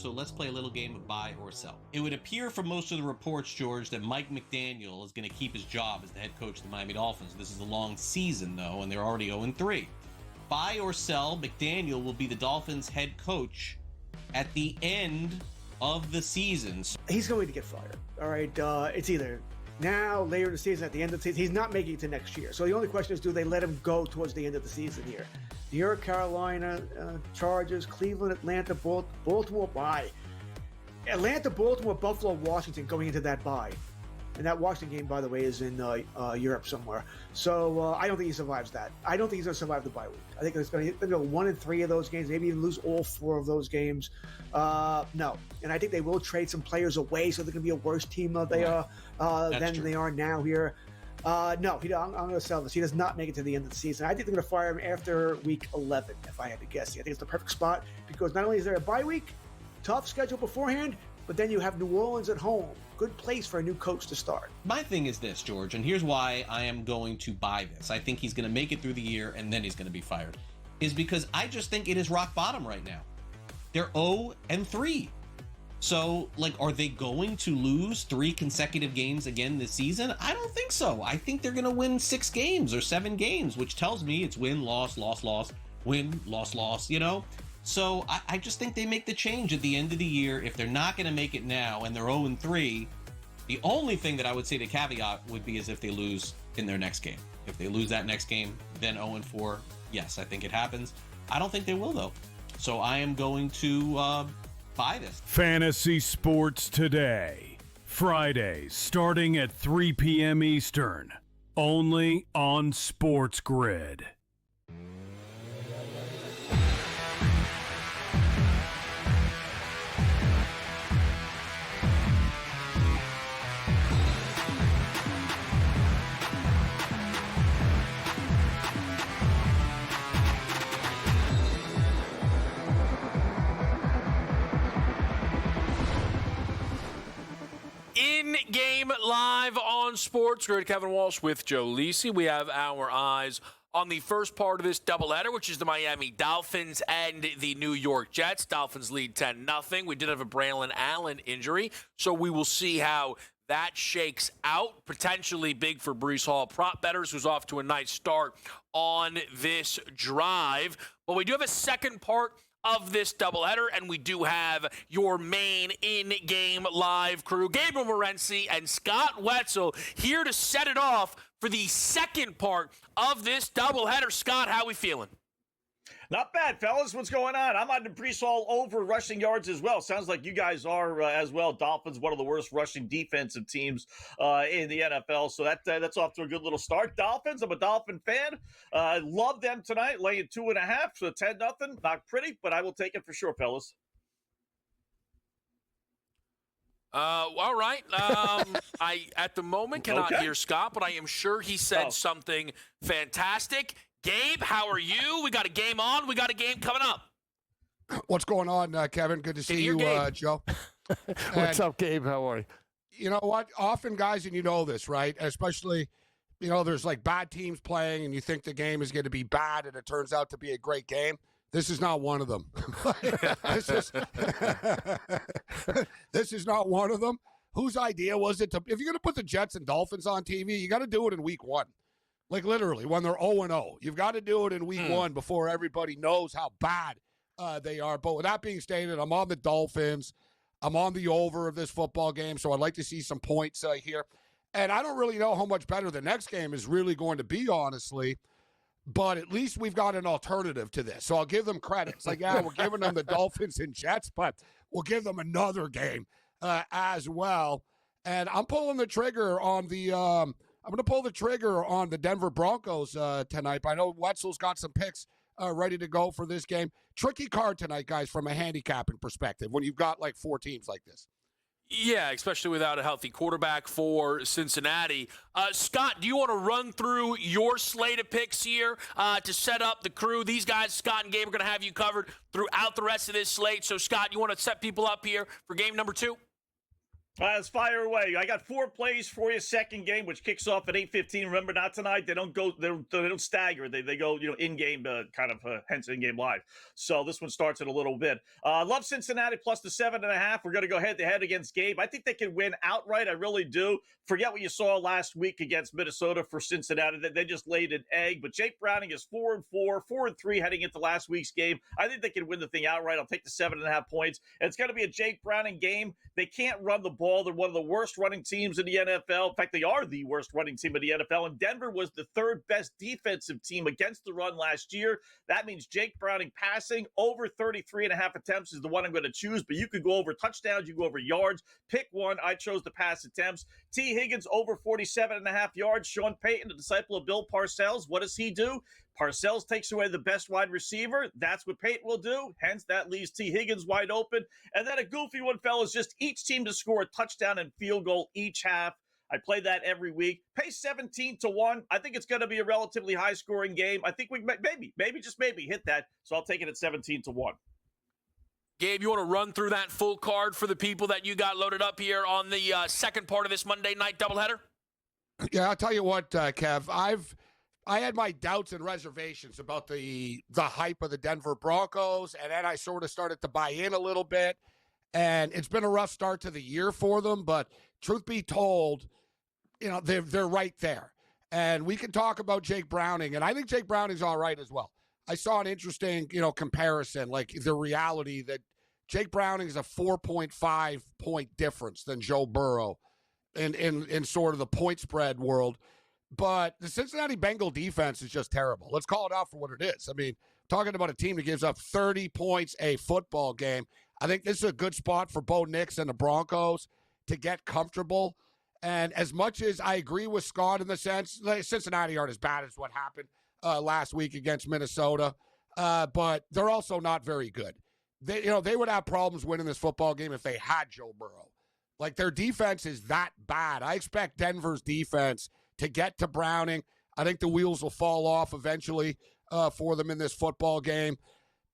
So let's play a little game of buy or sell. It would appear from most of the reports, George, that Mike McDaniel is going to keep his job as the head coach of the Miami Dolphins. This is a long season, though, and they're already 0-3. Buy or sell, McDaniel will be the Dolphins head coach at the end of the season. He's going to get fired. All right. It's either now, later in the season, at the end of the season. He's not making it to next year. So the only question is, do they let him go towards the end of the season here? New York, Carolina, Chargers, Cleveland, Atlanta, Baltimore, bye. Atlanta, Baltimore, Buffalo, Washington going into that bye. And that Washington game, by the way, is in Europe somewhere. So I don't think he survives that. I don't think he's going to survive the bye week. I think he's going to go 1-3 of those games, maybe even lose all 4 of those games. No. And I think they will trade some players away, so they're going to be a worse team than they are now here. No, I'm going to sell this. He does not make it to the end of the season. I think they're going to fire him after week 11, if I had to guess. I think it's the perfect spot because not only is there a bye week, tough schedule beforehand, but then you have New Orleans at home. Good place for a new coach to start. My thing is this, George, and here's why I am going to buy this. I think he's going to make it through the year and then he's going to be fired. Is because I just think it is rock bottom right now. They're 0-3. So, are they going to lose 3 consecutive games again this season? I don't think so. I think they're going to win 6 games or 7 games, which tells me it's win, loss, loss, loss, win, loss, loss, So I just think they make the change at the end of the year. If they're not going to make it now and they're 0-3, the only thing that I would say to caveat would be is if they lose in their next game. If they lose that next game, then 0-4, yes, I think it happens. I don't think they will, though. So I am going to buy this. Fantasy Sports Today. Fridays starting at 3 p.m. Eastern. Only on SportsGrid. In-game live on SportsGrid. Kevin Walsh with Joe Lisi. We have our eyes on the first part of this doubleheader, which is the Miami Dolphins and the New York Jets. Dolphins lead 10-0. We did have a Braylon Allen injury, so we will see how that shakes out. Potentially big for Breece Hall prop bettors, who's off to a nice start on this drive. But we do have a second part of this doubleheader, and we do have your main in-game live crew, Gabriel Morency and Scott Wetzel, here to set it off for the second part of this doubleheader. Scott, how we feeling? Not bad, fellas. What's going on? I'm on the Breece Hall over rushing yards as well. Sounds like you guys are as well. Dolphins, one of the worst rushing defensive teams in the NFL. So that's off to a good little start. Dolphins, I'm a Dolphin fan. Love them tonight, laying 2.5, so 10-0. Not pretty, but I will take it for sure, fellas. All right. I, at the moment, cannot hear Scott, but I am sure he said something fantastic. Gabe, how are you? We got a game on. We got a game coming up. What's going on, Kevin? Good to see you, Joe. What's up, Gabe? How are you? You know what? Often, guys, and you know this, right? Especially, there's bad teams playing and you think the game is going to be bad and it turns out to be a great game. This is not one of them. This is not one of them. Whose idea was it to, if you're going to put the Jets and Dolphins on TV, you got to do it in week 1. Literally, when they're 0-0. You've got to do it in week 1 before everybody knows how bad they are. But with that being stated, I'm on the Dolphins. I'm on the over of this football game, so I'd like to see some points here. And I don't really know how much better the next game is really going to be, honestly. But at least we've got an alternative to this. So I'll give them credit. It's we're giving them the Dolphins and Jets, but we'll give them another game as well. And I'm pulling the trigger on the I'm going to pull the trigger on the Denver Broncos tonight. But I know Wetzel's got some picks ready to go for this game. Tricky card tonight, guys, from a handicapping perspective when you've got 4 teams like this. Yeah, especially without a healthy quarterback for Cincinnati. Scott, do you want to run through your slate of picks here to set up the crew? These guys, Scott and Gabe, are going to have you covered throughout the rest of this slate. So, Scott, you want to set people up here for game number 2? Let's fire away. I got 4 plays for you. Second game, which kicks off at 8:15. Remember, not tonight. They don't go. They don't stagger. They go. In game, hence in game live. So this one starts in a little bit. Love Cincinnati plus the 7.5. We're going to go head to head against Gabe. I think they can win outright. I really do. Forget what you saw last week against Minnesota for Cincinnati. They just laid an egg. But Jake Browning is 4-4, 4-3 heading into last week's game. I think they can win the thing outright. I'll take the 7.5 points. And it's going to be a Jake Browning game. They can't run the ball. They're one of the worst running teams in the NFL. In fact, they are the worst running team in the NFL. And Denver was the 3rd best defensive team against the run last year. That means Jake Browning passing over 33.5 attempts is the one I'm going to choose. But you could go over touchdowns. You go over yards. Pick one. I chose the pass attempts. T. Higgins over 47.5 yards. Sean Payton, the disciple of Bill Parcells. What does he do? Parcells takes away the best wide receiver. That's what Payton will do. Hence, that leaves T. Higgins wide open. And then a goofy one, fellas, just each team to score a touchdown and field goal each half. I play that every week. Pay 17-1. I think it's going to be a relatively high-scoring game. I think we maybe hit that. So I'll take it at 17-1. Gabe, you want to run through that full card for the people that you got loaded up here on the second part of this Monday night doubleheader? Yeah, I'll tell you what, Kev. I had my doubts and reservations about the hype of the Denver Broncos, and then I sort of started to buy in a little bit. And it's been a rough start to the year for them, but truth be told, they're right there. And we can talk about Jake Browning, and I think Jake Browning's all right as well. I saw an interesting, comparison, like the reality that Jake Browning is a 4.5 point difference than Joe Burrow in sort of the point spread world. But the Cincinnati Bengal defense is just terrible. Let's call it out for what it is. I mean, talking about a team that gives up 30 points a football game, I think this is a good spot for Bo Nix and the Broncos to get comfortable. And as much as I agree with Scott in the sense, Cincinnati aren't as bad as what happened last week against Minnesota, but they're also not very good. They would have problems winning this football game if they had Joe Burrow. Like, their defense is that bad. I expect Denver's defense to get to Browning. I think the wheels will fall off eventually for them in this football game.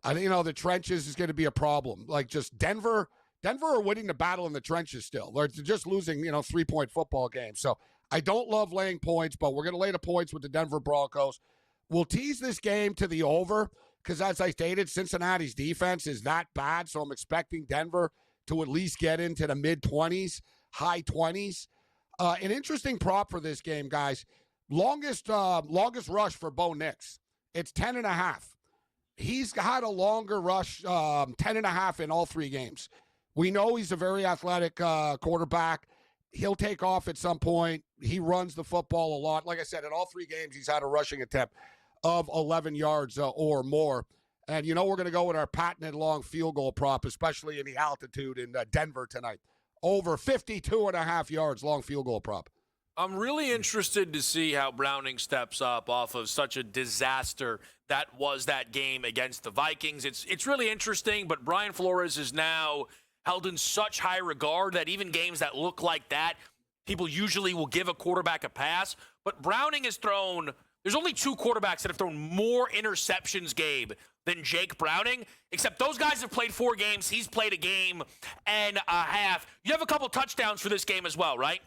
I think, the trenches is going to be a problem. Like, just Denver are winning the battle in the trenches still. They're just losing, 3-point football games. So I don't love laying points, but we're going to lay the points with the Denver Broncos. We'll tease this game to the over because, as I stated, Cincinnati's defense is that bad. So I'm expecting Denver to at least get into the mid-20s, high 20s. An interesting prop for this game, guys. Longest rush for Bo Nix. It's 10.5. He's had a longer rush, 10.5 in all 3 games. We know he's a very athletic quarterback. He'll take off at some point. He runs the football a lot. Like I said, in all 3 games, he's had a rushing attempt of 11 yards or more. And we're going to go with our patented long field goal prop, especially in the altitude in Denver tonight. Over 52.5 yards long field goal prop. I'm really interested to see how Browning steps up off of such a disaster that was that game against the Vikings. It's really interesting, but Brian Flores is now held in such high regard that even games that look like that, people usually will give a quarterback a pass. But Browning has thrown – there's only 2 quarterbacks that have thrown more interceptions, Gabe, than Jake Browning, except those guys have played 4 games. He's played a game and a half. You have a couple touchdowns for this game as well, right?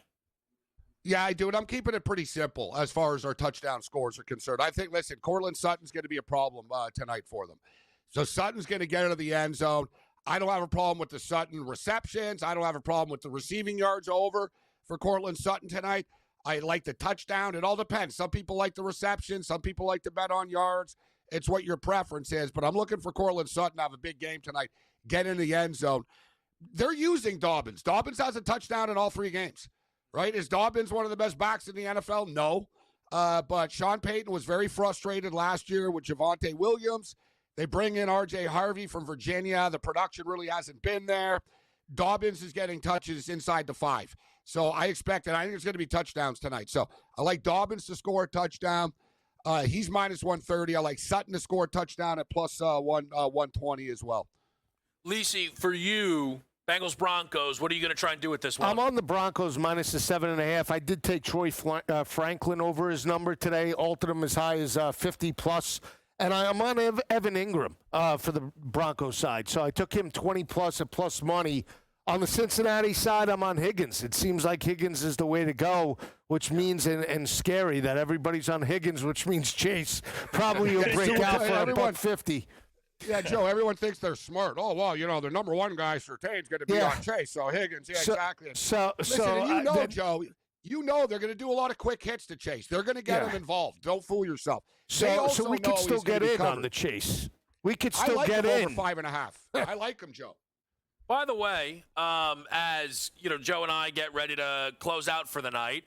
Yeah, I do, and I'm keeping it pretty simple as far as our touchdown scores are concerned. I think, listen, Cortland Sutton's going to be a problem tonight for them. So Sutton's going to get into the end zone. I don't have a problem with the Sutton receptions. I don't have a problem with the receiving yards over for Cortland Sutton tonight. I like the touchdown. It all depends. Some people like the reception. Some people like to bet on yards. It's what your preference is. But I'm looking for Cortland Sutton to have a big game tonight, get in the end zone. They're using Dobbins. Dobbins has a touchdown in all 3 games, right? Is Dobbins one of the best backs in the NFL? No. But Sean Payton was very frustrated last year with Javonte Williams. They bring in R.J. Harvey from Virginia. The production really hasn't been there. Dobbins is getting touches inside the 5. So I expect that. I think it's going to be touchdowns tonight. So I like Dobbins to score a touchdown. He's minus 130. I like Sutton to score a touchdown at plus 120 as well. Lisi, for you, Bengals Broncos, what are you going to try and do with this one? I'm on the Broncos minus the 7.5. I did take Troy Franklin over his number today, altered him as high as 50 plus. And I'm on Evan Ingram for the Broncos side. So I took him 20 plus at plus money On the Cincinnati side, I'm on Higgins. It seems like Higgins is the way to go, which means, and scary that everybody's on Higgins, which means Chase probably will break out for $150. Yeah, Joe, everyone thinks they're smart. Oh, well, their number one guy, Surtain's going to be on Chase. So Higgins, exactly. Listen, Joe, they're going to do a lot of quick hits to Chase. They're going to get him involved. Don't fool yourself. So we could still get in on the Chase. We could still get in. Over 5.5. I like him, Joe. By the way, as Joe and I get ready to close out for the night,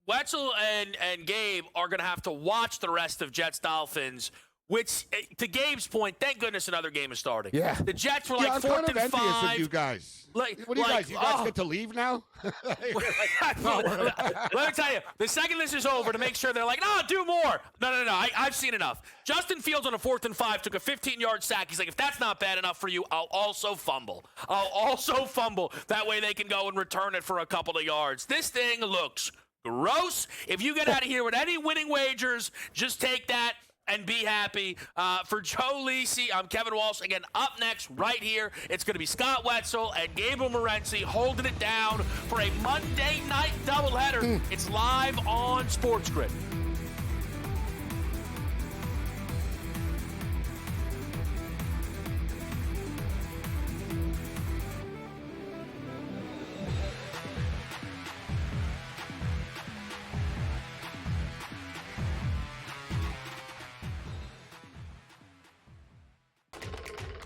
Wetzel and Gabe are going to have to watch the rest of Jets-Dolphins, which, to Gabe's point, thank goodness another game is starting. Yeah. The Jets were I'm 4th and 5. Of you guys. What do you guys? You guys get to leave now? Let me tell you, the second this is over, to make sure they're like, no, do more. No. I've seen enough. Justin Fields on a 4th and 5 took a 15-yard sack. He's like, if that's not bad enough for you, I'll also fumble. That way they can go and return it for a couple of yards. This thing looks gross. If you get out of here with any winning wagers, just take that and be happy. For Joe Lisi, I'm Kevin Walsh. Again, up next, right here, it's going to be Scott Wetzel and Gabriel Morency holding it down for a Monday night doubleheader. It's live on SportsGrid.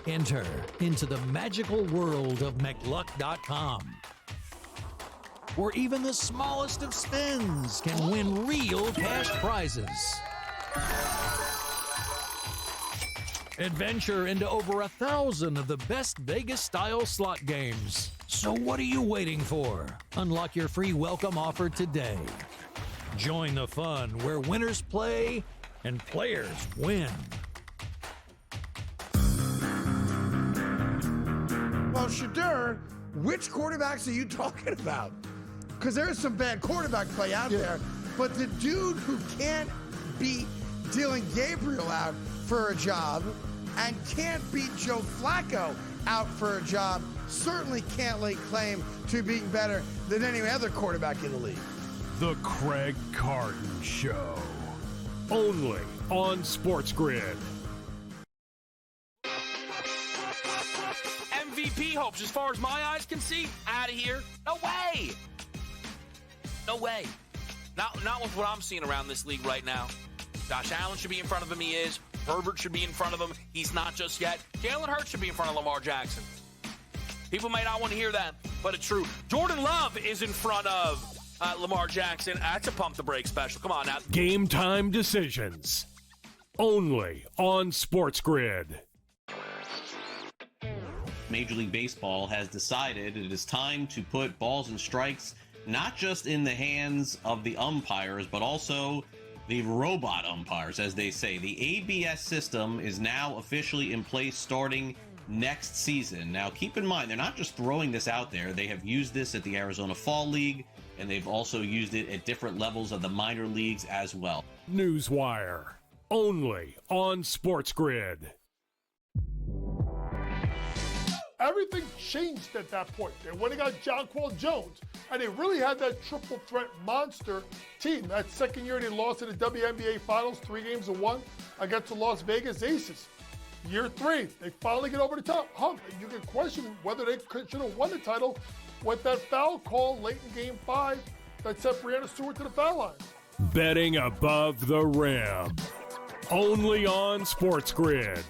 Enter into the magical world of McLuck.com, where even the smallest of spins can win real cash prizes. Adventure into over 1,000 of the best Vegas-style slot games. So what are you waiting for? Unlock your free welcome offer today. Join the fun where winners play and players win. Well, Shadur, which quarterbacks are you talking about? Because there's some bad quarterback play out there, but the dude who can't beat Dylan Gabriel out for a job and can't beat Joe Flacco out for a job certainly can't lay claim to being better than any other quarterback in the league. The Craig Carton Show. Only on SportsGrid. MVP hopes, as far as my eyes can see, out of here. No way. Not with what I'm seeing around this league right now. Josh Allen should be in front of him. He is. Herbert should be in front of him. He's not just yet. Jalen Hurts should be in front of Lamar Jackson. People may not want to hear that, but it's true. Jordan Love is in front of Lamar Jackson. That's a pump the brakes special. Come on now. Game time decisions. Only on SportsGrid. Major League Baseball has decided it is time to put balls and strikes not just in the hands of the umpires, but also the robot umpires, as they say. The ABS system is now officially in place starting next season. Now, keep in mind, they're not just throwing this out there. They have used this at the Arizona Fall League, and they've also used it at different levels of the minor leagues as well. Newswire. Only on SportsGrid. Everything changed at that point. They went and got Jonquil Jones, and they really had that triple threat monster team. That second year they lost in the WNBA Finals, 3-1 against the Las Vegas Aces. Year 3, they finally get over the top hump, and you can question whether they should have won the title with that foul call late in Game 5 that sent Breanna Stewart to the foul line. Betting above the rim. Only on SportsGrid.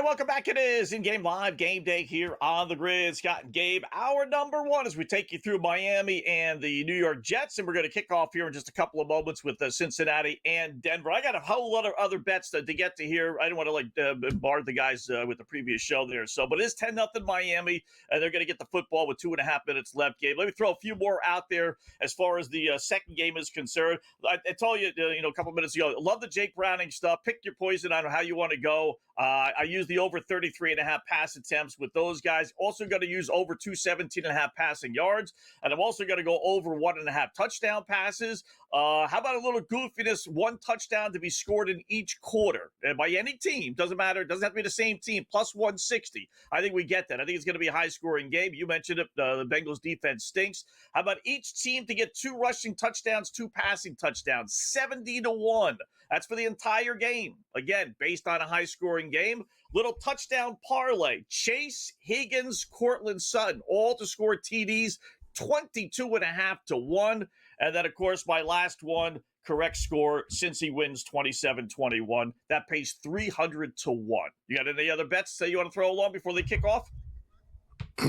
welcome back. It is in-game live game day here on the grid. Scott and Gabe, our number one, as we take you through Miami and the New York Jets, and we're going to kick off here in just a couple of moments with Cincinnati and Denver. I got a whole lot of other bets to get to here. I don't want to bar the guys with the previous show there. But it is 10-0 Miami, and they're going to get the football with 2.5 minutes left. Gabe, let me throw a few more out there as far as the second game is concerned. I told you, a couple minutes ago, love the Jake Browning stuff. Pick your poison on how you want to go. I use the over 33.5 pass attempts with those guys. Also going to use over 217.5 passing yards. And I'm also going to go over 1.5 touchdown passes. How about a little goofiness? 1 touchdown to be scored in each quarter by any team. Doesn't matter. Doesn't have to be the same team. Plus 160. I think we get that. I think it's going to be a high-scoring game. You mentioned it. The Bengals defense stinks. How about each team to get 2 rushing touchdowns, 2 passing touchdowns? 70-1. That's for the entire game. Again, based on a high-scoring game. Little touchdown parlay. Chase, Higgins, Cortland Sutton, all to score TDs, 22.5-1. And then, of course, my last one, correct score, since he wins 27-21. That pays 300-1. You got any other bets that you want to throw along before they kick off?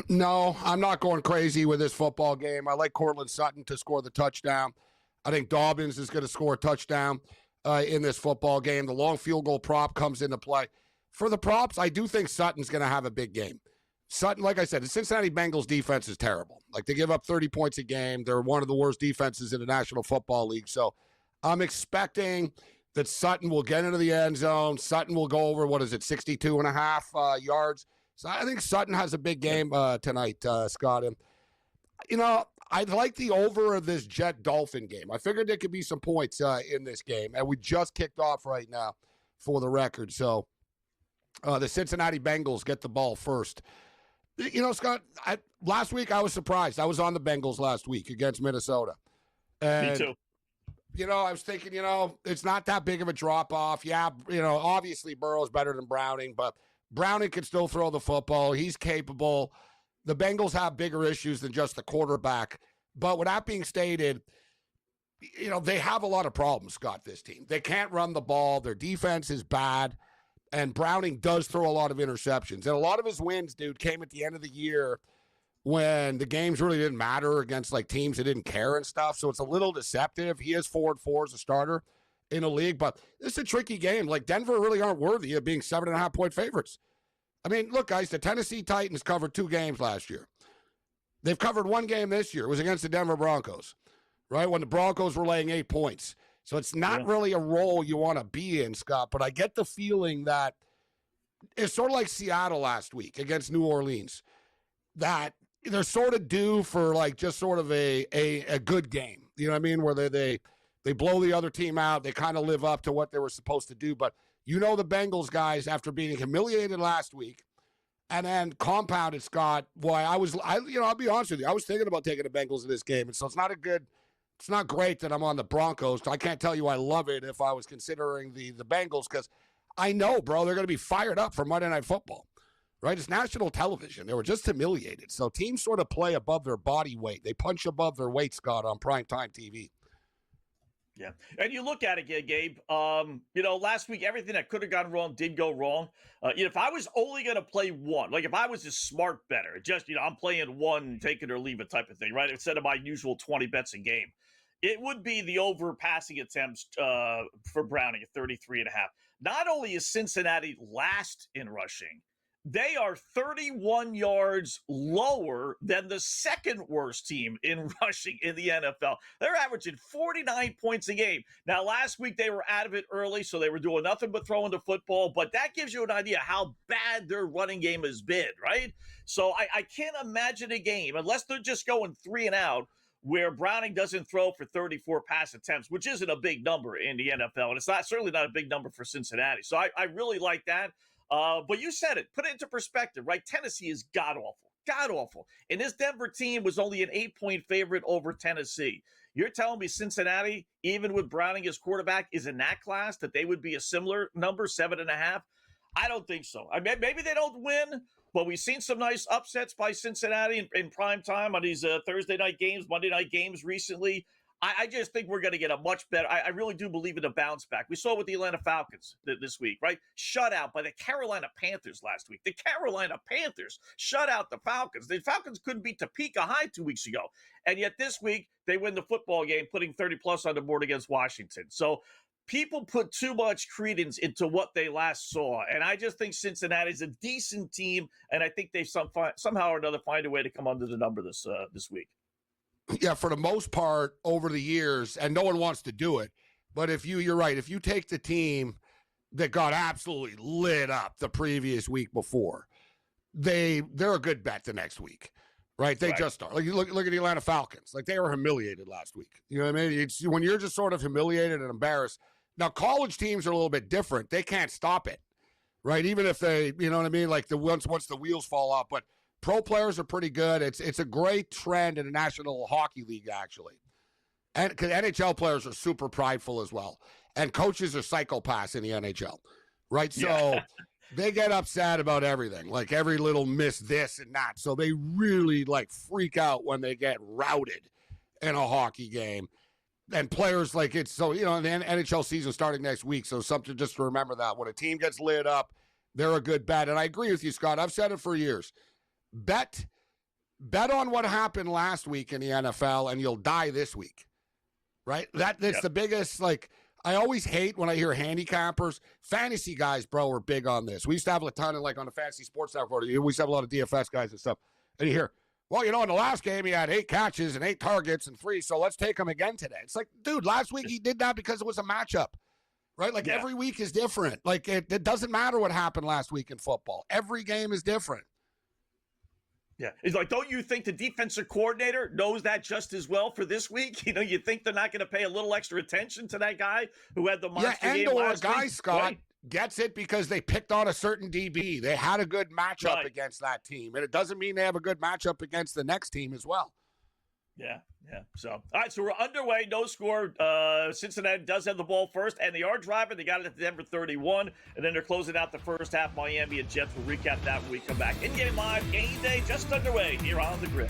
No, I'm not going crazy with this football game. I like Cortland Sutton to score the touchdown. I think Dobbins is going to score a touchdown in this football game. The long field goal prop comes into play. For the props, I do think Sutton's going to have a big game. Sutton, like I said, the Cincinnati Bengals defense is terrible. Like, they give up 30 points a game. They're one of the worst defenses in the National Football League. So I'm expecting that Sutton will get into the end zone. Sutton will go over, 62.5 yards. So I think Sutton has a big game tonight, Scott. And, I'd like the over of this Jet-Dolphin game. I figured there could be some points in this game. And we just kicked off right now for the record. So the Cincinnati Bengals get the ball first. Scott, last week I was surprised. I was on the Bengals last week against Minnesota. And, me too. I was thinking, it's not that big of a drop-off. Yeah, obviously Burrow's better than Browning, but Browning can still throw the football. He's capable. The Bengals have bigger issues than just the quarterback. But with that being stated, they have a lot of problems, Scott, this team. They can't run the ball. Their defense is bad. And Browning does throw a lot of interceptions. And a lot of his wins, dude, came at the end of the year when the games really didn't matter against, teams that didn't care and stuff. So it's a little deceptive. He is 4-4 as a starter in the league. But this is a tricky game. Denver really aren't worthy of being 7.5-point favorites. I mean, look, guys, the Tennessee Titans covered 2 games last year. They've covered 1 game this year. It was against the Denver Broncos, right, when the Broncos were laying 8 points. So it's not really a role you want to be in, Scott, but I get the feeling that it's sort of like Seattle last week against New Orleans, that they're sort of due for just sort of a good game. You know what I mean? Where they blow the other team out. They kind of live up to what they were supposed to do. But the Bengals guys, after being humiliated last week and then compounded, Scott, I'll be honest with you. I was thinking about taking the Bengals in this game. And so it's not great that I'm on the Broncos. I can't tell you I love it if I was considering the Bengals, because I know, bro, they're going to be fired up for Monday Night Football, right? It's national television. They were just humiliated. So teams sort of play above their body weight. They punch above their weight, Scott, on primetime TV. Yeah. And you look at it, Gabe, last week, everything that could have gone wrong did go wrong. If I was only going to play one, if I was a smart bettor, just, I'm playing one, take it or leave it type of thing, right? Instead of my usual 20 bets a game, it would be the over passing attempts for Browning at 33.5. Not only is Cincinnati last in rushing, they are 31 yards lower than the second worst team in rushing in the NFL. They're averaging 49 points a game. Now, last week they were out of it early, so they were doing nothing but throwing the football, but that gives you an idea how bad their running game has been, right? So I can't imagine a game, unless they're just going 3 and out, where Browning doesn't throw for 34 pass attempts, which isn't a big number in the NFL, and it's certainly not a big number for Cincinnati. So I really like that. But you said it. Put it into perspective, right? Tennessee is god-awful. And this Denver team was only an 8-point favorite over Tennessee. You're telling me Cincinnati, even with Browning as quarterback, is in that class, that they would be a similar number, 7.5? I don't think so. I mean, maybe they don't win, but we've seen some nice upsets by Cincinnati in prime time on these Thursday night games, Monday night games recently. I just think we're going to get a much better. I really do believe in a bounce back. We saw it with the Atlanta Falcons this week, right? Shut out by the Carolina Panthers last week. The Carolina Panthers shut out the Falcons. The Falcons couldn't beat Topeka High 2 weeks ago. And yet this week, they win the football game, putting 30-plus on the board against Washington. So people put too much credence into what they last saw. And I just think Cincinnati's a decent team, and I think they somehow or another find a way to come under the number this week. Yeah, for the most part over the years, and no one wants to do it, but you're right, if you take the team that got absolutely lit up the previous week before, they're a good bet the next week, right? They just are. Like, you look at the Atlanta Falcons. Like, they were humiliated last week. You know what I mean? It's when you're just sort of humiliated and embarrassed. Now, college teams are a little bit different. They can't stop it, right? Even if they, you know what I mean? Like, once the wheels fall off, but pro players are pretty good. It's a great trend in the National Hockey League, actually. And because NHL players are super prideful as well. And coaches are psychopaths in the NHL, right? So they get upset about everything, like every little miss this and that. So they really, like, freak out when they get routed in a hockey game. And players, like, it's so, you know, the NHL season starting next week. So something just to remember that. When a team gets lit up, they're a good bet. And I agree with you, Scott. I've said it for years. Bet on what happened last week in the NFL, and you'll die this week, right? That's the biggest, like, I always hate when I hear handicappers. Fantasy guys, bro, are big on this. We used to have a ton of, like, on the Fantasy Sports Network, we used to have a lot of DFS guys and stuff. And you hear, well, you know, in the last game, he had 8 catches and 8 targets and 3, so let's take him again today. It's like, dude, last week he did that because it was a matchup, right? Like, every week is different. Like, it doesn't matter what happened last week in football. Every game is different. Yeah. It's like, don't you think the defensive coordinator knows that just as well for this week? You know, you think they're not going to pay a little extra attention to that guy who had the monster game last week? Yeah, and or a guy, Scott, gets it because they picked on a certain DB. They had a good matchup against that team. And it doesn't mean they have a good matchup against the next team as well. Yeah. So, all right, so we're underway. No score. Cincinnati does have the ball first, and they are driving. They got it at the Denver 31, and then they're closing out the first half. Miami and Jets will recap that when we come back. In-game live, game day just underway here on the Grid.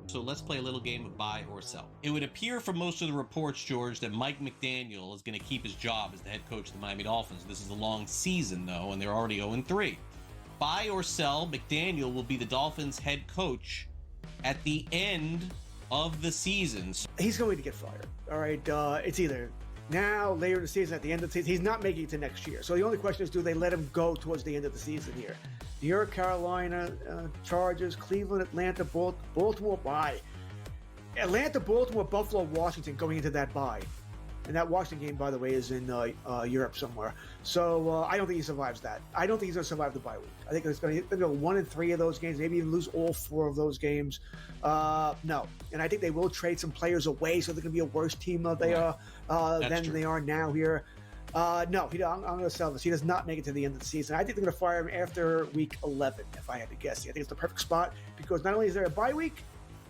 So let's play a little game of buy or sell. It would appear from most of the reports, George, that Mike McDaniel is going to keep his job as the head coach of the Miami Dolphins. This is a long season, though, and they're already 0-3. Buy or sell, McDaniel will be the Dolphins' head coach at the end of the season. He's going to get fired. All right, it's either now, later in the season, at the end of the season. He's not making it to next year. So the only question is, do they let him go towards the end of the season here? New York, Carolina, Chargers, Cleveland, Atlanta, Baltimore bye. Atlanta, Baltimore, Buffalo, Washington going into that bye. And that Washington game, by the way, is in Europe somewhere. So I don't think he survives that. I don't think he's going to survive the bye week. I think it's going to go 1-3 of those games, maybe even lose all 4 of those games. No. And I think they will trade some players away, so they're going to be a worse team than they are now here. No, I'm going to sell this. He does not make it to the end of the season. I think they're going to fire him after week 11, if I had to guess. I think it's the perfect spot because not only is there a bye week,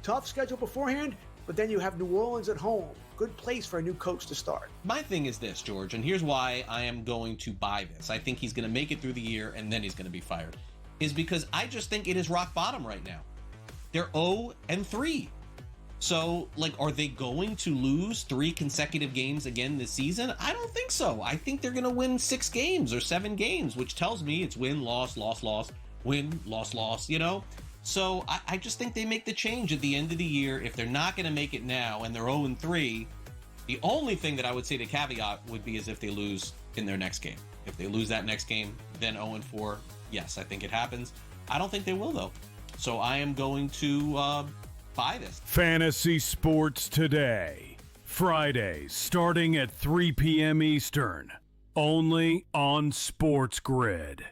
tough schedule beforehand, but then you have New Orleans at home. Good place for a new coach to start. My thing is this, George, and here's why I am going to buy this. I think he's going to make it through the year and then he's going to be fired. Is because I just think it is rock bottom right now. They're 0-3. So, like, are they going to lose 3 consecutive games again this season? I don't think so. I think they're going to win 6 games or 7 games, which tells me it's win, loss, loss, loss, win, loss, loss, you know? So I just think they make the change at the end of the year. If they're not going to make it now and they're 0-3, the only thing that I would say to caveat would be is if they lose in their next game. If they lose that next game, then 0-4, yes, I think it happens. I don't think they will, though. So I am going to buy this. Fantasy Sports Today. Fridays starting at 3 p.m. Eastern. Only on SportsGrid.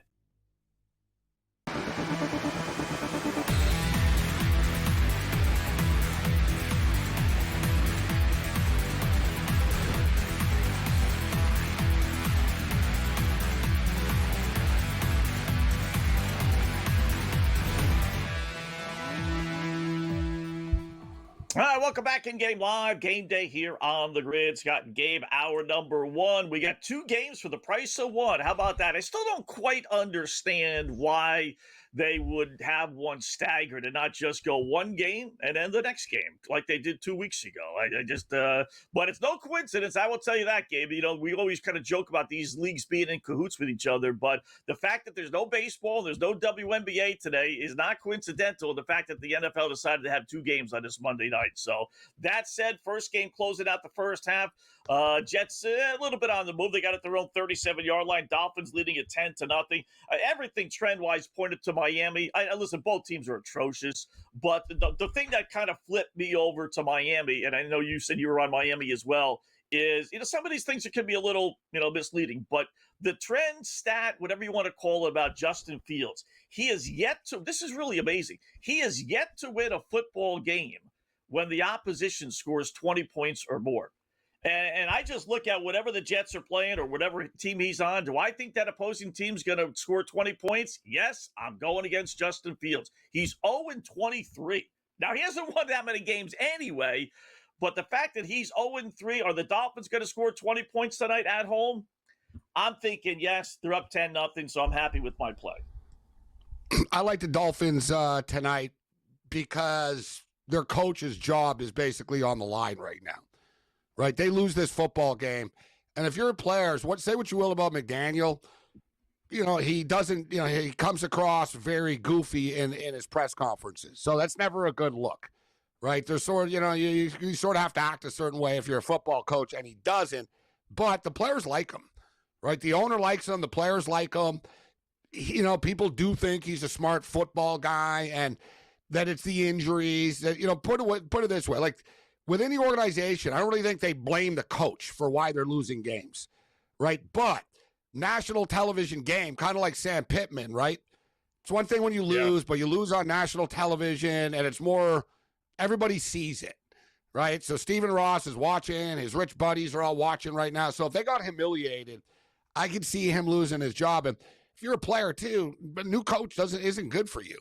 All right, welcome back in Game Live. Game Day here on the grid. Scott and Gabe, hour number one. We got 2 games for the price of 1. How about that? I still don't quite understand why they would have one staggered and not just go 1 game and then the next game like they did 2 weeks ago. I just, but it's no coincidence. I will tell you that, Gabe. You know, we always kind of joke about these leagues being in cahoots with each other, but the fact that there's no baseball, there's no WNBA today is not coincidental. The fact that the NFL decided to have 2 games on this Monday night. So that said, first game closing out the first half. Jets a little bit on the move. They got at their own 37-yard line. Dolphins leading at 10-0. Everything trend-wise pointed to Miami. Listen, both teams are atrocious, but the thing that kind of flipped me over to Miami, and I know you said you were on Miami as well, is, you know, some of these things can be a little, you know, misleading, but the trend stat, whatever you want to call it, about Justin Fields, he is yet to, this is really amazing, he is yet to win a football game when the opposition scores 20 points or more. And I just look at whatever the Jets are playing or whatever team he's on. Do I think that opposing team's going to score 20 points? Yes, I'm going against Justin Fields. He's 0-23. Now, he hasn't won that many games anyway, but the fact that he's 0-3, are the Dolphins going to score 20 points tonight at home? I'm thinking, yes, they're up 10-0, so I'm happy with my play. I like the Dolphins tonight because their coach's job is basically on the line right now. Right, they lose this football game, and if you're a player, say what you will about McDaniel, you know he doesn't. You know he comes across very goofy in his press conferences, so that's never a good look, right? There's sort of you sort of have to act a certain way if you're a football coach, and he doesn't. But the players like him, right? The owner likes him, the players like him. You know, people do think he's a smart football guy, and that it's the injuries that put it this way, like. Within the organization, I don't really think they blame the coach for why they're losing games, right? But national television game, kind of like Sam Pittman, right? It's one thing when you lose, but you lose on national television, and it's more everybody sees it, right? So Stephen Ross is watching. His rich buddies are all watching right now. So if they got humiliated, I could see him losing his job. And if you're a player too, but new coach isn't good for you.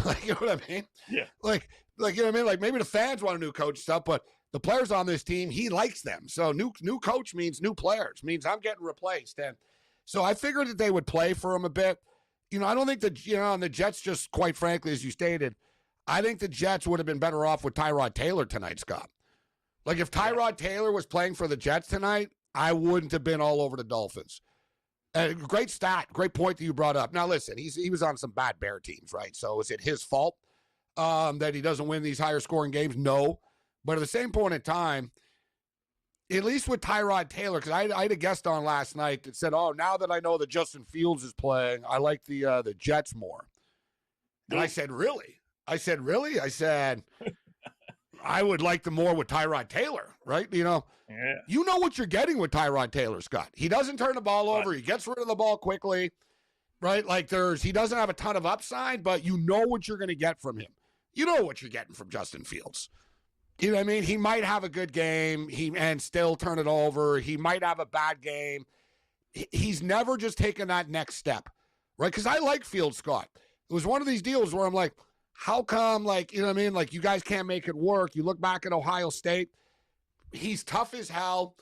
Like, you know what I mean? Yeah. Like, you know what I mean? Like, maybe the fans want a new coach stuff, but the players on this team, he likes them. So new coach means new players, means I'm getting replaced. And so I figured that they would play for him a bit. You know, I don't think and the Jets, just quite frankly, as you stated, I think the Jets would have been better off with Tyrod Taylor tonight, Scott. Like, if Tyrod Taylor was playing for the Jets tonight, I wouldn't have been all over the Dolphins. Great stat, great point that you brought up. Now, listen, he was on some bad Bear teams, right? So is it his fault that he doesn't win these higher scoring games? No. But at the same point in time, at least with Tyrod Taylor, because I had a guest on last night that said, oh, now that I know that Justin Fields is playing, I like the Jets more. And I said, really? I said, I would like them more with Tyrod Taylor, right? You know what you're getting with Tyrod Taylor, Scott. He doesn't turn the ball over. He gets rid of the ball quickly, right? Like, he doesn't have a ton of upside, but you know what you're going to get from him. You know what you're getting from Justin Fields. You know what I mean? He might have a good game and still turn it over. He might have a bad game. He's never just taken that next step, right? Because I like Fields, Scott. It was one of these deals where I'm like, how come, like, you know what I mean? Like, you guys can't make it work. You look back at Ohio State. He's tough as hell.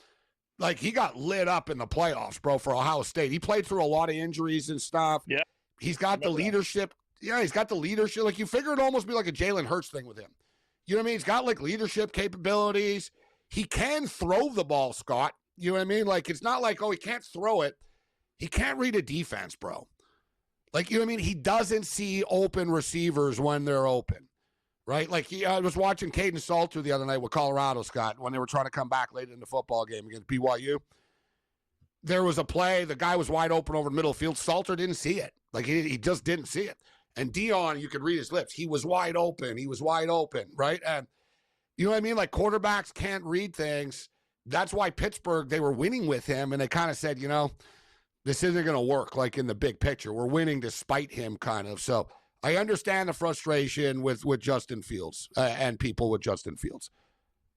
Like, he got lit up in the playoffs, bro, for Ohio State. He played through a lot of injuries and stuff. Yeah. He's got the leadership. Yeah, he's got the leadership. Like, you figure it'd almost be like a Jalen Hurts thing with him. You know what I mean? He's got, like, leadership capabilities. He can throw the ball, Scott. You know what I mean? Like, it's not like, oh, he can't throw it. He can't read a defense, bro. Like, you know what I mean? He doesn't see open receivers when they're open, right? Like, I was watching Caden Salter the other night with Colorado, Scott, when they were trying to come back late in the football game against BYU. There was a play. The guy was wide open over the middle of the field. Salter didn't see it. Like, he just didn't see it. And Dion, you could read his lips. He was wide open. He was wide open, right? And you know what I mean? Like, quarterbacks can't read things. That's why Pittsburgh, they were winning with him, and they kind of said, you know, this isn't going to work, like, in the big picture. We're winning despite him, kind of. So I understand the frustration with Justin Fields and people with Justin Fields.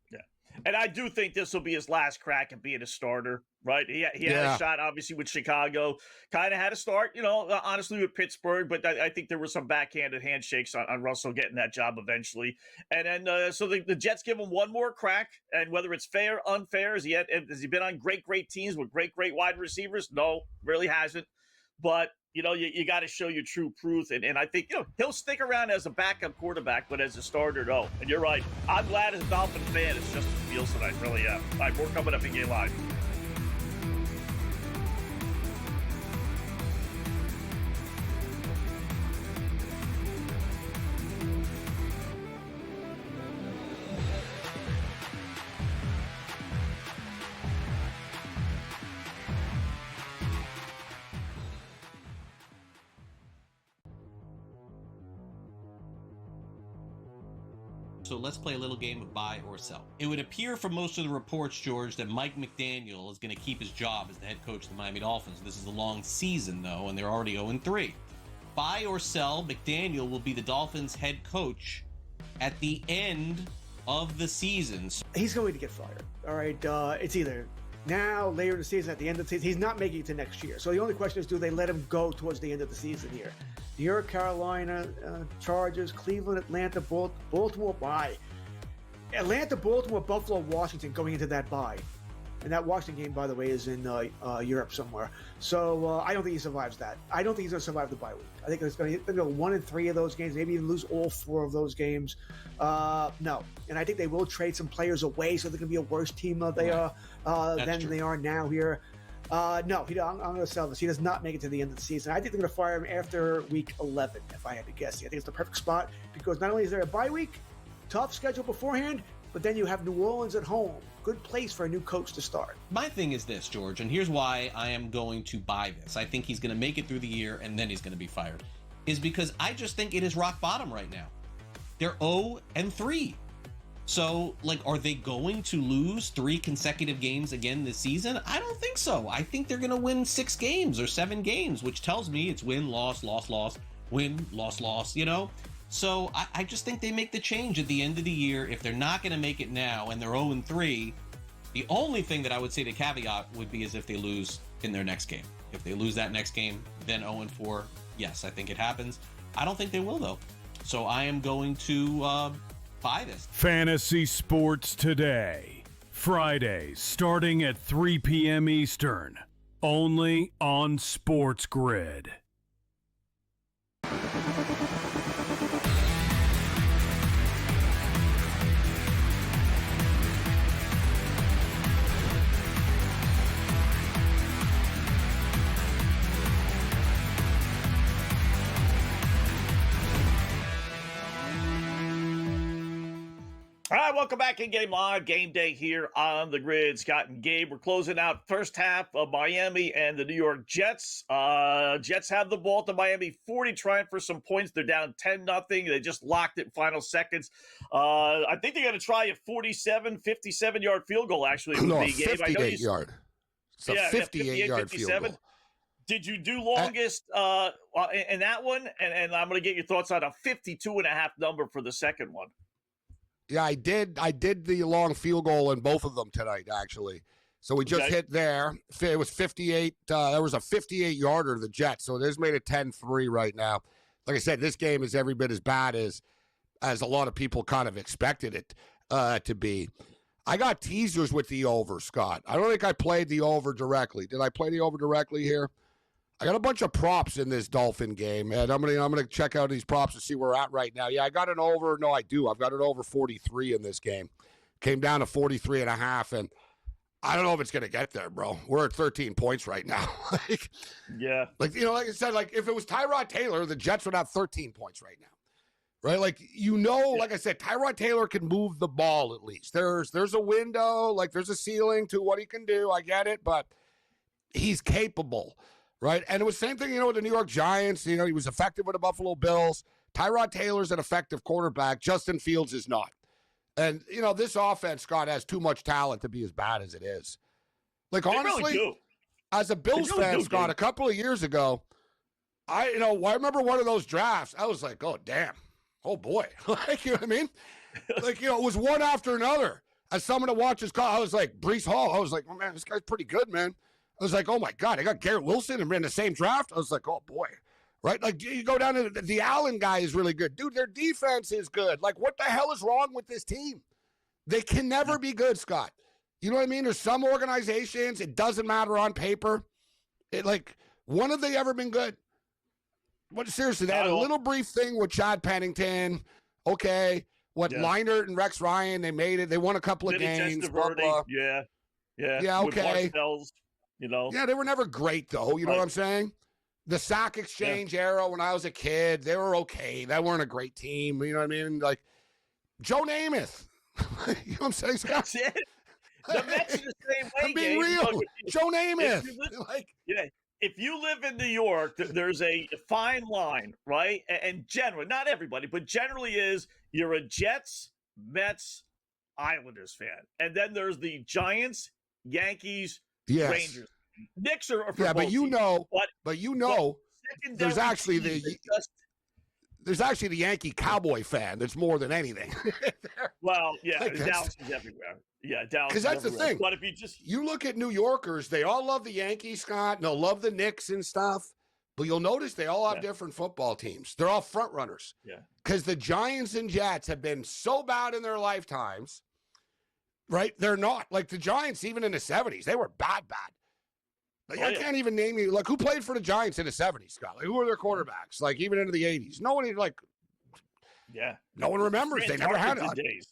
Yeah. And I do think this will be his last crack at being a starter, right? He had a shot, obviously, with Chicago. Kind of had a start, honestly, with Pittsburgh. But I think there were some backhanded handshakes on Russell getting that job eventually. And then so the Jets give him one more crack. And whether it's fair, unfair, has he been on great teams with great wide receivers? No, really hasn't. But you got to show your true proof. And I think, he'll stick around as a backup quarterback, but as a starter, no. And you're right. I'm glad as a Dolphin fan, it's just feels tonight. Really am. All right, more coming up in Game Live. So let's play a little game of buy or sell. It would appear from most of the reports, George, that Mike McDaniel is going to keep his job as the head coach of the Miami Dolphins. This is a long season, though, and they're already 0-3. Buy or sell, McDaniel will be the Dolphins' head coach at the end of the season. He's going to get fired. All right, it's either now, later in the season, at the end of the season. He's not making it to next year. So the only question is, do they let him go towards the end of the season here? New York, Carolina, Chargers, Cleveland, Atlanta, Baltimore, bye. Atlanta, Baltimore, Buffalo, Washington going into that bye. And that Washington game, by the way, is in Europe somewhere. So I don't think he survives that. I don't think he's going to survive the bye week. I think it's going to go 1-3 of those games, maybe even lose all 4 of those games. No. And I think they will trade some players away so they're going to be a worse team than they are now here. No, I'm going to sell this. He does not make it to the end of the season. I think they're going to fire him after week 11, if I had to guess. I think it's the perfect spot because not only is there a bye week, tough schedule beforehand, but then you have New Orleans at home. Good place for a new coach to start. My thing is this, George, and here's why I am going to buy this. I think he's going to make it through the year and then he's going to be fired. Is because I just think it is rock bottom right now. They're 0-3. So, are they going to lose 3 consecutive games again this season? I don't think so. I think they're going to win 6 games or 7 games, which tells me it's win, loss, win, loss, So I just think they make the change at the end of the year. If they're not going to make it now and they're 0-3, the only thing that I would say to caveat would be is if they lose in their next game. If they lose that next game, then 0-4, yes, I think it happens. I don't think they will, though. So I am going to buy this. Fantasy Sports Today. Fridays starting at 3 p.m. Eastern. Only on SportsGrid. All right, welcome back in Game Live. Game Day here on the grid. Scott and Gabe, we're closing out first half of Miami and the New York Jets. Jets have the ball to Miami 40, trying for some points. They're down 10-0. They just locked it in final seconds. I think they're going to try a 57-yard field goal, actually. No, 58-yard. It's a 58-yard field goal. Did you do longest in that one? And I'm going to get your thoughts on a 52.5 number for the second one. Yeah, I did the long field goal in both of them tonight, actually. So we just hit there. It was 58. There was a 58-yarder to the Jets. So this made it 10-3 right now. Like I said, this game is every bit as bad as a lot of people kind of expected it to be. I got teasers with the over, Scott. I don't think I played the over directly. Did I play the over directly here? I got a bunch of props in this Dolphin game, and I'm gonna check out these props to see where we're at right now. Yeah, I got an over. No, I do. I've got an over 43 in this game. Came down to 43.5, and I don't know if it's gonna get there, bro. We're at 13 points right now. Like I said, if it was Tyrod Taylor, the Jets would have 13 points right now, right? Like I said, Tyrod Taylor can move the ball at least. There's a window, there's a ceiling to what he can do. I get it, but he's capable. Right, and it was the same thing, with the New York Giants. He was effective with the Buffalo Bills. Tyrod Taylor's an effective quarterback. Justin Fields is not. And, this offense, Scott, has too much talent to be as bad as it is. Honestly, really as a Bills fan, Scott, a couple of years ago, I remember one of those drafts. I was like, oh, damn. Oh, boy. You know what I mean? It was one after another. as someone that watches, I was like, Breece Hall, I was like, oh, man, this guy's pretty good, man. I was like, oh, my God, I got Garrett Wilson and we're in the same draft. I was like, oh, boy. Right? Like, you go down to the Allen guy is really good. Dude, their defense is good. Like, what the hell is wrong with this team? They can never be good, Scott. You know what I mean? There's some organizations, it doesn't matter on paper. When have they ever been good? Seriously, they had a little brief thing with Chad Pennington. Okay. Leinart and Rex Ryan, they made it. They won a couple of games. Blah, blah. Yeah, okay. Yeah, they were never great, though. You know what I'm saying? The Sack Exchange era when I was a kid, they were okay. They weren't a great team. You know what I mean? Like, Joe Namath. You know what I'm saying, Scott? That's it. The Mets are the same way. I'm being real. Joe Namath. If you live in New York, there's a fine line, right? And generally, not everybody, but generally is you're a Jets, Mets, Islanders fan. And then there's the Giants, Yankees, Rangers. Knicks are for but you know, there's actually the Yankee Cowboy fan that's more than anything. Well, Dallas is everywhere. Yeah, Dallas. Because that's the thing. But if you look at New Yorkers, they all love the Yankees, Scott, and they'll love the Knicks and stuff. But you'll notice they all have different football teams. They're all front runners. Yeah. Because the Giants and Jets have been so bad in their lifetimes, right? They're not. Like the Giants, even in the 70s, they were bad. Like, I can't even name you. Like, who played for the Giants in the 70s, Scott? Like, who were their quarterbacks? Like, even into the 80s. No one, no one remembers. They never had it. Days.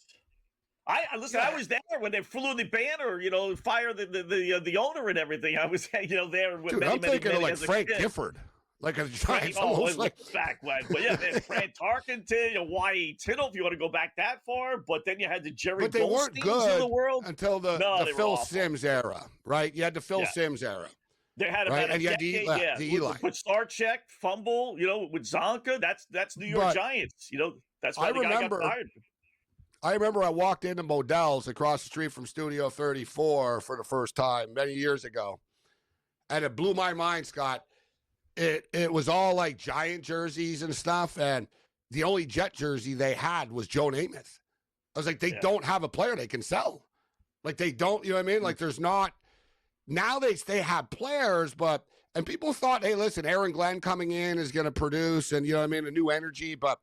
I was there when they flew the banner, fire the owner and everything. I was, there with Dude, I'm thinking of, like, Frank Gifford. Like a Giants. Back when. But, Fran Tarkenton, Y.E. Tittle, if you want to go back that far. But then you had the Jerry But they weren't good of the world. until the Phil Simms era, right? You had the Phil Simms era. They had about a decade, the Eli. Put Starcheck, fumble, with Zonka. That's New York Giants. That's why the guy got fired. I remember I walked into Modell's across the street from Studio 34 for the first time many years ago. And it blew my mind, Scott. It was all like Giant jerseys and stuff. And the only Jet jersey they had was Joe Namath. I was like, they don't have a player they can sell. Like, they don't, you know what I mean? Like, there's not. Now they have players, and people thought, hey, listen, Aaron Glenn coming in is going to produce and, a new energy, but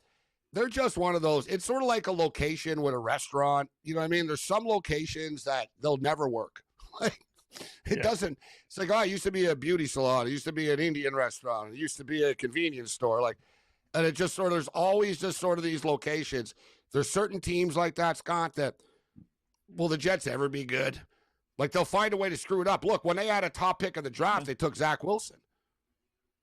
they're just one of those. It's sort of like a location with a restaurant. You know what I mean? There's some locations that they'll never work. Like, it doesn't. It's like, it used to be a beauty salon. It used to be an Indian restaurant. It used to be a convenience store. Like, and it just sort of, there's always just sort of these locations. There's certain teams like that, Scott, that, will the Jets ever be good? Like, they'll find a way to screw it up. Look, when they had a top pick of the draft, they took Zach Wilson.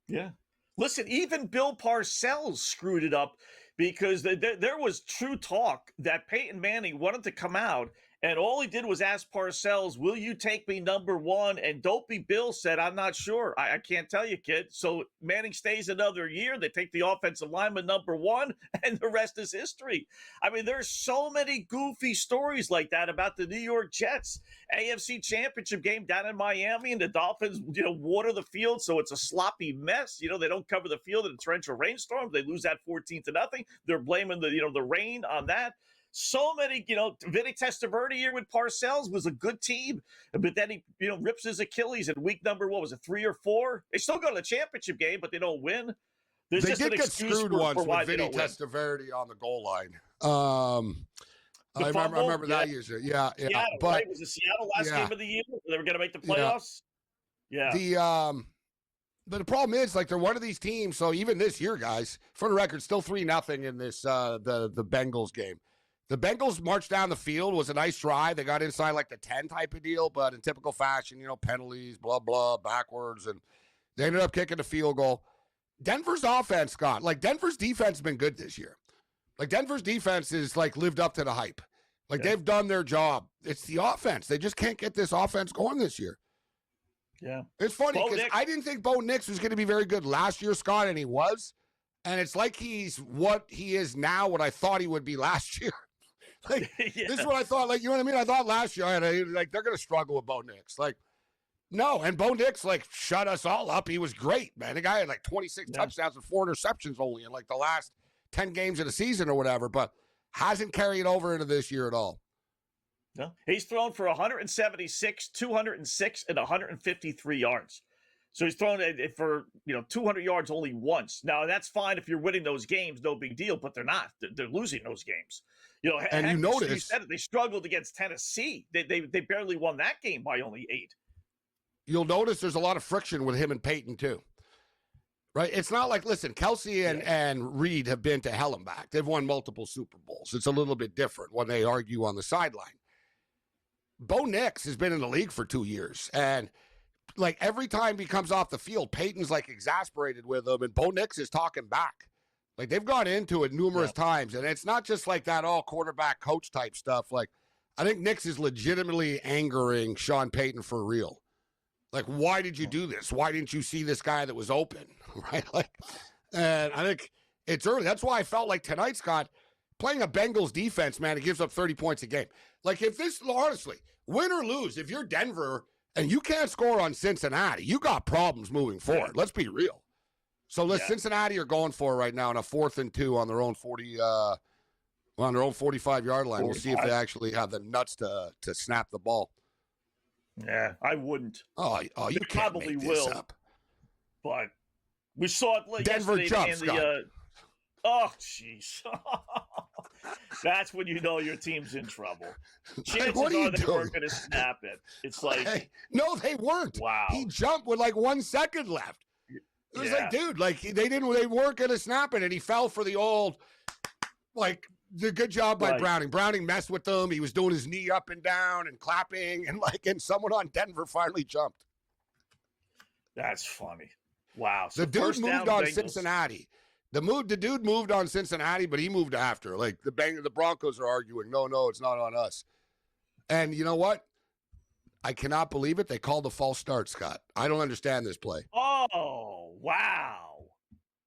Yeah. Listen, even Bill Parcells screwed it up because there was true talk that Peyton Manning wanted to come out, and all he did was ask Parcells, will you take me number one? And Dopey Bill said, I'm not sure. I can't tell you, kid. So Manning stays another year. They take the offensive lineman number one, and the rest is history. I mean, there's so many goofy stories like that about the New York Jets. AFC Championship game down in Miami, and the Dolphins, water the field, so it's a sloppy mess. They don't cover the field in a torrential rainstorm. They lose that 14-0. They're blaming the rain on that. So many, Vinny Testaverde here with Parcells was a good team, but then he, rips his Achilles in week number, 3 or 4? They still go to the championship game, but they don't win. There's they did get screwed once with Vinny Testaverde on the goal line. I remember that user. Yeah. But right? Was it Seattle last game of the year? They were going to make the playoffs. Yeah. But the problem is, like, they're one of these teams. So even this year, guys, for the record, still 3-0 in this the Bengals game. The Bengals marched down the field. Was a nice drive. They got inside like the 10 type of deal, but in typical fashion, penalties, blah, blah, backwards. And they ended up kicking the field goal. Denver's offense, Scott, like Denver's defense has been good this year. Like Denver's defense is like lived up to the hype. Like they've done their job. It's the offense. They just can't get this offense going this year. Yeah. It's funny because I didn't think Bo Nix was going to be very good last year, Scott, and he was. And it's like he's what he is now, what I thought he would be last year. Like, this is what I thought. Like, you know what I mean? I thought last year, they're going to struggle with Bo Nix. Like, no. And Bo Nix, like, shut us all up. He was great, man. The guy had, like, 26 touchdowns and 4 interceptions only in, like, the last 10 games of the season or whatever, but hasn't carried over into this year at all. No, he's thrown for 176, 206, and 153 yards. So he's thrown it for 200 yards only once. Now that's fine if you're winning those games, no big deal. But they're not. They're losing those games. And you notice you said it, they struggled against Tennessee. They barely won that game by only 8. You'll notice there's a lot of friction with him and Peyton too. Right? It's not like, listen, Kelsey and Reed have been to hell and back. They've won multiple Super Bowls. It's a little bit different when they argue on the sideline. Bo Nix has been in the league for 2 years, and like every time he comes off the field, Peyton's like exasperated with him, and Bo Nix is talking back. Like they've gone into it numerous times, and it's not just like that all quarterback coach type stuff. Like I think Nix is legitimately angering Sean Payton for real. Like, why did you do this? Why didn't you see this guy that was open? Right? Like, and I think it's early. That's why I felt like tonight, Scott, playing a Bengals defense, man, it gives up 30 points a game. Like if this, honestly, win or lose, if you're Denver and you can't score on Cincinnati, you got problems moving forward. Let's be real. So Cincinnati are going for it right now on a 4th and 2 on their own 45-yard line. We'll see if they actually have the nuts to snap the ball. Yeah, I wouldn't. Oh, you probably make will. this up. But we saw it Denver yesterday jumps, in the. Oh, jeez. That's when you know your team's in trouble. Chances what are you are they doing? weren't going to snap it. It's like, no, they weren't. Wow. He jumped with like 1 second left. It was like, dude, like they weren't going to snap it, and he fell for the old, like, the good job by Browning. Browning messed with him. He was doing his knee up and down and clapping, and someone on Denver finally jumped. That's funny. Wow. So the dude moved on Cincinnati. The dude moved on Cincinnati, but he moved after. Like the Broncos are arguing, no, it's not on us. And you know what? I cannot believe it. They called a false start, Scott. I don't understand this play. Oh, wow.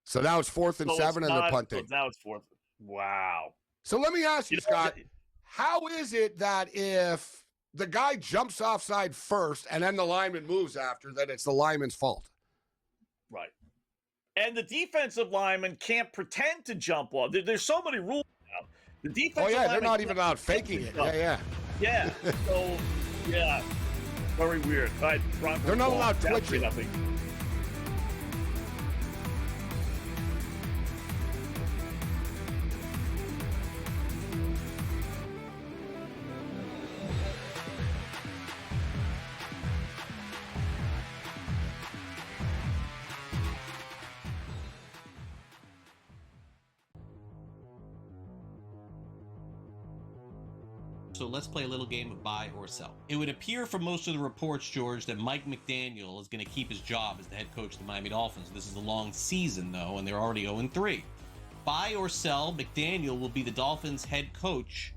So now it's 4th and 7, and they're punting. Now it's 4th. Wow. So let me ask you, Scott, how is it that if the guy jumps offside first and then the lineman moves after, that it's the lineman's fault? Right. And the defensive lineman can't pretend to jump off. There's so many rules now. The defensive they're not even out faking it. Yeah. So, very weird. They're not allowed twitching. Nothing. So let's play a little game of buy or sell. It would appear from most of the reports, George, that Mike McDaniel is going to keep his job as the head coach of the Miami Dolphins. This is a long season, though, and they're already 0-3. Buy or sell, McDaniel will be the Dolphins head coach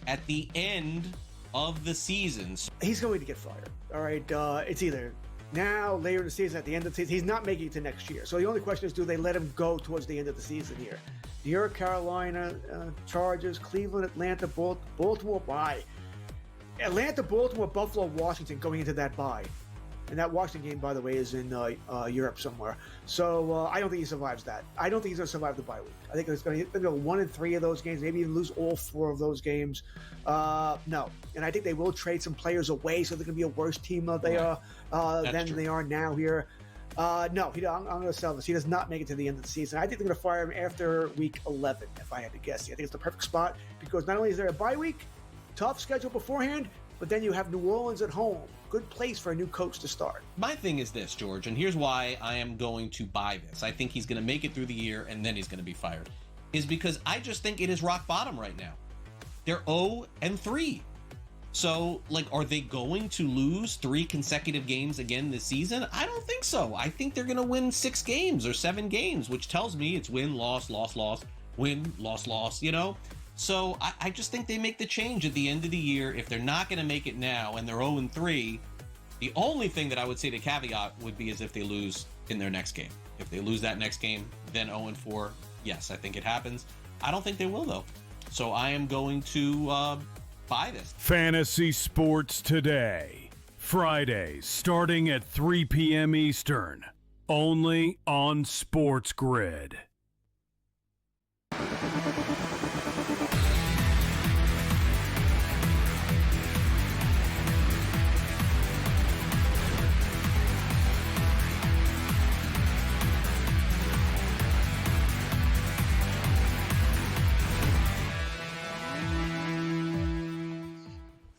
at the end of the season. He's going to get fired. All right. It's either now, later in the season, at the end of the season. He's not making it to next year. So the only question is, do they let him go towards the end of the season here? New York, Carolina, Chargers, Cleveland, Atlanta, Baltimore, bye. Atlanta, Baltimore, Buffalo, Washington going into that bye. And that Washington game, by the way, is in Europe somewhere. So I don't think he survives that. I don't think he's going to survive the bye week. I think it's going to go 1-3 of those games, maybe even lose all 4 of those games. No. And I think they will trade some players away, so they're going to be a worse team than they are now here. No, I'm going to sell this. He does not make it to the end of the season. I think they're going to fire him after week 11, if I had to guess. I think it's the perfect spot because not only is there a bye week, tough schedule beforehand, but then you have New Orleans at home. Good place for a new coach to start. My thing is this, George, and here's why I am going to buy this. I think he's going to make it through the year and then he's going to be fired. Is because I just think it is rock bottom right now. They're 0-3. So, are they going to lose 3 consecutive games again this season? I don't think so. I think they're going to win 6 games or 7 games, which tells me it's win, loss, loss, loss, win, loss, loss, So I just think they make the change at the end of the year. If they're not going to make it now and they're 0-3, the only thing that I would say to caveat would be is if they lose in their next game. If they lose that next game, then 0-4, yes, I think it happens. I don't think they will, though. So I am going to buy this. Fantasy Sports Today. Fridays starting at 3 p.m. Eastern. Only on SportsGrid.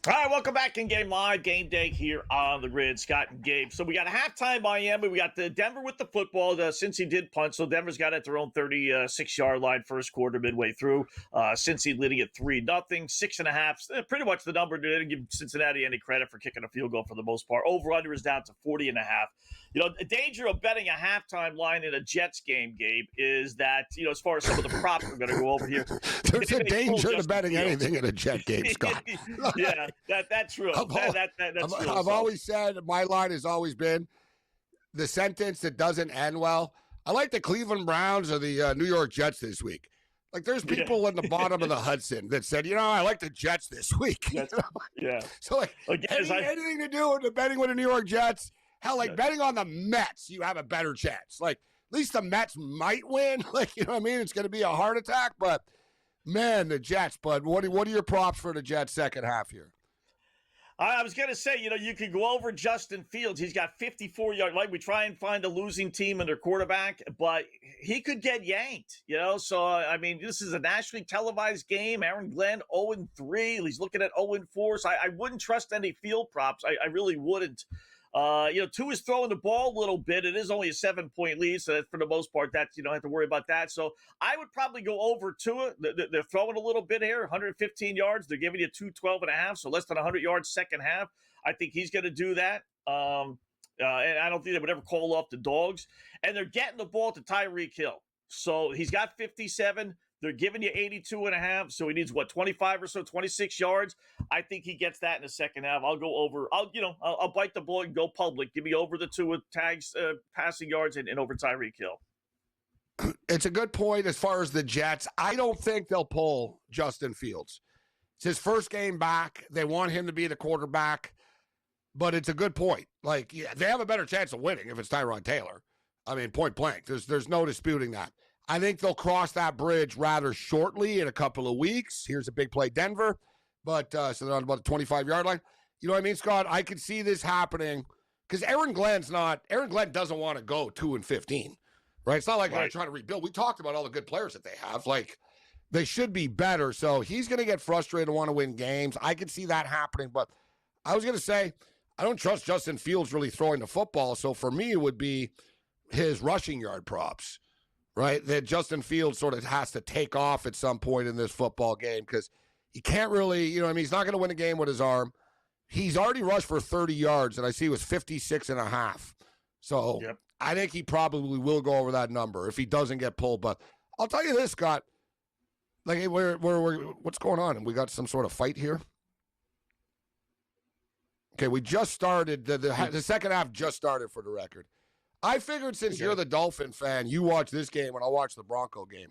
All right, welcome back in Game Live, Game Day here on the grid. Scott and Gabe. So we got a halftime Miami. We got the Denver with the football. Cincy did punt, so Denver's got at their own 36-yard line first quarter midway through. Cincy leading at 3-0, 6.5. Pretty much the number. They didn't give Cincinnati any credit for kicking a field goal for the most part. Over-under is down to 40.5. The danger of betting a halftime line in a Jets game, Gabe, is that, as far as some of the props we're going to go over here. There's a danger to betting anything in a Jet game, Scott. Yeah, that's true. That's true. I've always said, my line has always been the sentence that doesn't end well. I like the Cleveland Browns or the New York Jets this week. Like, there's people in the bottom of the Hudson that said, I like the Jets this week. Yeah. So, anything to do with the betting with the New York Jets, hell, betting on the Mets, you have a better chance. Like, at least the Mets might win. Like, you know what I mean? It's going to be a heart attack, but, man, the Jets. But what are your props for the Jets second half here? I was going to say, you could go over Justin Fields. He's got 54-yard. Like, we try and find a losing team and their quarterback, but he could get yanked, So, I mean, this is a nationally televised game. Aaron Glenn, 0-3. He's looking at 0-4. So I wouldn't trust any field props. I really wouldn't. Tua is throwing the ball a little bit. It is only a 7-point lead, so for the most part, you don't have to worry about that. So I would probably go over Tua. They're throwing a little bit here, 115 yards. They're giving you 212.5, so less than 100 yards second half. I think he's going to do that. And I don't think they would ever call off the dogs. And they're getting the ball to Tyreek Hill. So he's got 57. They're giving you 82.5, so he needs 25 or so, 26 yards. I think he gets that in the second half. I'll go over. I'll bite the bullet and go public. Give me over the two with tags, passing yards, and over Tyreek Hill. It's a good point as far as the Jets. I don't think they'll pull Justin Fields. It's his first game back. They want him to be the quarterback, but it's a good point. Like, they have a better chance of winning if it's Tyrod Taylor. I mean, point blank. There's no disputing that. I think they'll cross that bridge rather shortly in a couple of weeks. Here's a big play, Denver. But so they're on about the 25-yard line. You know what I mean, Scott? I could see this happening because Aaron Glenn doesn't want to go 2-15, right? It's not like they're trying to rebuild. We talked about all the good players that they have. Like, they should be better. So he's going to get frustrated and want to win games. I could see that happening. But I was going to say, I don't trust Justin Fields really throwing the football. So for me, it would be his rushing yard props. Right, that Justin Fields sort of has to take off at some point in this football game because he can't really, he's not going to win a game with his arm. He's already rushed for 30 yards, and I see it was 56.5. So I think he probably will go over that number if he doesn't get pulled. But I'll tell you this, Scott. Like, hey, what's going on? And we got some sort of fight here. Okay, we just started. The second half just started for the record. I figured since you're the Dolphin fan, you watch this game and I'll watch the Bronco game.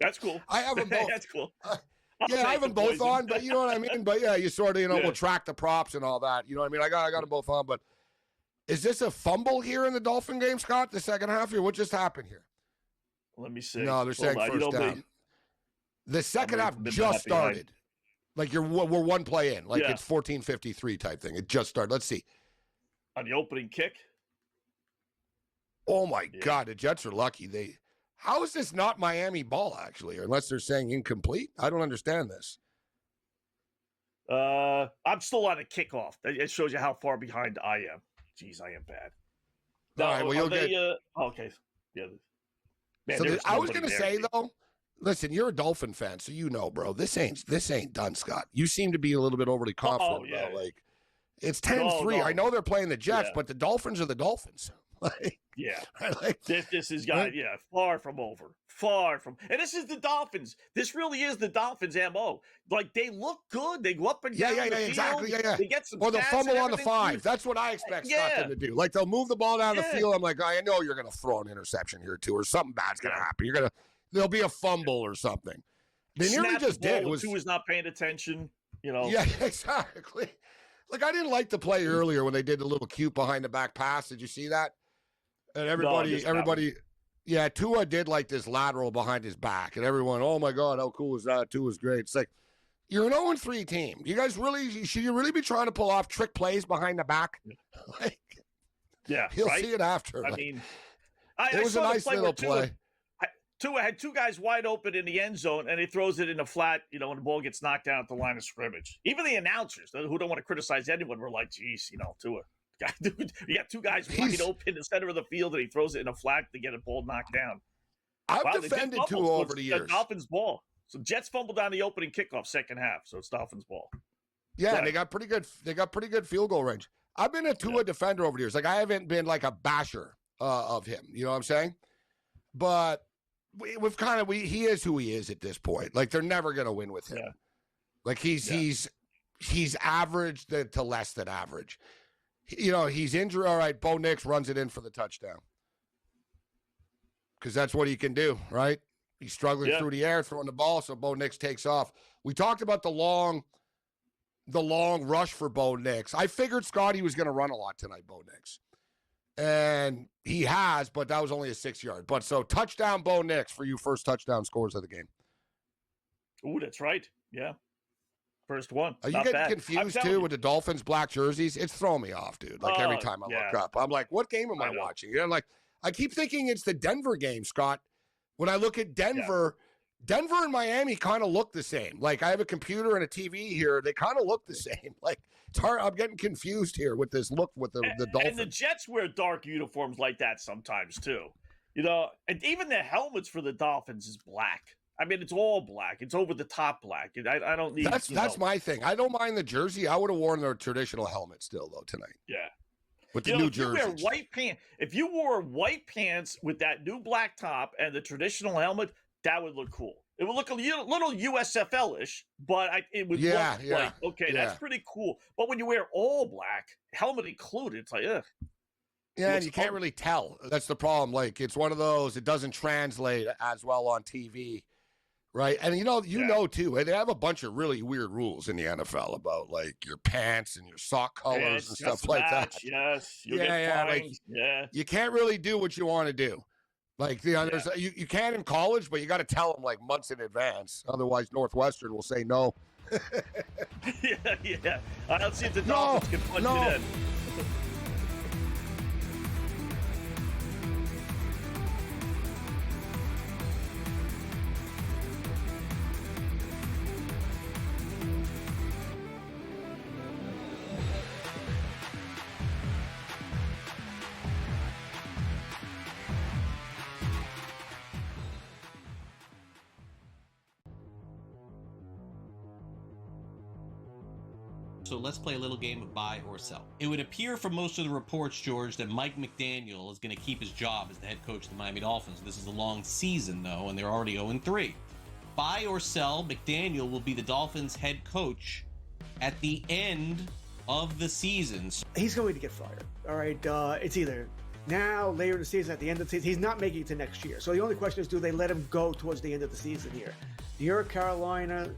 That's cool. I have them both. That's cool. I have them both on, but you know what I mean? But yeah, you sort of, we'll track the props and all that. You know what I mean? I got them both on, but is this a fumble here in the Dolphin game, Scott, the second half here? What just happened here? Let me see. No, they're saying first down. The second half just started. Like we're one play in. Like it's 14:53 type thing. It just started. Let's see. On the opening kick? Oh, my God. The Jets are lucky. How is this not Miami ball, actually, unless they're saying incomplete? I don't understand this. I'm still on a kickoff. It shows you how far behind I am. Jeez, I am bad. No, all right, well, you'll get... okay. Yeah. Man, so I was going to say, though, listen, you're a Dolphin fan, so bro. This ain't done, Scott. You seem to be a little bit overly confident, bro. Like, it's 10-3. No. I know they're playing the Jets, but the Dolphins are the Dolphins. This is far from over. Far from, and this is the Dolphins. This really is the Dolphins' MO. Like, they look good. They go up and down the field. Exactly. They get some or they'll fumble on the 5. That's what I expect Scott to do. Like, they'll move the ball down the field. I'm like, I know you're going to throw an interception here too, or something bad's going to happen. There'll be a fumble or something. They nearly just did. Who was not paying attention? Yeah, exactly. Like, I didn't like the play earlier when they did the little cute behind the back pass. Did you see that? And everybody, Tua did like this lateral behind his back, and everyone, oh my God, how cool is that? Tua's great. It's like, you're an 0-3 team. You guys should you really be trying to pull off trick plays behind the back? He'll see it after. I mean, it was a nice little play. Tua had two guys wide open in the end zone, and he throws it in a flat, when the ball gets knocked down at the line of scrimmage. Even the announcers, who don't want to criticize anyone, were like, geez, Tua. Dude, you got two guys wide open in the center of the field, and he throws it in a flat to get a ball knocked down. I've defended Tua over the years. Dolphins ball. So Jets fumbled down the opening kickoff second half, so it's Dolphins ball. Yeah, and they got pretty good field goal range. I've been a Tua defender over the years. Like, I haven't been like a basher of him. You know what I'm saying? But he is who he is at this point. Like, they're never going to win with him. Yeah. Like, he's average to less than average. He's injured. All right, Bo Nix runs it in for the touchdown. Because that's what he can do, right? He's struggling through the air, throwing the ball, so Bo Nix takes off. We talked about the long rush for Bo Nix. I figured Scotty was going to run a lot tonight, Bo Nix. And he has, but that was only a 6-yard. But so touchdown Bo Nix for you, first touchdown scores of the game. Ooh, that's right. Yeah. First one. Are you getting confused too with the Dolphins black jerseys? It's throwing me off, dude. Like every time I look up, I'm like, what game am I watching? Like, I keep thinking it's the Denver game, Scott. When I look at Denver, Denver and Miami kind of look the same. Like, I have a computer and a TV here. They kind of look the same. Like, it's hard. I'm getting confused here with this look with the Dolphins. And the Jets wear dark uniforms like that sometimes too. And even the helmets for the Dolphins is black. I mean, it's all black. It's over the top black. I don't need. That's my thing. I don't mind the jersey. I would have worn their traditional helmet still though tonight. Yeah. With the new jersey. If you wore white pants with that new black top and the traditional helmet, that would look cool. It would look a little USFL-ish, but it would look like, okay, that's pretty cool. But when you wear all black, helmet included, it's like, ugh. Yeah, and you can't really tell. That's the problem. Like, it's one of those, it doesn't translate as well on TV, right? And you know too, they have a bunch of really weird rules in the NFL about, like, your pants and your sock colors and stuff like that. Yes, you'll get fined. Like, you can't really do what you want to do. Like, you can in college, but you got to tell them, like, months in advance. Otherwise, Northwestern will say no. yeah. I don't see if the Dolphins can punch it in. So let's play a little game of buy or sell. It would appear from most of the reports, George, that Mike McDaniel is going to keep his job as the head coach of the Miami Dolphins. This is a long season, though, and they're already 0-3. Buy or sell, McDaniel will be the Dolphins head coach at the end of the season. He's going to get fired. All right. It's either now, later in the season, at the end of the season. He's not making it to next year. So the only question is, do they let him go towards the end of the season here? New York, Carolina,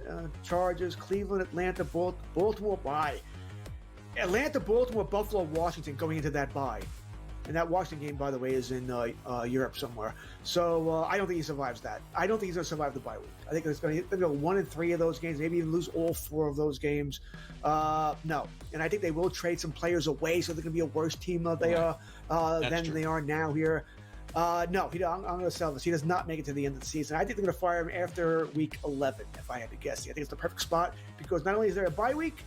Chargers, Cleveland, Atlanta, Baltimore bye. Atlanta, Baltimore, Buffalo, Washington going into that bye. And that Washington game, by the way, is in Europe somewhere. So I don't think he survives that. I don't think he's going to survive the bye week. I think it's going to go 1-3 of those games, maybe even lose all 4 of those games. No. And I think they will trade some players away, so they're going to be a worse team than they are now here. No, I'm going to sell this. He does not make it to the end of the season. I think they're going to fire him after week 11, if I had to guess. I think it's the perfect spot because not only is there a bye week,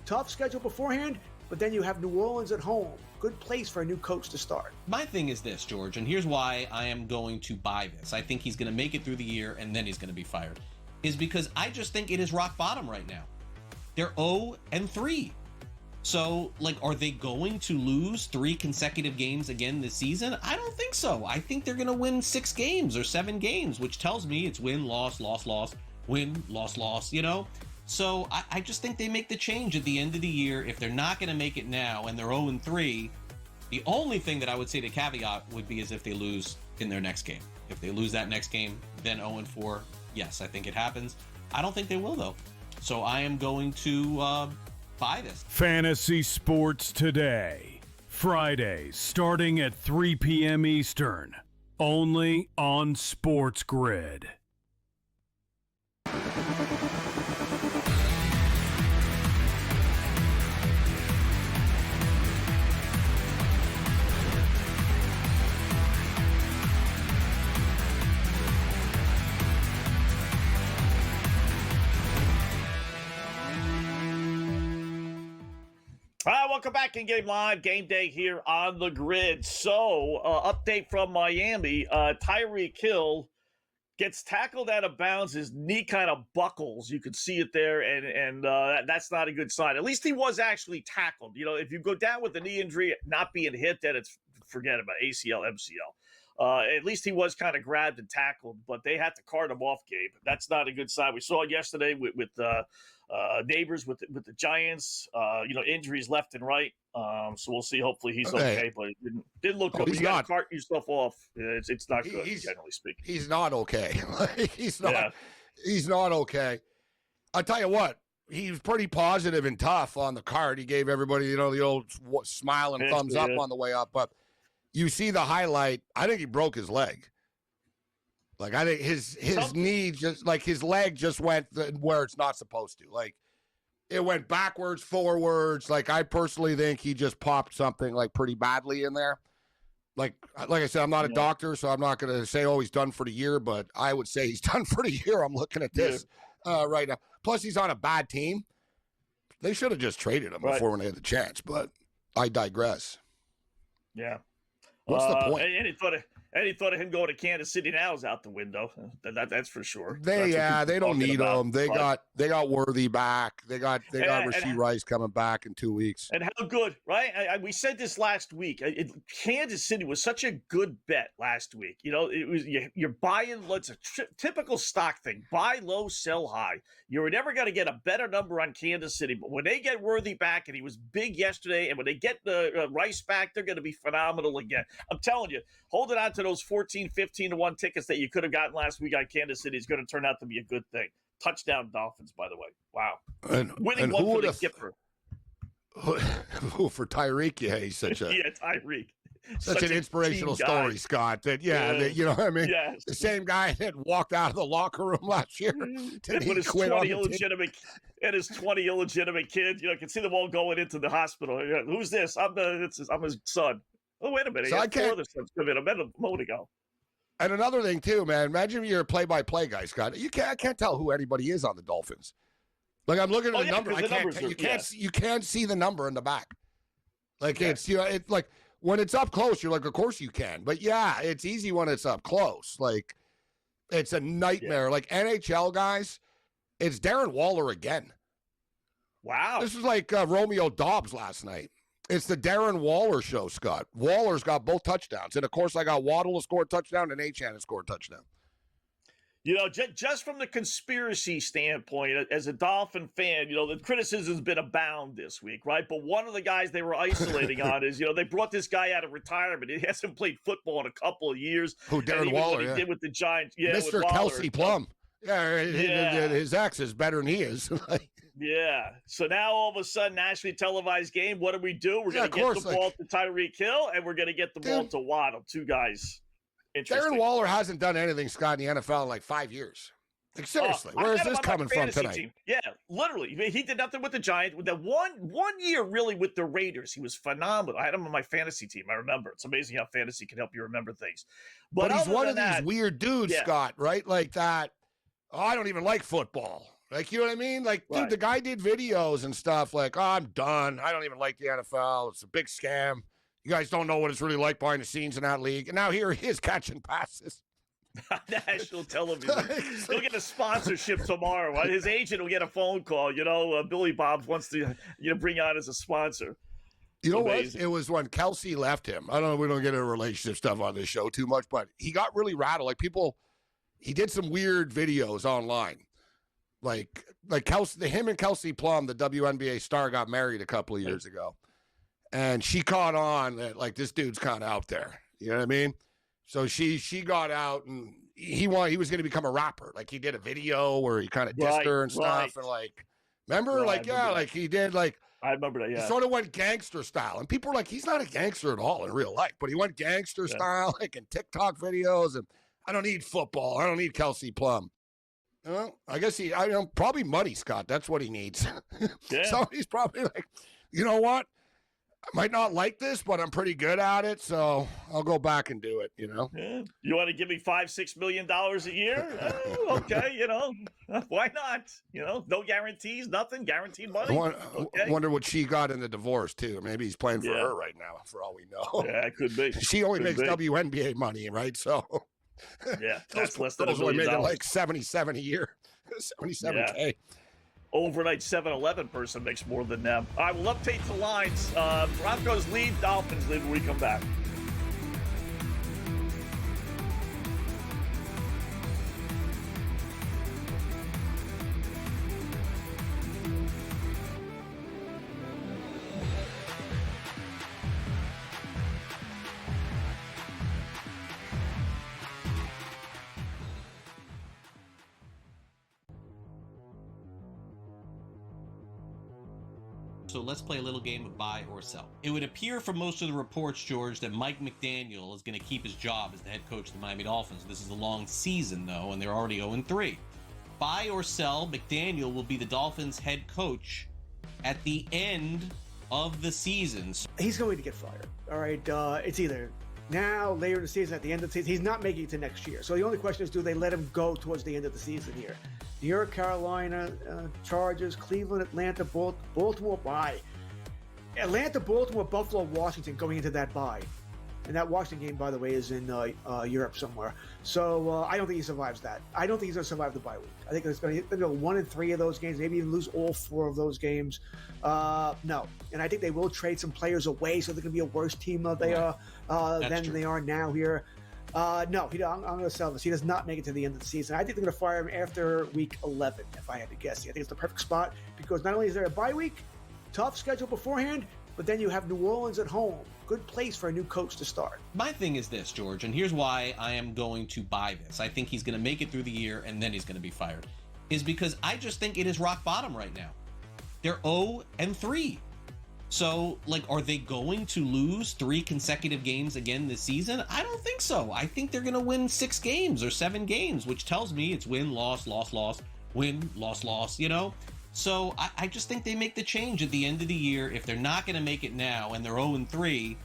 tough schedule beforehand, but then you have New Orleans at home. Good place for a new coach to start. My thing is this, George, and here's why I am going to buy this. I think he's going to make it through the year and then he's going to be fired. Is because I just think it is rock bottom right now. They're 0-3. So, like, are they going to lose 3 consecutive games again this season? I don't think so. I think they're going to win 6 games or 7 games, which tells me it's win, loss, loss, loss, win, loss, loss, So I just think they make the change at the end of the year. If they're not going to make it now and they're 0-3, the only thing that I would say to caveat would be is if they lose in their next game. If they lose that next game, then 0-4, yes, I think it happens. I don't think they will, though. So I am going to buy this. Fantasy Sports Today. Fridays starting at 3 p.m. Eastern. Only on SportsGrid. welcome back in Game Live. Game Day here on the grid. So, update from Miami. Tyreek Hill gets tackled out of bounds. His knee kind of buckles. You could see it there, and that's not a good sign. At least he was actually tackled. You know, if you go down with a knee injury, not being hit, then it's forget about ACL, MCL. At least he was kind of grabbed and tackled, but they had to cart him off, Gabe. That's not a good sign. We saw it yesterday with neighbors with the Giants. Injuries left and right. So we'll see. Hopefully he's okay, but it didn't look good. You got to cart yourself off. It's not good, generally speaking. He's not okay. He's not. Yeah. He's not okay. I'll tell you what. He was pretty positive and tough on the cart. He gave everybody, the old smile and thumbs up on the way up. But you see the highlight. I think he broke his leg. Like, I think his knee just, like, his leg just went where it's not supposed to. Like, it went backwards, forwards. Like, I personally think he just popped something, like, pretty badly in there. Like I said, I'm not a doctor, so I'm not going to say, he's done for the year, but I would say he's done for the year. I'm looking at this right now. Plus, he's on a bad team. They should have just traded him before when they had the chance, but I digress. Yeah. What's the point? Any thought of him going to Kansas City now is out the window. That's for sure. They don't need him. They got Worthy back. They got Rashee Rice coming back in 2 weeks. And how good, right? We said this last week. Kansas City was such a good bet last week. It was you're buying. It's a typical stock thing: buy low, sell high. You're never going to get a better number on Kansas City. But when they get Worthy back, and he was big yesterday, and when they get the Rice back, they're going to be phenomenal again. I'm telling you, holding on to those 14, 15-1 tickets that you could have gotten last week on Kansas City is going to turn out to be a good thing. Touchdown Dolphins, by the way. Wow. Winning one for the skipper. For Tyreek, he's such a Tyreek. Such an inspirational story, Scott. That you know what I mean? Yes. The same guy that walked out of the locker room last year. With his 20 illegitimate kids. You can see them all going into the hospital. Who's this? I'm his son. Oh, wait a minute. So I can't. Four other sons come in a moment ago. And another thing too, man. Imagine you're a play-by-play guy, Scott. I can't tell who anybody is on the Dolphins. Like, I'm looking at the number. You can't see the number in the back. Like it's it's like when it's up close, you're like, of course you can. But it's easy when it's up close. Like, it's a nightmare. Yeah. Like NHL guys, it's Darren Waller again. Wow. This is like Romeo Dobbs last night. It's the Darren Waller show, Scott. Waller's got both touchdowns. And, of course, I got Waddle to score a touchdown and Achane to score a touchdown. Just from the conspiracy standpoint, as a Dolphin fan, the criticism's been abound this week, right? But one of the guys they were isolating on is, they brought this guy out of retirement. He hasn't played football in a couple of years. Who, Darren Waller, what he did with the Giants. Yeah, Mr. Kelsey Plum. His ex is better than he is. Yeah. So now all of a sudden, nationally televised game. What do? We're going to get the ball to Tyreek Hill, and we're going to get the ball to Waddle. Two guys. Darren Waller hasn't done anything, Scott, in the NFL in like 5 years. Like, seriously, where is this coming from tonight? Team. Yeah, literally. He did nothing with the Giants. With that one year, really, with the Raiders, he was phenomenal. I had him on my fantasy team. I remember. It's amazing how fantasy can help you remember things. But he's one of these weird dudes, Scott, right? Like that. Oh, I don't even like football. Like, you know what I mean? Like, dude, the guy did videos and stuff like, I'm done. I don't even like the NFL. It's a big scam. You guys don't know what it's really like behind the scenes in that league. And now here he is catching passes. National television. He'll get a sponsorship tomorrow. Right? His agent will get a phone call. Billy Bob wants to bring on as a sponsor. You know what? It was when Kelsey left him. I don't know. We don't get into relationship stuff on this show too much, but he got really rattled. Like, he did some weird videos online. Like Kelsey, him and Kelsey Plum, the WNBA star, got married a couple of years ago. And she caught on that, like, this dude's kind of out there. You know what I mean? So she got out, and he was going to become a rapper. Like, he did a video where he kind of dissed her and stuff. And, like, remember? He did, like. I remember that, He sort of went gangster style. And people were like, he's not a gangster at all in real life. But he went gangster style, like, in TikTok videos. And I don't need football. I don't need Kelsey Plum. Well, I guess probably money, Scott. That's what he needs. Yeah. So he's probably like, you know what? I might not like this, but I'm pretty good at it, so I'll go back and do it, Yeah. You want to give me $5-6 million a year? Okay, why not? No guarantees, nothing, guaranteed money. I wonder what she got in the divorce, too. Maybe he's playing for her right now, for all we know. Yeah, it could be. She only makes WNBA money, right? So, yeah, that's less than those $1 million. making like 77 a year, 77K. Yeah. Overnight 7-Eleven person makes more than them. All right, we'll update the lines. Broncos lead, Dolphins lead when we come back. So let's play a little game of buy or sell. It would appear from most of the reports, George, that Mike McDaniel is going to keep his job as the head coach of the Miami Dolphins. This is a long season, though, and they're already 0-3. Buy or sell, McDaniel will be the Dolphins' head coach at the end of the season. He's going to get fired. All right, it's either now, later in the season, at the end of the season. He's not making it to next year. So the only question is, do they let him go towards the end of the season here? New York, Carolina, Chargers, Cleveland, Atlanta, Baltimore bye. Atlanta, Baltimore, Buffalo, Washington going into that bye. And that Washington game, by the way, is in Europe somewhere. So I don't think he survives that. I don't think he's going to survive the bye week. I think it's going to go 1-3 of those games, maybe even lose all 4 of those games. No. And I think they will trade some players away, so they're going to be a worse team than they are now here. No, I'm going to sell this. He does not make it to the end of the season. I think they're going to fire him after week 11, if I had to guess. I think it's the perfect spot because not only is there a bye week, tough schedule beforehand, but then you have New Orleans at home. Good place for a new coach to start. My thing is this, George, and here's why I am going to buy this. I think he's going to make it through the year and then he's going to be fired. Is because I just think it is rock bottom right now. They're 0-3. So, are they going to lose 3 consecutive games again this season? I don't think so. I think they're going to win 6 games or 7 games, which tells me it's win, loss, loss, loss, win, loss, loss, So I just think they make the change at the end of the year. If they're not going to make it now and they're 0-3,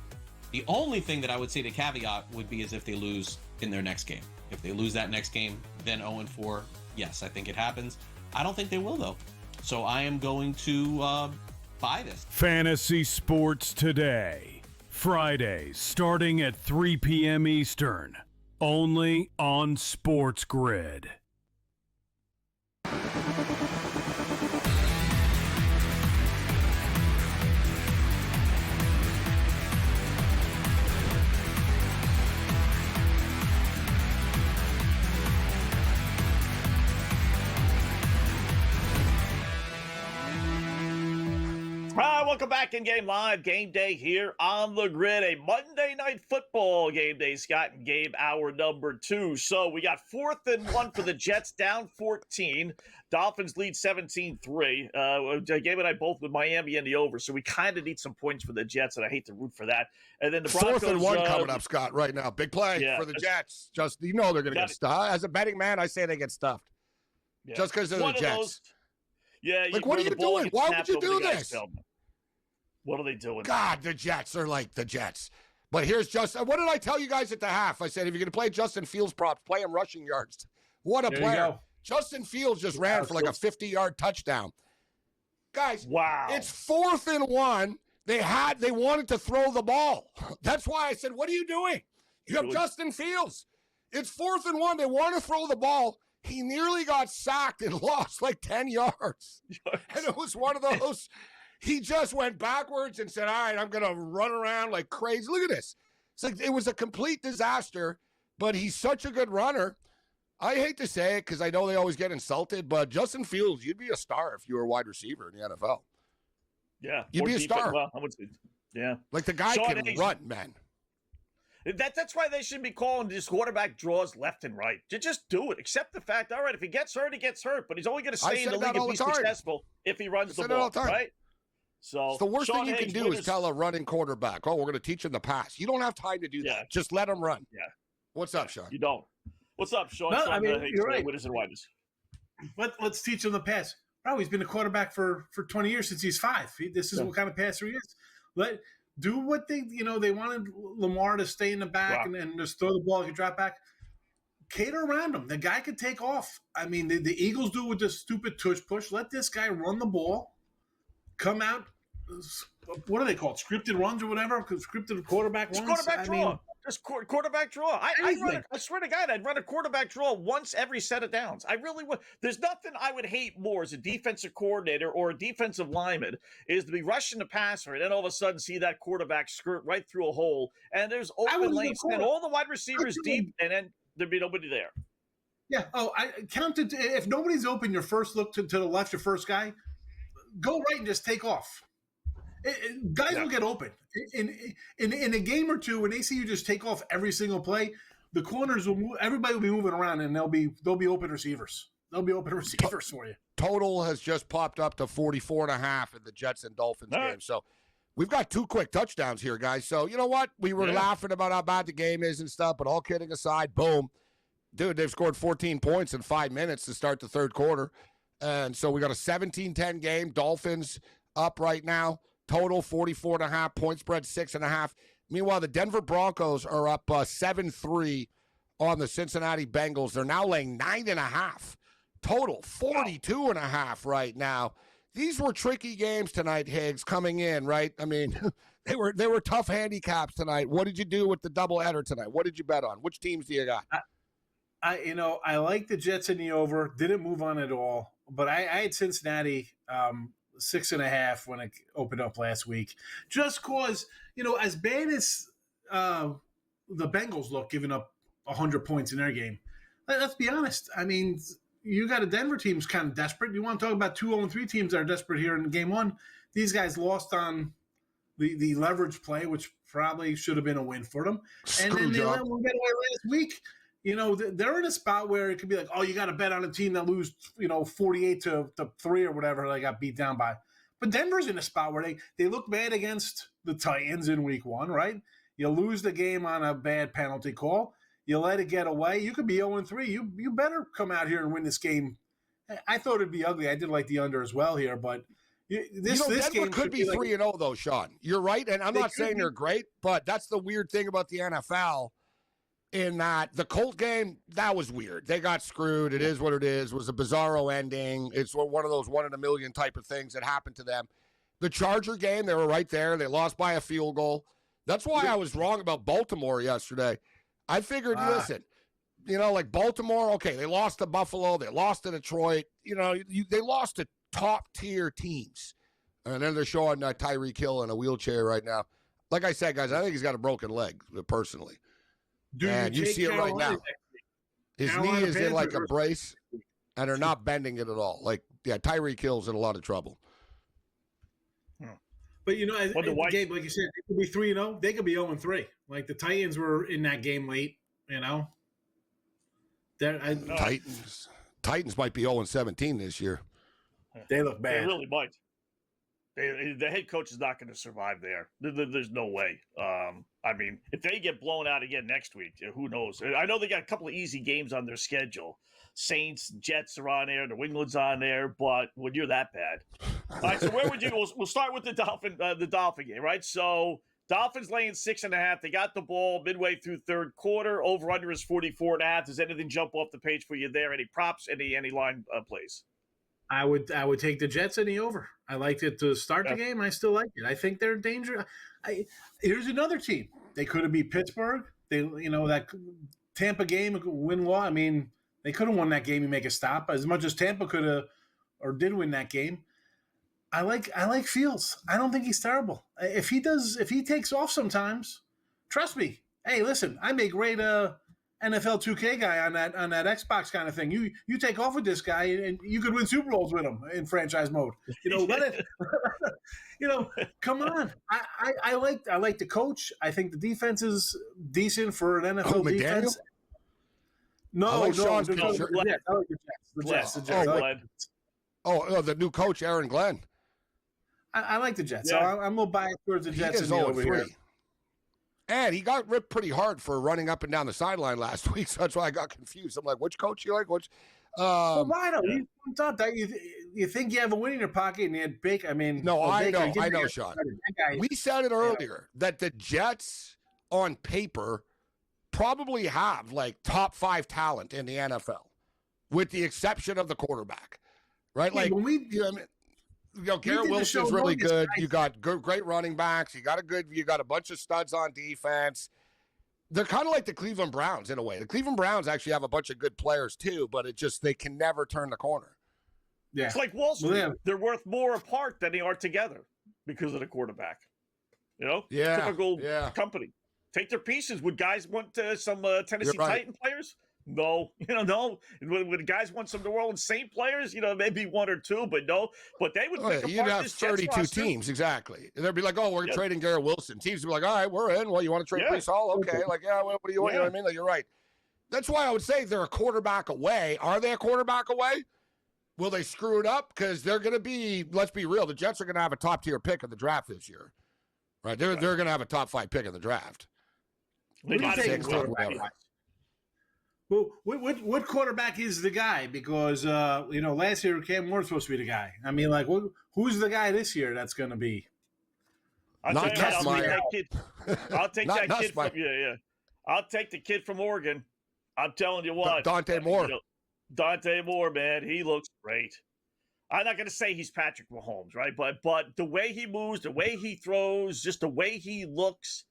the only thing that I would say to caveat would be is if they lose in their next game. If they lose that next game, then 0-4, yes, I think it happens. I don't think they will, though. So I am going to buy this. Fantasy Sports Today. Fridays starting at 3 p.m. Eastern. Only on SportsGrid. Welcome back in Game Live. Game Day here on the grid. A Monday Night Football Game Day. Scott and Gabe, hour number 2. So we got 4th and 1 for the Jets, down 14. Dolphins lead 17-3. Gabe and I both with Miami in the over, so we kind of need some points for the Jets, and I hate to root for that. And then the Broncos. 4th and 1 coming up, Scott, right now. Big play for the Jets. Just they're going to get stuffed. As a betting man, I say they get stuffed. Yeah. Just because they're the Jets. What are you doing? Why would you do this? What are they doing? God, the Jets are like the Jets. But here's Justin. What did I tell you guys at the half? I said, if you're going to play Justin Fields props, play him rushing yards. What a player. Justin Fields just ran for like a 50-yard touchdown. Guys, wow. It's 4th and 1. They wanted to throw the ball. That's why I said, what are you doing? You have Justin Fields. It's 4th and 1. They want to throw the ball. He nearly got sacked and lost like 10 yards. And it was one of those... He just went backwards and said, all right, I'm going to run around like crazy. Look at this. It's like it was a complete disaster, but he's such a good runner. I hate to say it because I know they always get insulted, but Justin Fields, you'd be a star if you were a wide receiver in the NFL. Yeah. You'd be a star. Well, I would say, yeah. Like the guy can run, man. That's why they should be calling these quarterback draws left and right. Just do it. Accept the fact, all right, if he gets hurt, he gets hurt, but he's only going to stay in the league and be successful if he runs the ball, right? So it's the worst thing you can do is tell a running quarterback, oh, we're going to teach him the pass. You don't have time to do that. Just let him run. Yeah. What's up, Sean? You don't. What's up, Sean? No, I mean, you're right. Winners and whiners. Let's teach him the pass. Bro, he's been a quarterback for 20 years since he's 5. This is what kind of passer he is. Do what they wanted Lamar to stay in the back and just throw the ball, he could drop back. Cater around him. The guy could take off. I mean, the Eagles do with this stupid tush push. Let this guy run the ball, come out. What are they called? Scripted runs or whatever? Scripted quarterback runs? Quarterback draw. Just quarterback draw. I swear to God, I'd run a quarterback draw once every set of downs. I really would. There's nothing I would hate more as a defensive coordinator or a defensive lineman is to be rushing the passer and then all of a sudden see that quarterback skirt right through a hole and there's open lanes and all the wide receivers deep and then there'd be nobody there. Yeah. Oh, I counted. If nobody's open, your first look to the left, your first guy, go right and just take off. Guys will get open in a game or two when they see you just take off every single play. The corners will move. Everybody will be moving around, and they'll be open receivers. They'll be open receivers for you. Total has just popped up to 44.5 in the Jets and Dolphins game. So we've got 2 quick touchdowns here, guys. So you know what? We were laughing about how bad the game is and stuff, but all kidding aside, boom, dude, they've scored 14 points in 5 minutes to start the third quarter, and so we got a 17-10 game. Dolphins up right now. Total 44.5, point spread 6.5. Meanwhile, the Denver Broncos are up 7-3 on the Cincinnati Bengals. They're now laying 9.5. Total 42.5 right now. These were tricky games tonight, Higgs, coming in, right? I mean, they were tough handicaps tonight. What did you do with the doubleheader tonight? What did you bet on? Which teams do you got? I like the Jets in the over. Didn't move on at all, but I had Cincinnati 6.5 when it opened up last week. Just cause, as bad as the Bengals look, giving up 100 points in their game, let's be honest. I mean, you got a Denver team's kind of desperate. You want to talk about 2-0-3 teams that are desperate here in game one. These guys lost on the leverage play, which probably should have been a win for them. And then they let one get away last week. They're in a spot where it could be like, oh, you got to bet on a team that lose, 48-3 or whatever they got beat down by. But Denver's in a spot where they look bad against the Titans in week 1, right? You lose the game on a bad penalty call. You let it get away. You could be 0-3. You better come out here and win this game. I thought it'd be ugly. I did like the under as well here, but this Denver game could be 3-0 though, Sean. You're right, and I'm not saying they're great, but that's the weird thing about the NFL. In that the Colt game, that was weird. They got screwed. It is what it is. It was a bizarro ending. It's one of those 1 in a million type of things that happened to them. The Charger game, they were right there. They lost by a field goal. That's why I was wrong about Baltimore yesterday. I figured, listen, like Baltimore, okay, they lost to Buffalo. They lost to Detroit. They lost to top-tier teams. And then they're showing Tyreek Hill in a wheelchair right now. Like I said, guys, I think he's got a broken leg, personally. And you see it right now. His knee is in like a brace, and they're not bending it at all. Like, Tyreek Hill's in a lot of trouble. But game, like you said, they could be 3-0. They could be 0-3. Like the Titans were in that game late. Titans might be 0-17 this year. They look bad. They really might. The head coach is not going to survive there. There's no way. I mean, if they get blown out again next week, who knows? I know they got a couple of easy games on their schedule. Saints, Jets are on there. New England's on there. But when you're that bad. All right, so where would you – we'll start with the Dolphin game, right? So Dolphins laying 6.5. They got the ball midway through third quarter. Over-under is 44.5. Does anything jump off the page for you there? Any props, any line plays? I would take the Jets in the over. I liked it to start the game. I still like it. I think they're in danger. Here's another team. They could have beat Pittsburgh. That Tampa game win-loss. I mean, they could have won that game and make a stop. As much as Tampa could have or did win that game. I like Fields. I don't think he's terrible. If he takes off sometimes, trust me. Hey, listen, I make great NFL 2K guy on that Xbox kind of thing. You take off with this guy and you could win Super Bowls with him in franchise mode. Let it. Come on. I like the coach. I think the defense is decent for an NFL defense. No, the Jets. The new coach, Aaron Glenn. I like the Jets. Yeah. So I'm a little biased towards the Jets. He is over here. And he got ripped pretty hard for running up and down the sideline last week, so that's why I got confused. I'm like, which coach you like? Which? Why don't you thought that you think you have a win in your pocket and you had Baker. I mean, No, I Baker, know, Sean. We said it earlier that the Jets on paper probably have like top 5 talent in the NFL, with the exception of the quarterback, right? Yeah, Like, Garrett Wilson's really good. You got great running backs. You got a bunch of studs on defense. They're kind of like the Cleveland Browns in a way. The Cleveland Browns actually have a bunch of good players too, but they can never turn the corner. Yeah. It's like Wall Street. They're worth more apart than they are together because of the quarterback. Typical company. Take their pieces. Would guys want some Tennessee Titan players? No, no. Would guys want some New Orleans Saint players? Maybe 1 or 2, but no. But they would pick you'd apart have this 32 Jets teams, exactly. And they'd be like, oh, we're trading Garrett Wilson. Teams would be like, all right, we're in. Well, you want to trade Breece Hall? Okay. Like, what do you want? You know what I mean? Like, you're right. That's why I would say they're a quarterback away. Are they a quarterback away? Will they screw it up? Because they're going to be, let's be real, the Jets are going to have a top-tier pick in the draft this year. Right? They're going to have a top 5 pick in the draft. What do you think? Well, what quarterback is the guy? Because last year Cam Moore's supposed to be the guy. I mean, like, who's the guy this year that's going to be? I'll take that kid. I'll take that kid from I'll take the kid from Oregon. I'm telling you what, Dante Moore. Dante Moore, man, he looks great. I'm not going to say he's Patrick Mahomes, right? But the way he moves, the way he throws, just the way he looks.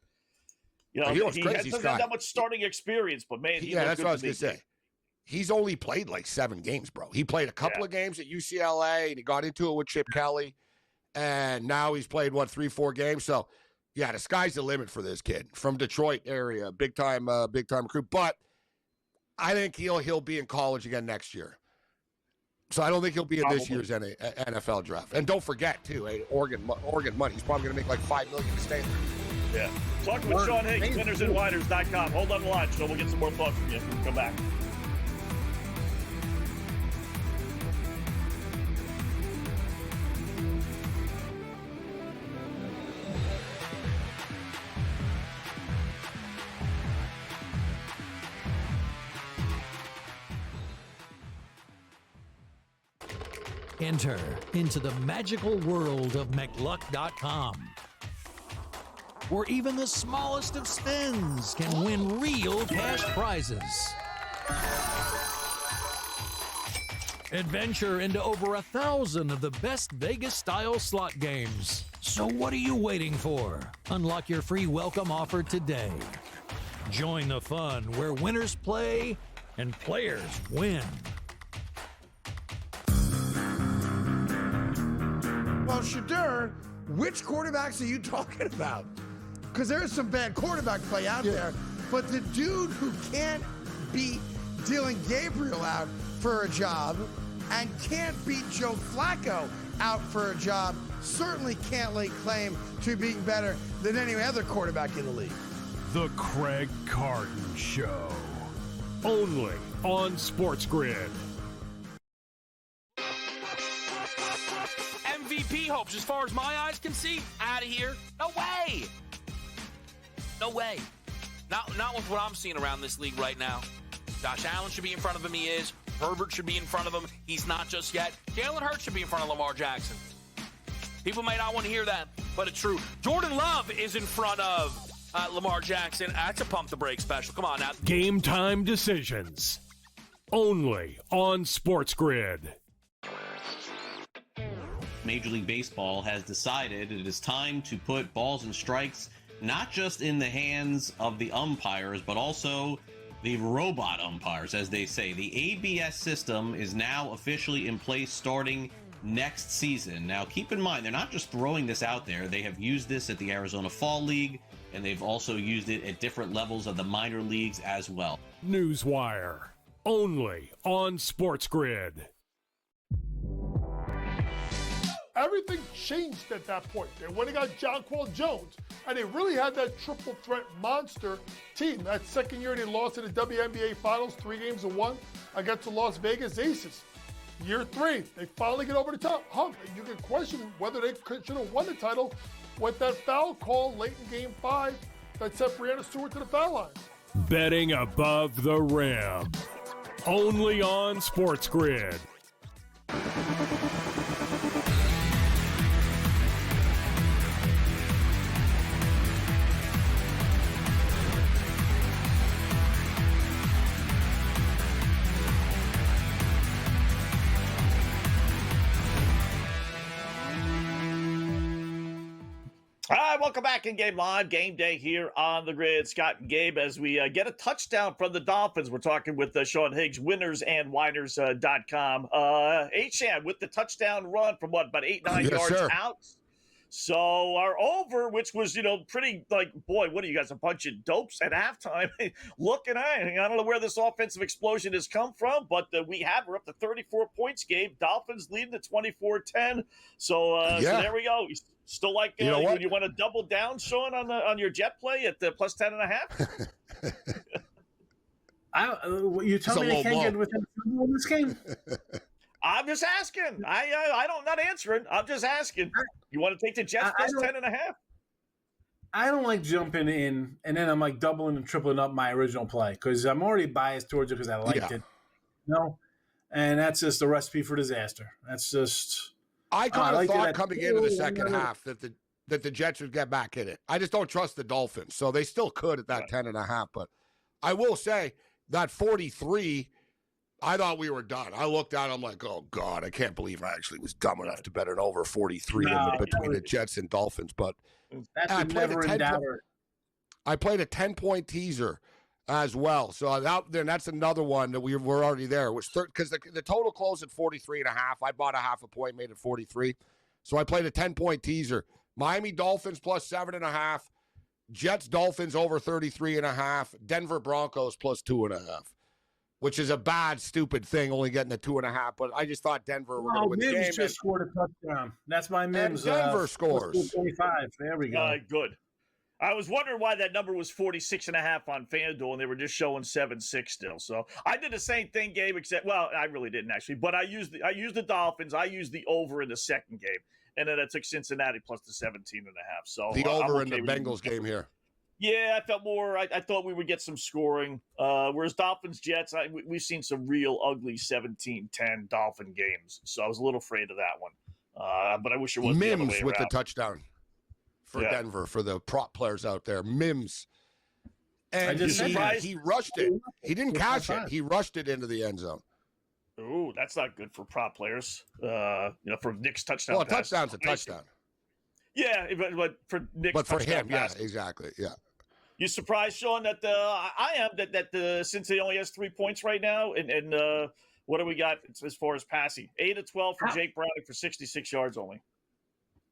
He looks crazy. He doesn't have that much starting experience, but man, that's what I was going to say. He's only played like 7 games, bro. He played a couple of games at UCLA, and he got into it with Chip Kelly, and now he's played 3-4 games. So, the sky's the limit for this kid from Detroit area, big time recruit. But I think he'll be in college again next year. So I don't think he'll be in this year's NFL draft. And don't forget too, Oregon money. He's probably going to make like $5 million to stay there. Yeah. Talking with Sean Higgs, winnersandwhiners.com. Hold on the line, so we'll get some more thoughts from you. Come back. Enter into the magical world of McLuck.com, where even the smallest of spins can win real cash prizes. Adventure into over 1,000 of the best Vegas-style slot games. So what are you waiting for? Unlock your free welcome offer today. Join the fun where winners play and players win. Well, Shadur, which quarterbacks are you talking about? Because there's some bad quarterback play out there, but the dude who can't beat Dylan Gabriel out for a job and can't beat Joe Flacco out for a job certainly can't lay claim to being better than any other quarterback in the league. The Craig Carton Show, only on SportsGrid. MVP hopes, as far as my eyes can see, out of here. No way. No way. Not with what I'm seeing around this league right now. Josh Allen should be in front of him. He is. Herbert should be in front of him. He's not just yet. Jalen Hurts should be in front of Lamar Jackson. People may not want to hear that, but it's true. Jordan Love is in front of Lamar Jackson. That's a pump the brake special. Come on now. Game time decisions. Only on SportsGrid. Major League Baseball has decided it is time to put balls and strikes not just in the hands of the umpires, but also the robot umpires, as they say. The ABS system is now officially in place starting next season. Now, keep in mind, they're not just throwing this out there. They have used this at the Arizona Fall League, and they've also used it at different levels of the minor leagues as well. Newswire, only on SportsGrid. Everything changed at that point. They went and got Jonquel Jones, and they really had that triple threat monster team. That second year they lost in the WNBA Finals, 3-1 against the Las Vegas Aces. Year 3, they finally get over the top hump. You can question whether they should have won the title with that foul call late in Game 5 that sent Breanna Stewart to the foul line. Betting above the rim, only on SportsGrid. welcome back in Game Live. Game Day here on the grid. Scott and Gabe, as we get a touchdown from the Dolphins. We're talking with Sean Higgs, winnersandwhiners.com. Achane with the touchdown run from about 8-9 yards out. So our over, which was, pretty boy, what are you guys, a bunch of dopes at halftime? Looking at it. I don't know where this offensive explosion has come from, but we're up to 34 points, Gabe. Dolphins leading to 24-10. So there we go. Still like, you want to double down, Sean, on your jet play at the plus 10.5? You tell me I can't get within this game? I'm just asking. I'm not answering. I'm just asking. You want to take the Jets plus 10.5? I don't like jumping in, and then I'm doubling and tripling up my original play because I'm already biased towards it because I liked it. And that's just a recipe for disaster. That's just. I kind of thought coming into the second half that the Jets would get back in it. I just don't trust the Dolphins, so they still could at that 10.5. But I will say that 43. I thought we were done. I looked at it, I'm like, oh, God, I can't believe I actually was dumb enough to bet an over 43 between the Jets and Dolphins. But I played a 10-point teaser as well. So that's another one that we're already there. Because the total closed at 43.5. I bought a half a point, made it 43. So I played a 10-point teaser. Miami Dolphins plus 7.5. Jets Dolphins over 33.5. Denver Broncos plus 2.5. Which is a bad, stupid thing, only getting a 2.5. But I just thought Denver were going to win the game. Mims just scored a touchdown. That's my Mims. Denver scores. 25. There we go. Good. I was wondering why that number was 46.5 on FanDuel, and they were just showing 7-6 still. So I did the same thing, Gabe, except, well, I really didn't actually. But I used the Dolphins. I used the over in the second game. And then I took Cincinnati plus the 17.5. So the over in the Bengals game here. Yeah, I felt more. I thought we would get some scoring. Whereas Dolphins Jets, we've seen some real ugly 17-10 Dolphin games, so I was a little afraid of that one. But I wish it was Mims with the touchdown for Denver for the prop players out there. Mims, and he rushed it. He didn't catch it. He rushed it into the end zone. Ooh, that's not good for prop players. For Nick's touchdown. Well, a touchdown's a touchdown. Yeah, but for Nick's but for him, pass. Yeah, exactly, yeah. You surprised, Sean, that I am that since he only has 3 points right now, and what do we got as far as passing? 8 of 12 for Jake Browning for 66 yards only.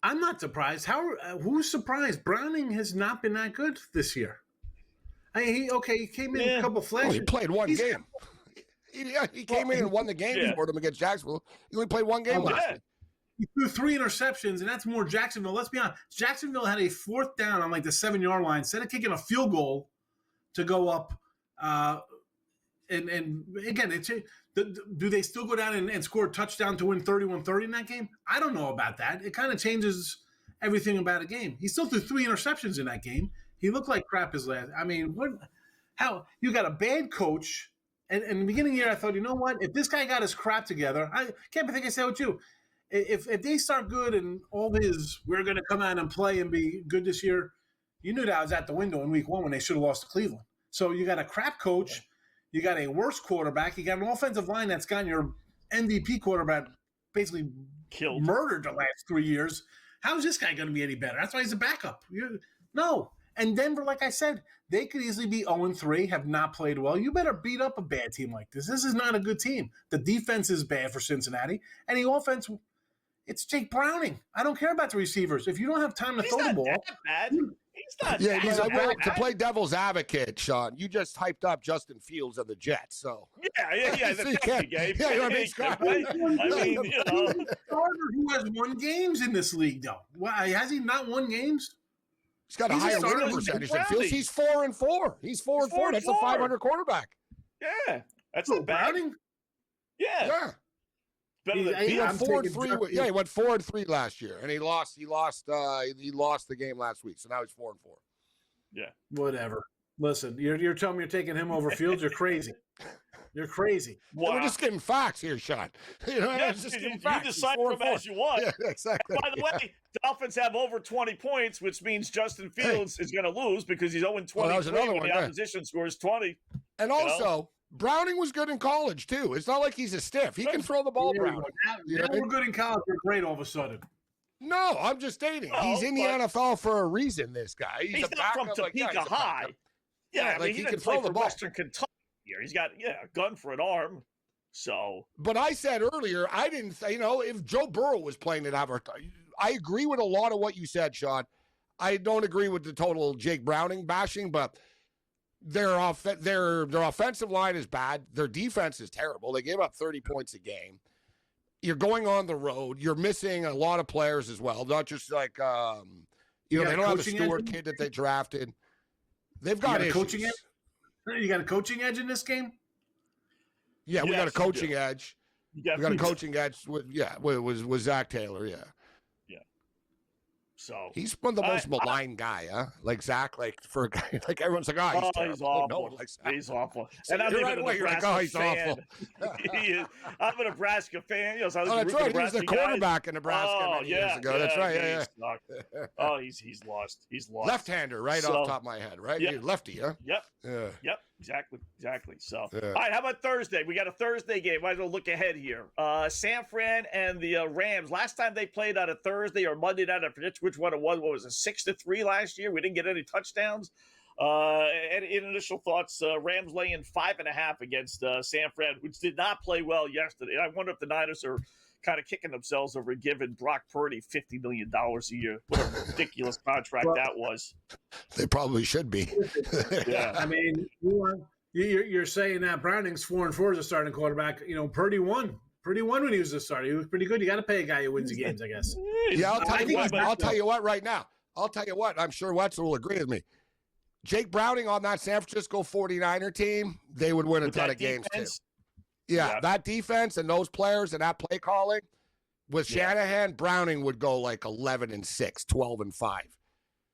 I'm not surprised. Who's surprised? Browning has not been that good this year. He came in a couple flashes. He played one game. He came in and won the game for them against Jacksonville. He only played one game last week. He threw 3 interceptions, and that's more Jacksonville. Let's be honest. Jacksonville had a 4th down on the 7-yard line. Instead of kicking a field goal to go up, and again, do they still go down and score a touchdown to win 31-30 in that game? I don't know about that. It kind of changes everything about a game. He still threw 3 interceptions in that game. He looked like crap his last. I mean, how you got a bad coach, and in the beginning of the year, I thought, you know what? If this guy got his crap together, I can't think I said with you. If they start good and all his, we're going to come out and play and be good this year, you knew that was out the window in week 1 when they should have lost to Cleveland. So you got a crap coach, you got a worse quarterback, you got an offensive line that's gotten your MVP quarterback basically murdered the last 3 years. How is this guy going to be any better? That's why he's a backup. No. And Denver, like I said, they could easily be 0-3, have not played well. You better beat up a bad team like this. This is not a good team. The defense is bad for Cincinnati, and the offense – it's Jake Browning. I don't care about the receivers. If you don't have time to throw the ball. He's not that bad. To play devil's advocate, Sean, you just hyped up Justin Fields of the Jets. So Yeah. So you can't, Gabe. yeah, you know what I mean, Scott? Starter who has won games in this league, though. Why has he not won games? He's got a higher winning percentage than Fields. He's 4-4. He's 4-4. That's a 500 quarterback. Yeah, that's not bad. Browning? Yeah. He went 4-3. Yeah, he went 4-3 last year, and he lost the game last week. So now he's 4-4. Yeah, whatever. Listen, you're telling me you're taking him over Fields? You're crazy. You're crazy. Wow. We're just getting facts here, Sean. You decide from as you want. Yeah, exactly. By the way, Dolphins have over 20 points, which means Justin Fields is going to lose because he's 0-20 when the opposition scores 20. And also, Browning was good in college, too. It's not like he's a stiff. He can throw the ball, Browning. Now we're good in college. We're great all of a sudden. No, I'm just stating he's in the NFL for a reason. This guy, he's a not from backup, Topeka he's a High. backup. Yeah, I mean, he can can play throw the for ball. Western Kentucky here. He's got a gun for an arm. So, but I said earlier, I didn't say, if Joe Burrow was playing at advertising, I agree with a lot of what you said, Sean. I don't agree with the total Jake Browning bashing, but their offensive line is bad. Their defense is terrible. They gave up 30 points a game. You're going on the road. You're missing a lot of players as well, not just like, they don't have a Stewart kid that they drafted. They've got issues. Coaching edge? You got a coaching edge in this game? Yeah, we got a coaching edge. We got a coaching edge with Zach Taylor, yeah. So he's one of the most maligned guy, huh? Like Zach, for a guy, everyone's like, he's terrible. He's awful. No one likes Zach. He's awful. So and I'm you're even right a away. Nebraska You're like, he's fan. awful. I'm a Nebraska fan. So I was that's right. He was the quarterback in Nebraska many years ago. That's right. Yeah. He's lost. He's lost. Left-hander, right off the top of my head, right? Yeah. You're lefty, huh? Yep. Yeah. Yep. Exactly. So, all right, how about Thursday? We got a Thursday game. Might as well look ahead here. San Fran and the Rams. Last time they played on a Thursday or Monday night, I forget which one it was. What was it, 6-3 last year? We didn't get any touchdowns. Any initial thoughts? Rams laying 5.5 against San Fran, which did not play well yesterday. I wonder if the Niners are kind of kicking themselves over giving Brock Purdy $50 million a year. What a ridiculous contract that was. They probably should be. Yeah. I mean, you're saying that Browning's 4-4 as a starting quarterback. Purdy won. Purdy won when he was a starter. He was pretty good. You got to pay a guy who wins the games, I guess. Yeah, I'll tell you what right now. I'll tell you what. I'm sure Wetzel will agree with me. Jake Browning on that San Francisco 49er team, they would win a ton of games too. Yeah, that defense and those players and that play calling with Shanahan, Browning would go like 11-6, 12-5.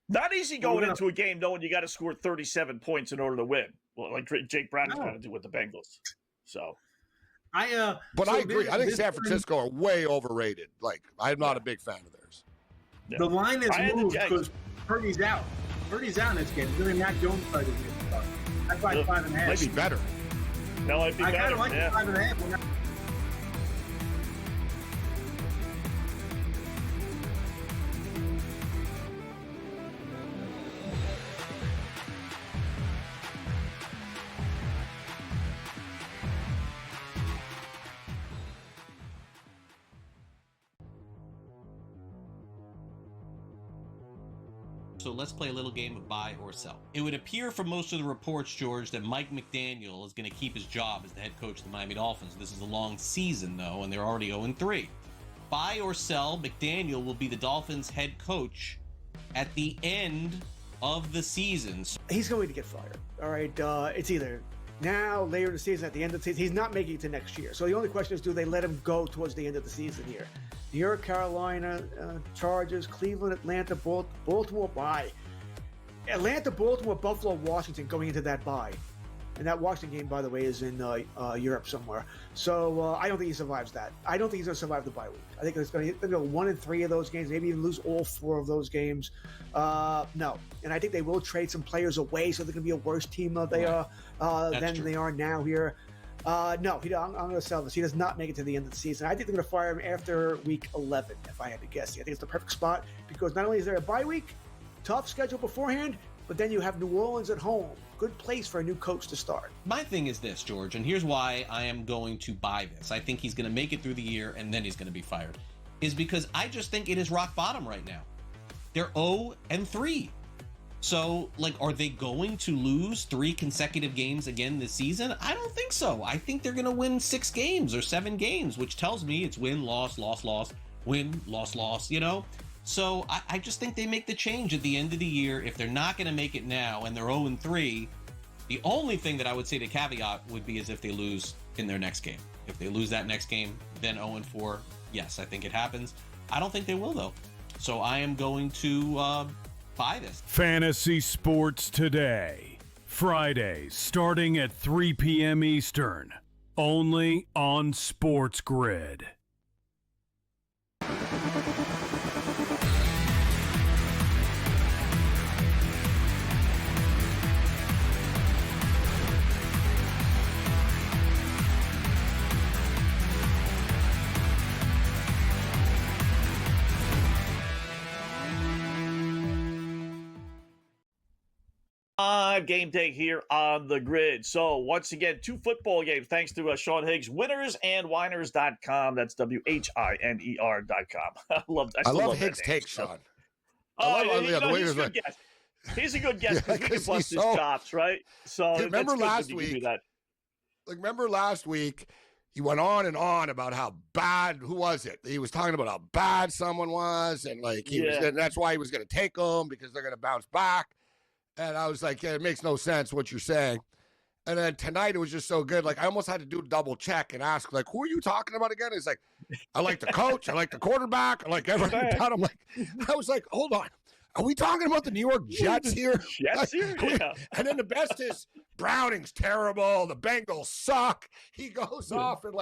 Not easy going into a game knowing you got to score 37 points in order to win. Well, like Jake Browning's going to do with the Bengals. So, I agree. I think San Francisco are way overrated. I'm not a big fan of theirs. Yeah. The line is moved because Purdy's out. Purdy's out in this game. Really, Mac Jones started this game. That's why 5.5. Might be better. That might be better. I kind of like the 5.5. So let's play a little game of buy or sell. It would appear from most of the reports, George, that Mike McDaniel is going to keep his job as the head coach of the Miami Dolphins. This is a long season, though, and they're already 0-3. Buy or sell, McDaniel will be the Dolphins' head coach at the end of the season. He's going to get fired. All right, it's either now, later in the season, at the end of the season. He's not making it to next year. So the only question is, do they let him go towards the end of the season here? New York, Carolina, Chargers, Cleveland, Atlanta, Baltimore, bye. Atlanta, Baltimore, Buffalo, Washington going into that bye. And that Washington game, by the way, is in Europe somewhere. So I don't think he survives that. I don't think he's going to survive the bye week. I think he's going to go 1-3 of those games, maybe even lose all 4 of those games. No. And I think they will trade some players away, so they're going to be a worse team than they are now here. No, I'm going to sell this. He does not make it to the end of the season. I think they're going to fire him after week 11, if I had to guess. I think it's the perfect spot because not only is there a bye week, tough schedule beforehand, but then you have New Orleans at home. Good place for a new coach to start. My thing is this, George, and here's why I am going to buy this. I think he's going to make it through the year and then he's going to be fired. Is because I just think it is rock bottom right now. They're 0-3. So, are they going to lose 3 consecutive games again this season? I don't think so. I think they're going to win 6 games or 7 games, which tells me it's win, loss, loss, loss, win, loss, loss, So I just think they make the change at the end of the year. If they're not going to make it now and they're 0-3, the only thing that I would say to caveat would be is if they lose in their next game. If they lose that next game, then 0-4, yes, I think it happens. I don't think they will, though. So I am going to buy this. Fantasy Sports Today. Fridays starting at 3 p.m. Eastern. Only on SportsGrid. live game day here on the grid. So once again, 2 football games thanks to Sean Higgs, winnersandwhiners.com. That's WHINER.com. I love Higgs' take, Sean. He's a good guest. He's a good guest because we can bust his chops, right? So remember last week? Remember last week? He went on and on about how bad. Who was it? He was talking about how bad someone was, and and that's why he was going to take them because they're going to bounce back. And I was like, yeah, it makes no sense what you're saying. And then tonight it was just so good. Like I almost had to do a double check and ask, like, who are you talking about again? He's like, I like the coach, I like the quarterback, I like everything about him. I was like, hold on. Are we talking about the New York Jets here? Jets here? Yeah. And then the best is Browning's terrible. The Bengals suck. He goes off and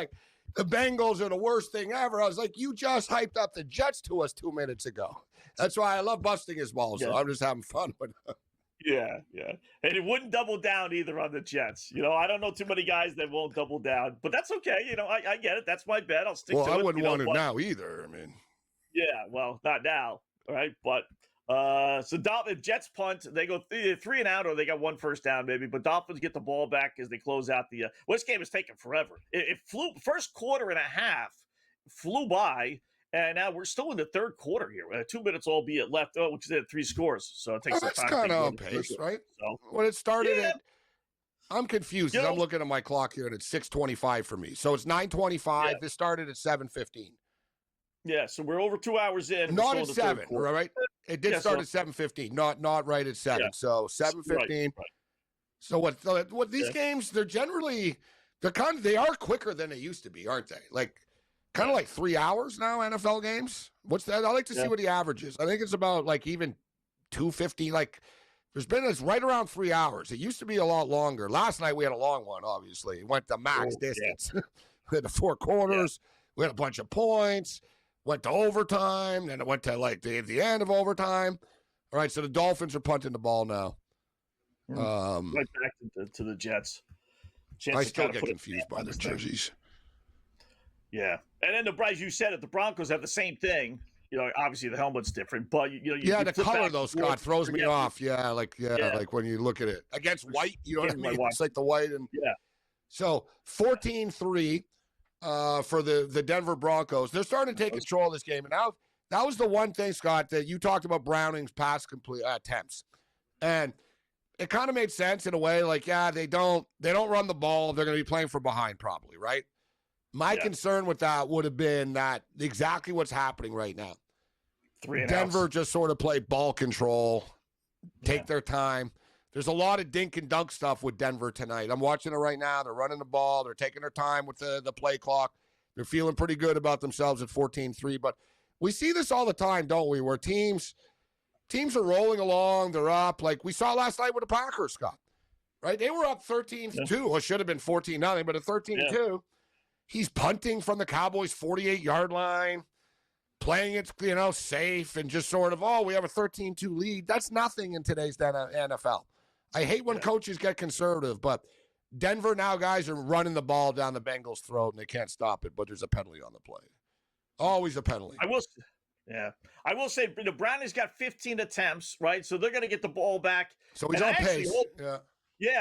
the Bengals are the worst thing ever. I was like, you just hyped up the Jets to us 2 minutes ago. That's why I love busting his balls. So I'm just having fun with him. Yeah. And it wouldn't double down either on the Jets. I don't know too many guys that won't double down, but that's okay. I get it. That's my bet. I'll stick to it. Well, I wouldn't want it now either. I mean. Yeah, well, not now. All right, but so Jets punt, they go 3 and out, or they got 1 first down maybe, but Dolphins get the ball back as they close out the this game is taking forever. It flew first quarter and a half flew by, and now we're still in the third quarter here. 2 minutes albeit left, which is 3 scores, so it takes some time. That's kind of on pace, right? So when it started I'm confused. I'm looking at my clock here and it's 6:25 for me. So it's 9:25. This started at 7:15. Yeah, so we're over 2 hours in. Not at 7, right? It did start at 7:15, not right at 7. So 7:15. Right. So what these games, they're generally they are quicker than they used to be, aren't they? Like kind of like 3 hours now, NFL games. What's that? I like to see what the average is. I think it's about even 2:50. It's right around 3 hours. It used to be a lot longer. Last night we had a long one, obviously. It went to max distance. We had the 4 quarters. We had a bunch of points. Went to overtime, then it went to the end of overtime. All right, so the Dolphins are punting the ball now. Right back to the Jets. I still get confused by their jerseys. Yeah, and then as you said it, the Broncos have the same thing. Obviously the helmet's different, but the color though, Scott, throws me off. Like when you look at it against white, you know what I mean? It's like the white and So 14-3. For the Denver Broncos. They're starting to take control of this game. And now that was the one thing, Scott, that you talked about Browning's pass complete attempts. And it kind of made sense in a way, they don't run the ball. They're going to be playing from behind probably, right? My concern with that would have been that exactly what's happening right now. Denver just sort of play ball control, take their time. There's a lot of dink and dunk stuff with Denver tonight. I'm watching it right now. They're running the ball. They're taking their time with the play clock. They're feeling pretty good about themselves at 14-3. But we see this all the time, don't we, where teams are rolling along. They're up. Like we saw last night with the Packers, Scott. Right? They were up 13-2. Well, it should have been 14-0, but at 13-2. He's punting from the Cowboys' 48-yard line, playing it, safe, and just sort of, we have a 13-2 lead. That's nothing in today's NFL. I hate when coaches get conservative, but Denver now guys are running the ball down the Bengals' throat, and they can't stop it, but there's a penalty on the play. Always a penalty. I will say, Browning's got 15 attempts, right? So they're going to get the ball back. So he's on pace.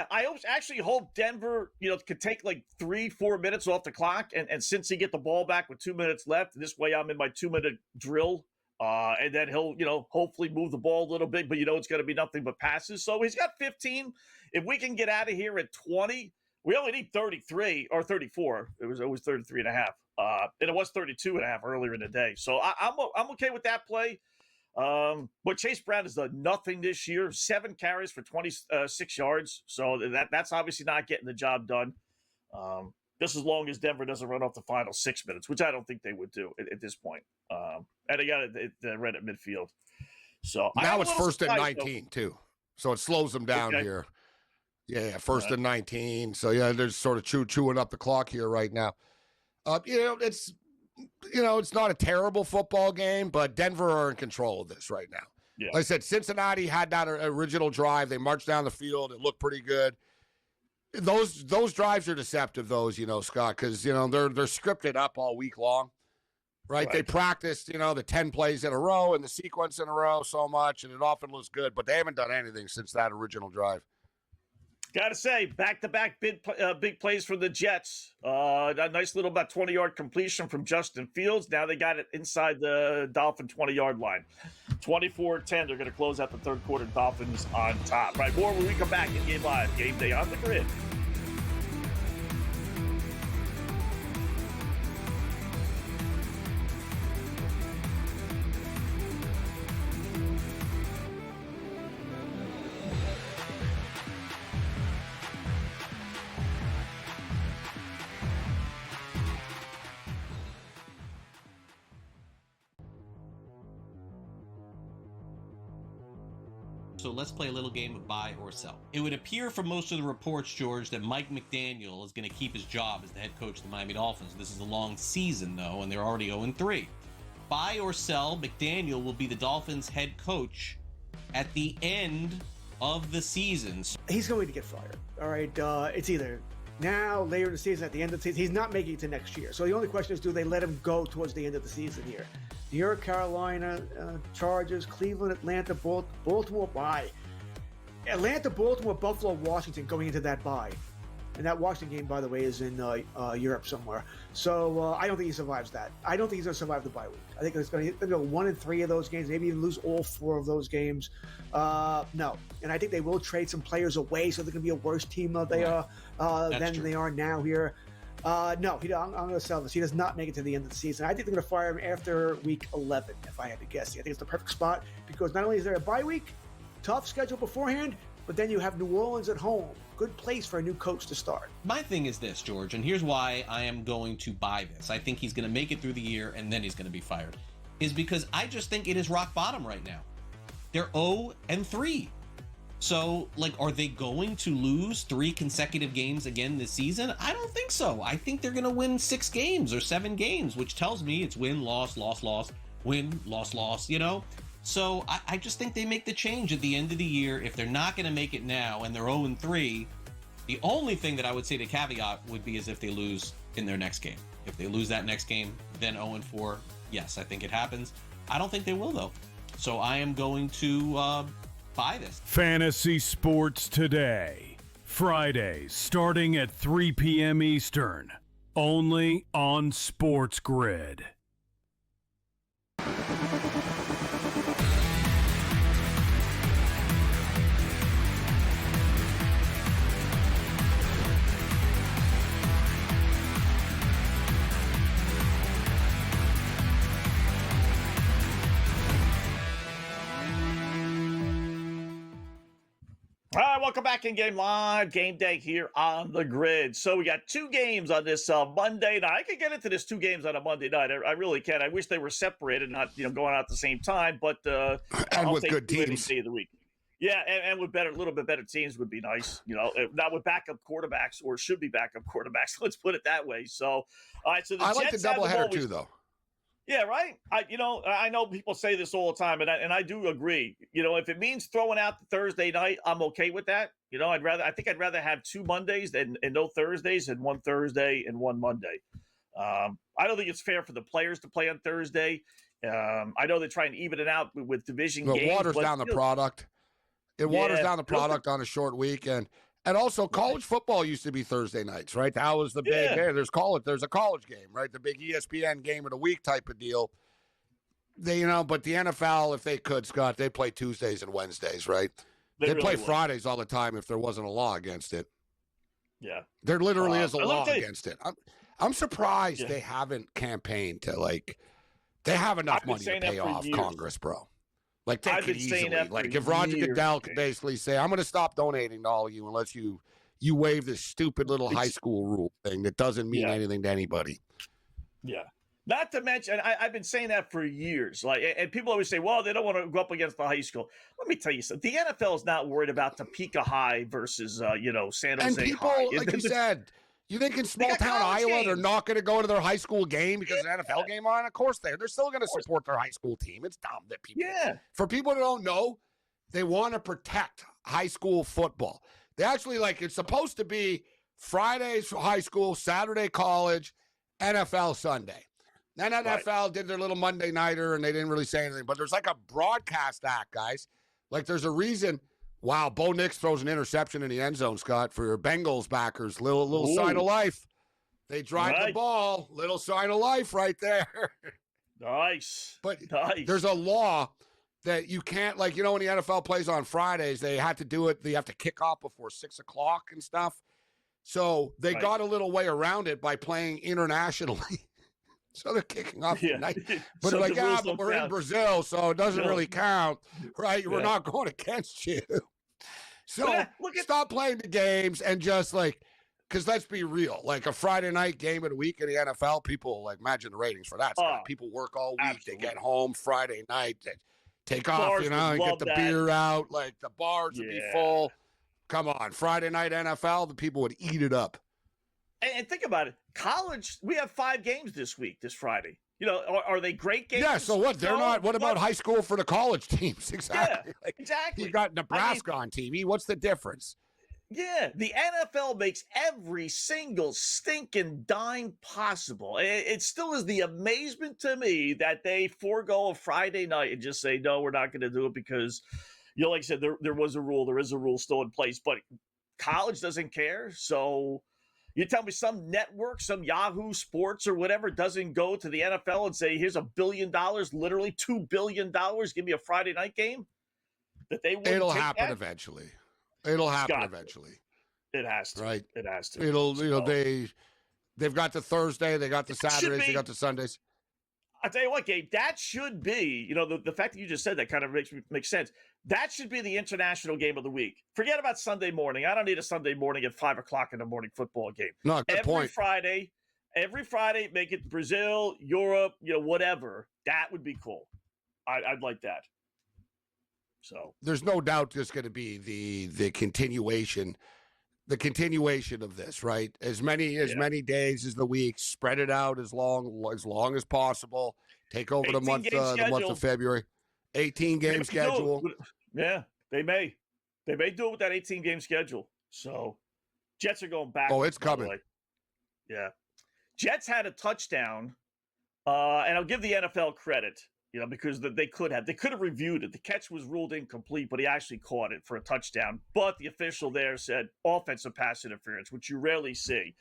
I actually hope Denver, could take 3-4 minutes off the clock, and since he get the ball back with 2 minutes left, this way I'm in my 2-minute drill. And then he'll, hopefully move the ball a little bit, but it's going to be nothing but passes. So he's got 15. If we can get out of here at 20, we only need 33 or 34. It was always 33 and a half. And it was 32 and a half earlier in the day. So I'm okay with that play. But Chase Brown has done nothing this year. 7 carries for 26 yards. So that's obviously not getting the job done. Just as long as Denver doesn't run off the final 6 minutes, which I don't think they would do at this point. And they got it right at midfield. So now it's 1st and 19 too. So it slows them down here. Yeah, 1st and 19. So they're sort of chewing up the clock here right now. It's not a terrible football game, but Denver are in control of this right now. Yeah. Like I said, Cincinnati had that original drive. They marched down the field. It looked pretty good. Those drives are deceptive, Scott, because, they're scripted up all week long, right? They practiced, the 10 plays in a row and the sequence in a row so much, and it often looks good, but they haven't done anything since that original drive. Gotta say, back-to-back big plays for the Jets. A nice little about 20-yard completion from Justin Fields. Now they got it inside the Dolphin 20-yard line. 24-10. They're going to close out the third quarter. Dolphins on top. Right, more when we come back in Game Live. Game Day on the Grid. So let's play a little game of buy or sell. It would appear from most of the reports, George, that Mike McDaniel is going to keep his job as the head coach of the Miami Dolphins. This is a long season, though, and they're already 0-3. Buy or sell, McDaniel will be the Dolphins head coach at the end of the season. He's going to get fired. All right. It's either now, later in the season, at the end of the season. He's not making it to next year. So the only question is, do they let him go towards the end of the season here? New York, Carolina, Chargers, Cleveland, Atlanta, Baltimore, bye. Atlanta, Baltimore, Buffalo, Washington going into that bye. And that Washington game, by the way, is in Europe somewhere. So I don't think he survives that. I don't think he's going to survive the bye week. I think he's going to go 1-3 of those games, maybe even lose all 4 of those games. No. And I think they will trade some players away, so they're going to be a worse team than they are now here. No, I'm going to sell this. He does not make it to the end of the season. I think they're going to fire him after week 11, if I had to guess. I think it's the perfect spot because not only is there a bye week, tough schedule beforehand, but then you have New Orleans at home. Good place for a new coach to start. My thing is this, George, and here's why I am going to buy this. I think he's going to make it through the year and then he's going to be fired. Is because I just think it is rock bottom right now. They're 0-3. So, are they going to lose 3 consecutive games again this season? I don't think so. I think they're going to win 6 games or 7 games, which tells me it's win, loss, loss, loss, win, loss, loss, So I just think they make the change at the end of the year. If they're not going to make it now and they're 0-3, the only thing that I would say to caveat would be is if they lose in their next game. If they lose that next game, then 0-4, yes, I think it happens. I don't think they will, though. So I am going to buy this. Fantasy Sports Today. Fridays starting at 3 p.m. Eastern. Only on SportsGrid. All right, welcome back in Game Live. Game Day here on the Grid. So we got 2 games on this Monday night. I could get into this 2 games on a Monday night. I really can. I wish they were separated, not going out at the same time. But and with good teams. Day of the week. Yeah, and with a little bit better teams would be nice. Not with backup quarterbacks or should be backup quarterbacks. Let's put it that way. So, all right. So I like the doubleheader too, though. Yeah, right. I know people say this all the time, and I do agree. If it means throwing out the Thursday night, I'm okay with that. I think I'd rather have 2 Mondays and no Thursdays and 1 Thursday and 1 Monday. I don't think it's fair for the players to play on Thursday. I know they try and even it out with division games. It waters down the product. It waters down the product on a short week, and also college football used to be Thursday nights, right? That was the big. Hey, there's a college game, right? The big ESPN game of the week type of deal. But the NFL, if they could, Scott, they play Tuesdays and Wednesdays, right? They really play Fridays all the time if there wasn't a law against it. Yeah, there literally is a law against it. I'm surprised they haven't campaigned to they have enough money to pay off Congress, bro. Take it easily. If Roger Goodell could basically say, I'm going to stop donating to all of you unless you waive this stupid little high school rule thing that doesn't mean anything to anybody. Yeah. Not to mention, I've been saying that for years. And people always say, well, they don't want to go up against the high school. Let me tell you something. The NFL is not worried about Topeka High versus, San Jose and people, High. Like you said, you think in small town Iowa, they're not going to go to their high school game because an NFL game on? Of course they're still going to support their high school team. It's dumb that people. Yeah. For people that don't know, they want to protect high school football. They actually it's supposed to be Fridays for high school, Saturday college, NFL Sunday. Then NFL did their little Monday nighter and they didn't really say anything. But there's a broadcast act, guys. There's a reason Wow, Bo Nix throws an interception in the end zone, Scott, for your Bengals backers. Little sign of life. They drive the ball. Little sign of life right there. Nice. But there's a law that you can't, like, when the NFL plays on Fridays, they had to do it. They have to kick off before 6 o'clock and stuff. So they got a little way around it by playing internationally. So they're kicking off tonight. But so they're like, but we're in Brazil, so it doesn't really count, right? We're not going against you. So stop playing the games and just because let's be real, like a Friday night game of the week in the NFL, people imagine the ratings for that. People work all week. Absolutely. They get home Friday night. They take off, and get the beer out. Like the bars would be full. Come on, Friday night NFL, the people would eat it up. And think about it. College, we have 5 games this Friday. Are they great games? Yeah, so what? They're not. What about high school for the college teams? Exactly. Yeah, exactly. You got Nebraska on TV. What's the difference? Yeah, the NFL makes every single stinking dime possible. It still is the amazement to me that they forego a Friday night and just say, no, we're not going to do it because, like I said, there was a rule. There is a rule still in place, but college doesn't care. So you tell me some network, some Yahoo Sports or whatever doesn't go to the NFL and say, here's $1 billion, literally $2 billion, give me a Friday night game? That they wouldn't It'll take happen that? Eventually. It'll happen eventually. It has to. Right. It has to. It'll, they've got the Thursday, they got the Saturdays, they got the Sundays. I tell you what, Gabe, that should be, the fact that you just said that kind of makes sense. That should be the international game of the week. Forget about Sunday morning. I don't need a Sunday morning at 5 o'clock in the morning football game. No, good point. Every Friday, make it Brazil, Europe, whatever. That would be cool. I'd like that. So there's no doubt there's going to be the continuation of this, right? As many days as the week, spread it out as long as possible. Take over the month of February. 18 game schedule. Yeah, they may do it with that 18 game schedule. So Jets are going back. Oh, it's coming. Yeah, Jets had a touchdown, and I'll give the NFL credit. Because they could have reviewed it. The catch was ruled incomplete, but he actually caught it for a touchdown. But the official there said offensive pass interference, which you rarely see.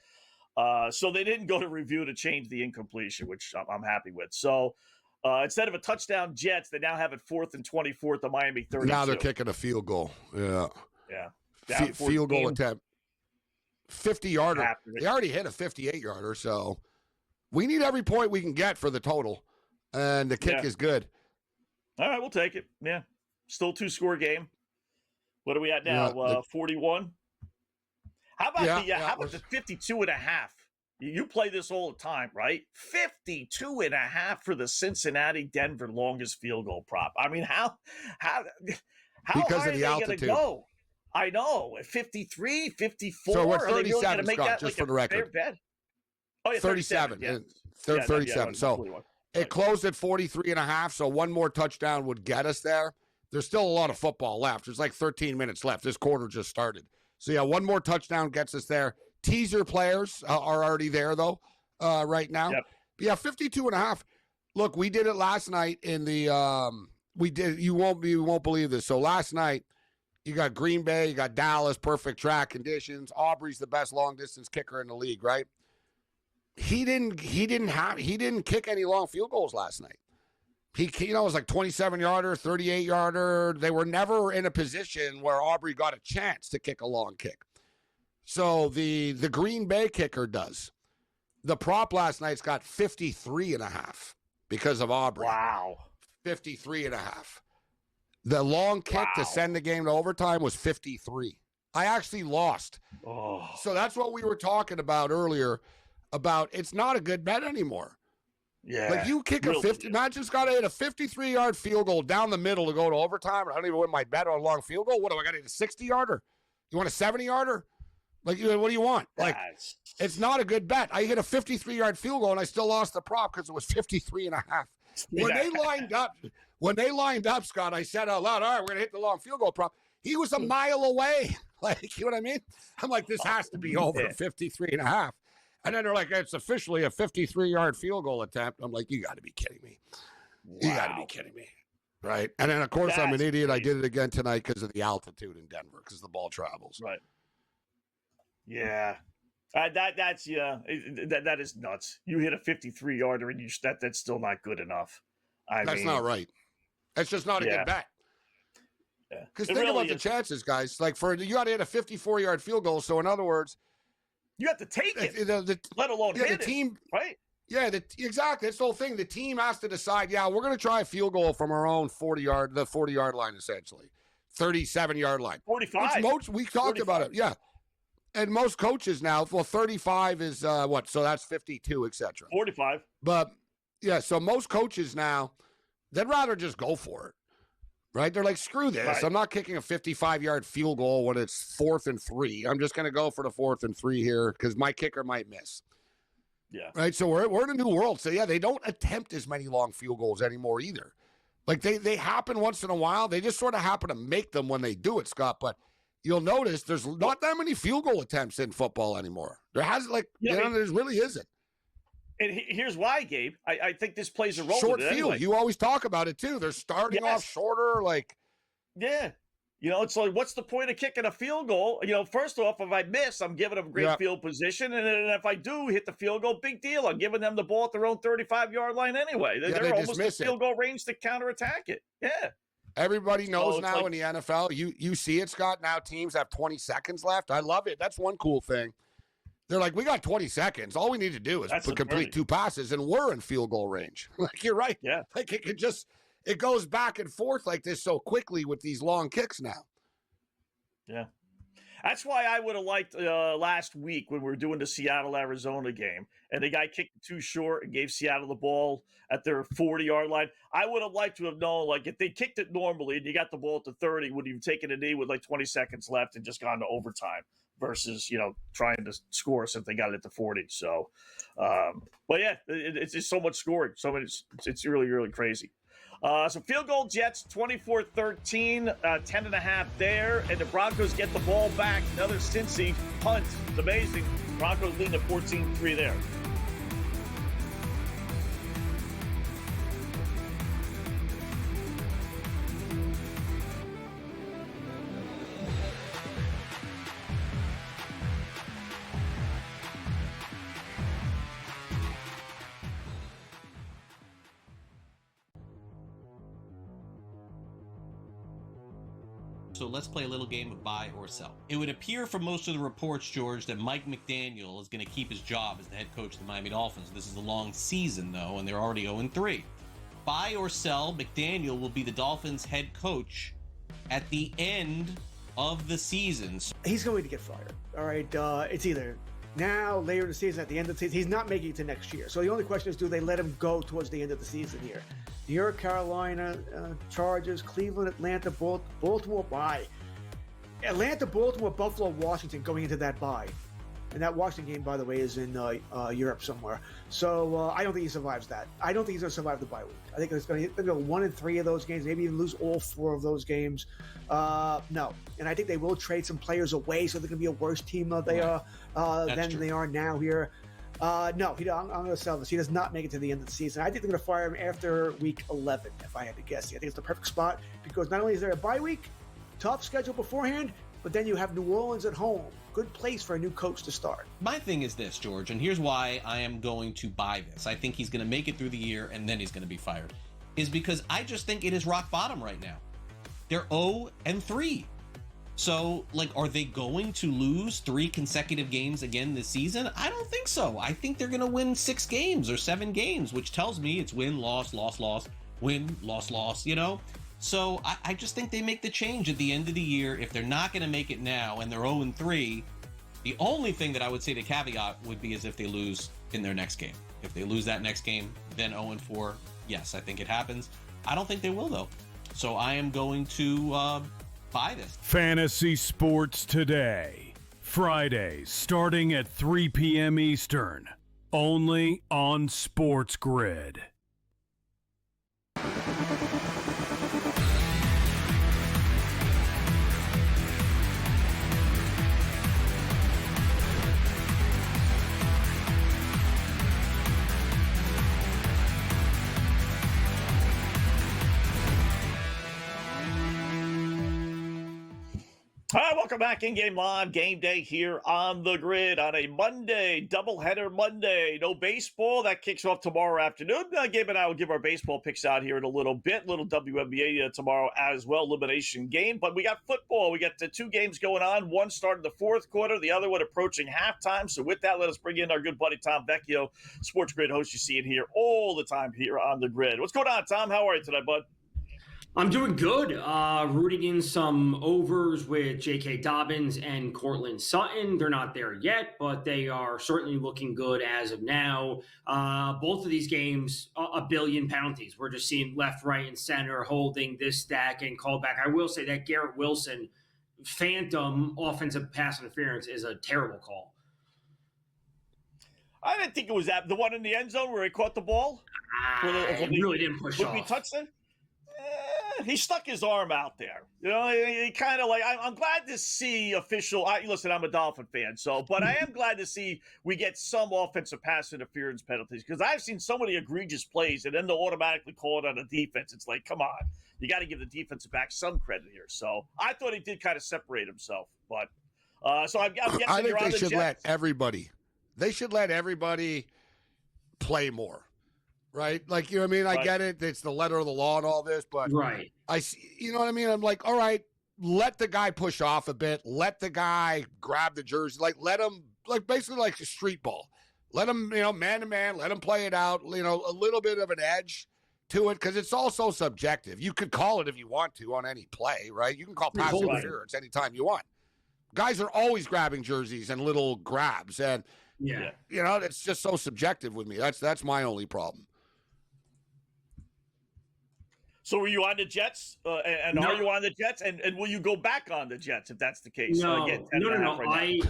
So they didn't go to review to change the incompletion, which I'm happy with. So instead of a touchdown Jets, they now have it 4th and 24 at the Miami 32. Now they're kicking a field goal. Yeah. Yeah. Field goal attempt. 50-yarder. They already hit a 58-yarder, so we need every point we can get for the total. And the kick is good. All right, we'll take it. Yeah. Still 2-score game. What are we at now? 41? How about the 52 and a half? You play this all the time, right? 52 and a half for the Cincinnati-Denver longest field goal prop. I mean, how because high of the altitude. Go? I know. 53, 54. So we're 37, really Scott, just for the record. Oh, yeah, 37. 37. So it closed at 43 and a half, so one more touchdown would get us there. There's still a lot of football left. There's 13 minutes left. This quarter just started. So, yeah, one more touchdown gets us there. Teaser players are already there, though, right now. Yep. But yeah, 52 and a half. Look, we did it last night in the you won't believe this. So last night, you got Green Bay, you got Dallas, perfect track conditions. Aubrey's the best long-distance kicker in the league, right? He didn't kick any long field goals last night. It was 27-yarder, 38-yarder. They were never in a position where Aubrey got a chance to kick a long kick. So the Green Bay kicker does. The prop last night's got 53 and a half because of Aubrey. Wow. 53 and a half. The long kick to send the game to overtime was 53. I actually lost. Oh. So that's what we were talking about earlier. About it's not a good bet anymore. Yeah. You kick a 50, imagine Scott hit a 53-yard field goal down the middle to go to overtime, and I don't even win my bet on a long field goal. What do I got to hit a 60-yarder? You want a 70-yarder? What do you want? It's not a good bet. I hit a 53-yard field goal, and I still lost the prop because it was 53 and a half. When they lined up, Scott, I said out loud, all right, we're going to hit the long field goal prop. He was a mile away. You know what I mean? I'm like, this has to be over 53 and a half. And then they're like, it's officially a 53-yard field goal attempt. I'm like, you got to be kidding me. You got to be kidding me. right? And then, of course, I'm an That's idiot. I crazy. did it again tonight because of the altitude in Denver, because the ball travels. Right. Yeah. That is nuts. You hit a 53-yarder and that's still not good enough. That's not right. That's just not a good bet. Yeah. Because think about the chances, guys. Like you got to hit a 54-yard field goal. So in other words, you have to take it, let alone hit the team, it. Right? Yeah, exactly. That's the whole thing. The team has to decide. Yeah, we're going to try a field goal from our own 40-yard line, essentially, 37-yard line. 45. We talked 45. About it. Yeah. And most coaches now, 35 is what? So that's 52, etc. 45. But yeah, so most coaches now, they'd rather just go for it, right? They're like, screw this. Right. I'm not kicking a 55-yard field goal when it's 4th and 3. I'm just going to go for the 4th and 3 here because my kicker might miss. Yeah. Right. So we're in a new world. So yeah, they don't attempt as many long field goals anymore either. Like they happen once in a while. They just sort of happen to make them when they do it, Scott. But you'll notice there's not that many field goal attempts in football anymore. There there really isn't. And here's why, Gabe. I think this plays a role. Short with it field. anyway. You always talk about it too. They're starting off shorter. Like, yeah. It's like, what's the point of kicking a field goal? First off, if I miss, I'm giving them great field position. And then if I do hit the field goal, big deal. I'm giving them the ball at their own 35-yard line anyway. They're almost at field goal range to counterattack it. Yeah. Everybody knows now in the NFL. You see it, Scott. Now teams have 20 seconds left. I love it. That's one cool thing. They're like, we got 20 seconds. All we need to do is complete 2 passes, and we're in field goal range. Like, you're right. Yeah. Like, it goes back and forth like this so quickly with these long kicks now. Yeah. That's why I would have liked last week when we were doing the Seattle-Arizona game, and the guy kicked it too short and gave Seattle the ball at their 40-yard line. I would have liked to have known, like, if they kicked it normally and you got the ball at the 30, would you have taken a knee with like 20 seconds left and just gone to overtime versus, trying to score since they got it at the 40. So, but yeah, it's just so much scoring. It's really, really crazy. So field goal Jets 24-13, 10.5 there, and the Broncos get the ball back. Another Cincy punt. It's amazing. Broncos leading at 14-3 there. So let's play a little game of buy or sell. It would appear from most of the reports, George, that Mike McDaniel is going to keep his job as the head coach of the Miami Dolphins. This is a long season, though, and they're already 0-3. Buy or sell, McDaniel will be the Dolphins' head coach at the end of the season. He's going to get fired. All right, it's either now, later in the season, at the end of the season. He's not making it to next year. So the only question is, do they let him go towards the end of the season here? New York, Carolina, Chargers, Cleveland, Atlanta, Baltimore bye. Atlanta, Baltimore, Buffalo, Washington going into that bye. And that Washington game, by the way, is in Europe somewhere. So I don't think he survives that. I don't think he's going to survive the bye week. I think it's going to go 1-3 of those games, maybe even lose all 4 of those games. No. And I think they will trade some players away, so they're going to be a worse team than they are now here. No, I'm going to sell this. He does not make it to the end of the season. I think they're going to fire him after week 11, if I had to guess. I think it's the perfect spot because not only is there a bye week, tough schedule beforehand, but then you have New Orleans at home. Good place for a new coach to start. My thing is this, George, and here's why I am going to buy this. I think he's going to make it through the year and then he's going to be fired. Is because I just think it is rock bottom right now. They're 0-3. So, are they going to lose 3 consecutive games again this season? I don't think so. I think they're going to win 6 games or 7 games, which tells me it's win, loss, loss, loss, win, loss, loss, So I just think they make the change at the end of the year. If they're not going to make it now and they're 0-3, the only thing that I would say to caveat would be is if they lose in their next game. If they lose that next game, then 0-4, yes, I think it happens. I don't think they will, though. So I am going to buy this. Fantasy Sports Today. Fridays starting at 3 p.m. Eastern. Only on SportsGrid. All right, welcome back. In-game live game day here on the grid on a Monday, doubleheader Monday. No baseball. That kicks off tomorrow afternoon. Gabe and I will give our baseball picks out here in a little bit. Little WNBA tomorrow as well, elimination game. But we got football. We got the 2 games going on. One starting the 4th quarter, the other one approaching halftime. So with that, let us bring in our good buddy Tom Vecchio, Sports Grid host you see in here all the time here on the grid. What's going on, Tom? How are you today, bud? I'm doing good. Rooting in some overs with J.K. Dobbins and Cortland Sutton. They're not there yet, but they are certainly looking good as of now. Both of these games, a billion penalties. We're just seeing left, right, and center holding this, stack, and callback. I will say that Garrett Wilson phantom offensive pass interference is a terrible call. I didn't think it was that. The one in the end zone where he caught the ball? He really didn't push off. Would be touchdown? He stuck his arm out there. You know, he kind of like, I'm glad to see official. Listen, I'm a Dolphin fan, but I am glad to see we get some offensive pass interference penalties because I've seen so many egregious plays and then they'll automatically call it on the defense. It's like, come on, you got to give the defensive back some credit here. So I thought he did kind of separate himself, but so I'm guessing I think you're on they the should let Jets. everybody. They should let everybody play more. Right? Like, you know what I mean? I get it. It's the letter of the law and all this, but right. I see, you know what I mean? I'm like, all right, let the guy push off a bit. Let the guy grab the jersey. Like, let him, like, basically like a street ball. Let him, you know, man to man, let him play it out, you know, a little bit of an edge to it because it's also subjective. You could call it if you want to on any play, right? You can call pass interference anytime you want. Guys are always grabbing jerseys and little grabs. And, you know, it's just so subjective with me. That's my only problem. So were you on the Jets? And No. are you on the Jets? And will you go back on the Jets if that's the case? No. Right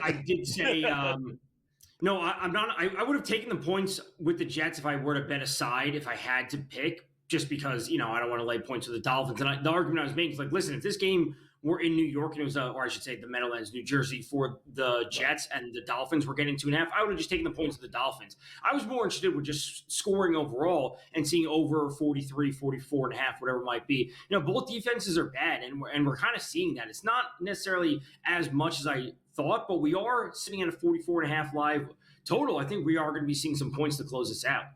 I did say no. I'm not. I would have taken the points with the Jets if I were to bet a side if I had to pick, just because I don't want to lay points with the Dolphins. And the argument I was making is like, listen, if this game were in New York and it was, or I should say, the Meadowlands, New Jersey, for the Jets and the Dolphins were getting 2.5, I would have just taken the points of the Dolphins. I was more interested with just scoring overall and seeing over 43, 44.5, whatever it might be. Both defenses are bad, and we're kind of seeing that. It's not necessarily as much as I thought, but we are sitting at a 44.5 live total. I think we are going to be seeing some points to close this out.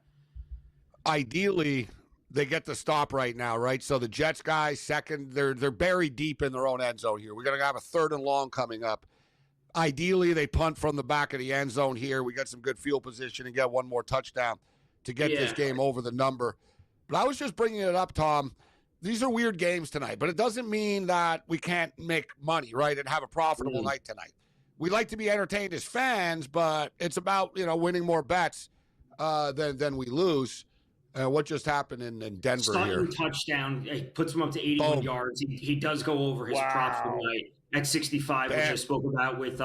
Ideally, they get the stop right now, right? So the Jets guys, second, they're buried deep in their own end zone here. We're going to have a 3rd and long coming up. Ideally, they punt from the back of the end zone here. We got some good field position and get one more touchdown to get this game over the number. But I was just bringing it up, Tom. These are weird games tonight, but it doesn't mean that we can't make money, right, and have a profitable night tonight. We like to be entertained as fans, but it's about, winning more bets than we lose. What just happened in Denver here? Touchdown. It puts him up to 81 yards. He does go over his props for the night at 65, which I spoke about with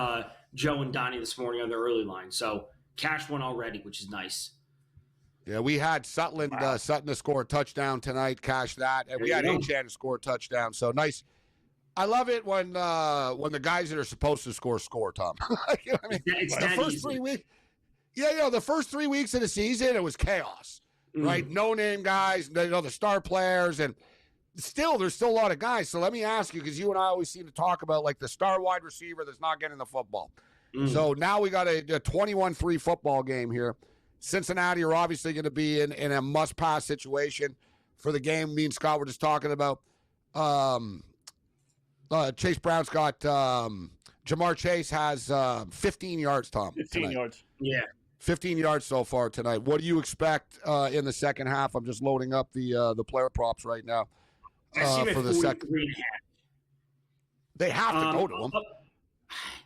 Joe and Donnie this morning on the early line. So cash one already, which is nice. Yeah, we had Sutton to score a touchdown tonight, cash that. And we had Achan to score a touchdown. So nice. I love it when the guys that are supposed to score, Tom. You know what I mean? The first 3 weeks. Yeah, the first 3 weeks of the season, it was chaos. Right? No-name guys, the star players, and there's still a lot of guys. So let me ask you, because you and I always seem to talk about, like, the star wide receiver that's not getting the football. So now we got a 21-3 football game here. Cincinnati are obviously going to be in a must-pass situation for the game. Me and Scott were just talking about Chase Brown's got Jamar Chase has 15 yards, Tom. 15 yards. Yeah. 15 yards so far tonight. What do you expect in the second half? I'm just loading up the player props right now for the second. They have to go to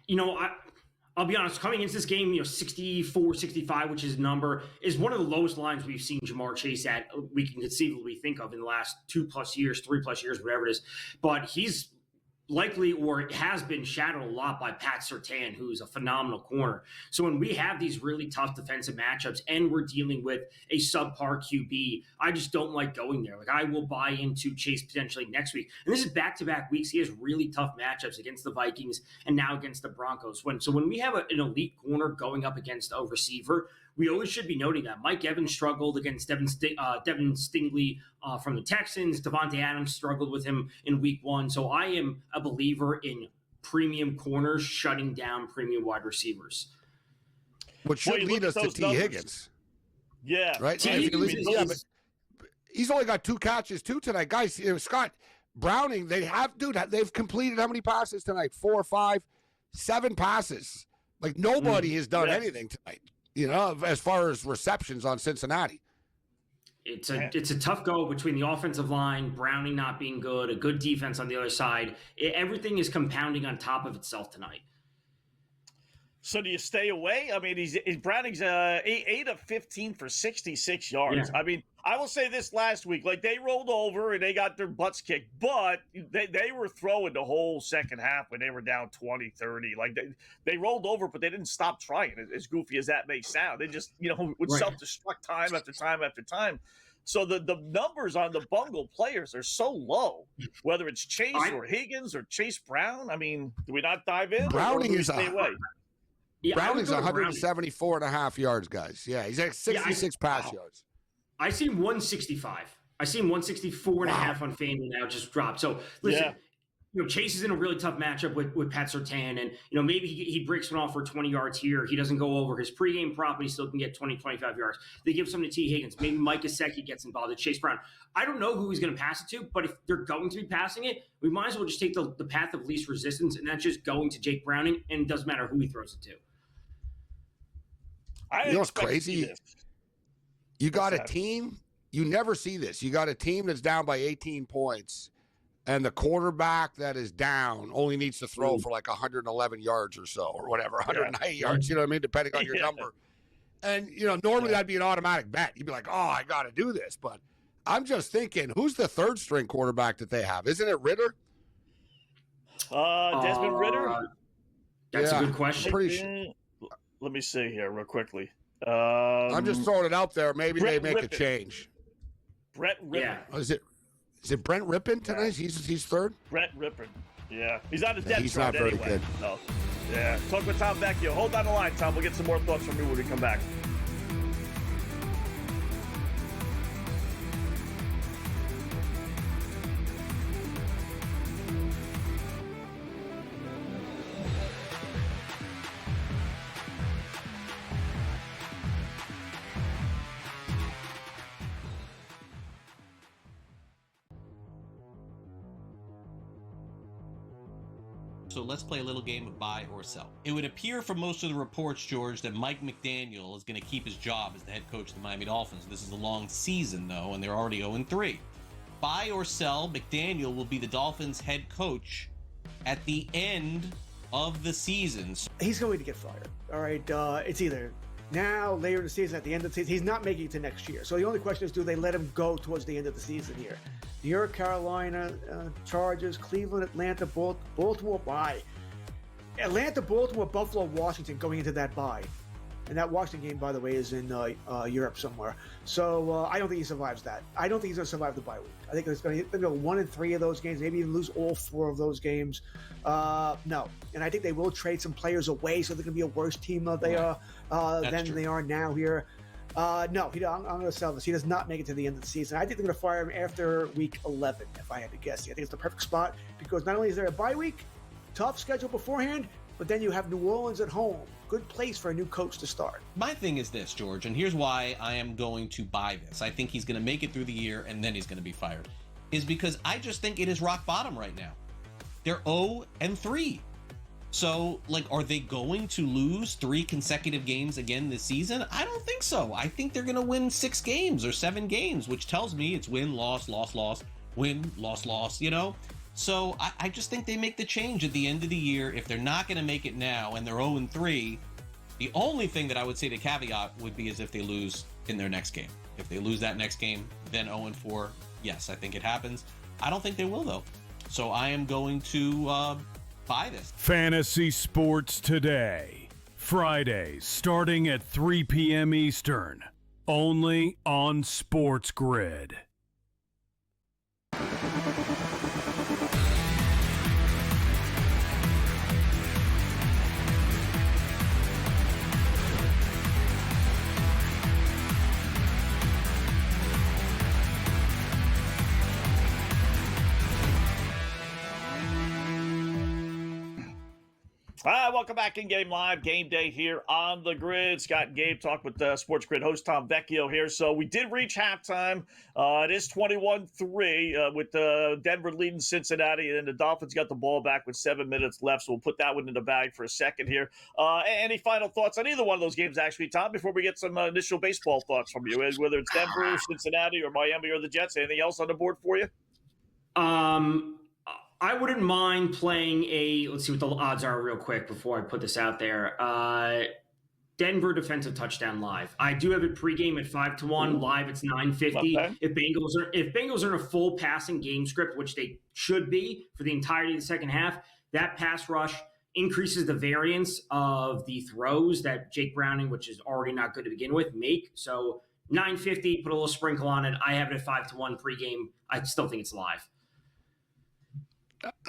them. I'll be honest. Coming into this game, 64, 65, which is number, is one of the lowest lines we've seen Jamar Chase at. We can conceivably think of in the last 2+ years, 3+ years, whatever it is. But he's likely, or has been shadowed a lot by Pat Surtain, who's a phenomenal corner. So when we have these really tough defensive matchups and we're dealing with a subpar QB, I just don't like going there. Like, I will buy into Chase potentially next week. And this is back-to-back weeks. He has really tough matchups against the Vikings and now against the Broncos. When we have an elite corner going up against a receiver, we always should be noting that. Mike Evans struggled against Devin Stingley from the Texans. Devontae Adams struggled with him in week 1. So I am a believer in premium corners shutting down premium wide receivers. Which should lead us to T. Higgins. Yeah. Right? But he's only got 2 catches, too, tonight. Guys, Scott, Browning, they've completed how many passes tonight? 4, 5, 7 passes. Like, nobody has done anything tonight, as far as receptions on Cincinnati. It's a tough go between the offensive line, Browning not being good, a good defense on the other side. Everything is compounding on top of itself tonight. So do you stay away? I mean, Browning's 8 of 15 for 66 yards. Yeah. I mean, I will say this last week, like they rolled over and they got their butts kicked, but they were throwing the whole second half when they were down 20-30. Like they rolled over, but they didn't stop trying, as goofy as that may sound. They just, would self-destruct time after time after time. So the numbers on the bungle players are so low, whether it's Chase or Higgins or Chase Brown. I mean, do we not dive in? Browning is stay away? Yeah, Browning's 174 and a half yards, guys. Yeah, he's at 66 pass yards. I see 165. I see him 164 and a half on FanDuel now, just dropped. So listen, Chase is in a really tough matchup with Pat Surtain, and maybe he breaks one off for 20 yards here. He doesn't go over his pregame prop, but he still can get 20, 25 yards. They give some to T. Higgins. Maybe Mike Gesicki gets involved with Chase Brown. I don't know who he's going to pass it to, but if they're going to be passing it, we might as well just take the path of least resistance, and that's just going to Jake Browning, and it doesn't matter who he throws it to. You know what's crazy? You got a team, you never see this. You got a team that's down by 18 points, and the quarterback that is down only needs to throw for like 111 yards or so, or whatever, 108 yards, you know what I mean, depending on your number. And, normally that'd be an automatic bet. You'd be like, oh, I got to do this. But I'm just thinking, who's the third string quarterback that they have? Isn't it Ritter? Desmond Ritter? That's a good question. I'm pretty sure. Let me see here real quickly. I'm just throwing it out there. Maybe Brett they make Rippon. a change. Brett Rippon. Yeah. Oh, is it Brent Rippon tonight? He's third? Brett Rippon. Yeah. He's on the depth he's chart not very anyway. good. So, yeah. Talk with Tom Vecchio. Hold on the line, Tom. We'll get some more thoughts from you when we come back. So let's play a little game of buy or sell. It would appear from most of the reports, George, that Mike McDaniel is going to keep his job as the head coach of the Miami Dolphins. This is a long season, though, and they're already 0-3. Buy or sell, McDaniel will be the Dolphins head coach at the end of the season. He's going to get fired. All right. It's either now, later in the season, at the end of the season. He's not making it to next year. So the only question is, do they let him go towards the end of the season here? New York, Carolina, Chargers, Cleveland, Atlanta, Baltimore bye. Atlanta, Baltimore, Buffalo, Washington going into that bye. And that Washington game, by the way, is in Europe somewhere. So I don't think he survives that. I don't think he's going to survive the bye week. I think he's going to go 1-3 of those games, maybe even lose all 4 of those games. No. And I think they will trade some players away, so they're going to be a worse team than they are now here. No, I'm going to sell this. He does not make it to the end of the season. I think they're going to fire him after week 11, if I had to guess. I think it's the perfect spot because not only is there a bye week, tough schedule beforehand, but then you have New Orleans at home. Good place for a new coach to start. My thing is this, George, and here's why I am going to buy this. I think he's going to make it through the year and then he's going to be fired. Is because I just think it is rock bottom right now. They're 0-3. So, are they going to lose 3 consecutive games again this season? I don't think so. I think they're going to win 6 games or 7 games, which tells me it's win, loss, loss, loss, win, loss, loss, So I just think they make the change at the end of the year. If they're not going to make it now and they're 0-3, the only thing that I would say to caveat would be is if they lose in their next game. If they lose that next game, then 0-4, yes, I think it happens. I don't think they will, though. So I am going to buy this. Fantasy Sports Today. Fridays starting at 3 p.m. Eastern. Only on SportsGrid. Welcome back in Game Live, Game Day here on the Grid. Scott and Gabe talk with Sports Grid host Tom Vecchio here. So we did reach halftime. It is 21-3 with Denver leading Cincinnati, and the Dolphins got the ball back with 7 minutes left. So we'll put that one in the bag for a second here. Any final thoughts on either one of those games, actually, Tom, before we get some initial baseball thoughts from you, whether it's Denver, Cincinnati, or Miami, or the Jets? Anything else on the board for you? I wouldn't mind playing let's see what the odds are real quick before I put this out there. Denver defensive touchdown live. I do have it pregame at 5-1. Live it's 950. Okay. If Bengals are in a full passing game script, which they should be for the entirety of the second half, that pass rush increases the variance of the throws that Jake Browning, which is already not good to begin with, make. So 950, put a little sprinkle on it. I have it at 5-1 pregame. I still think it's live.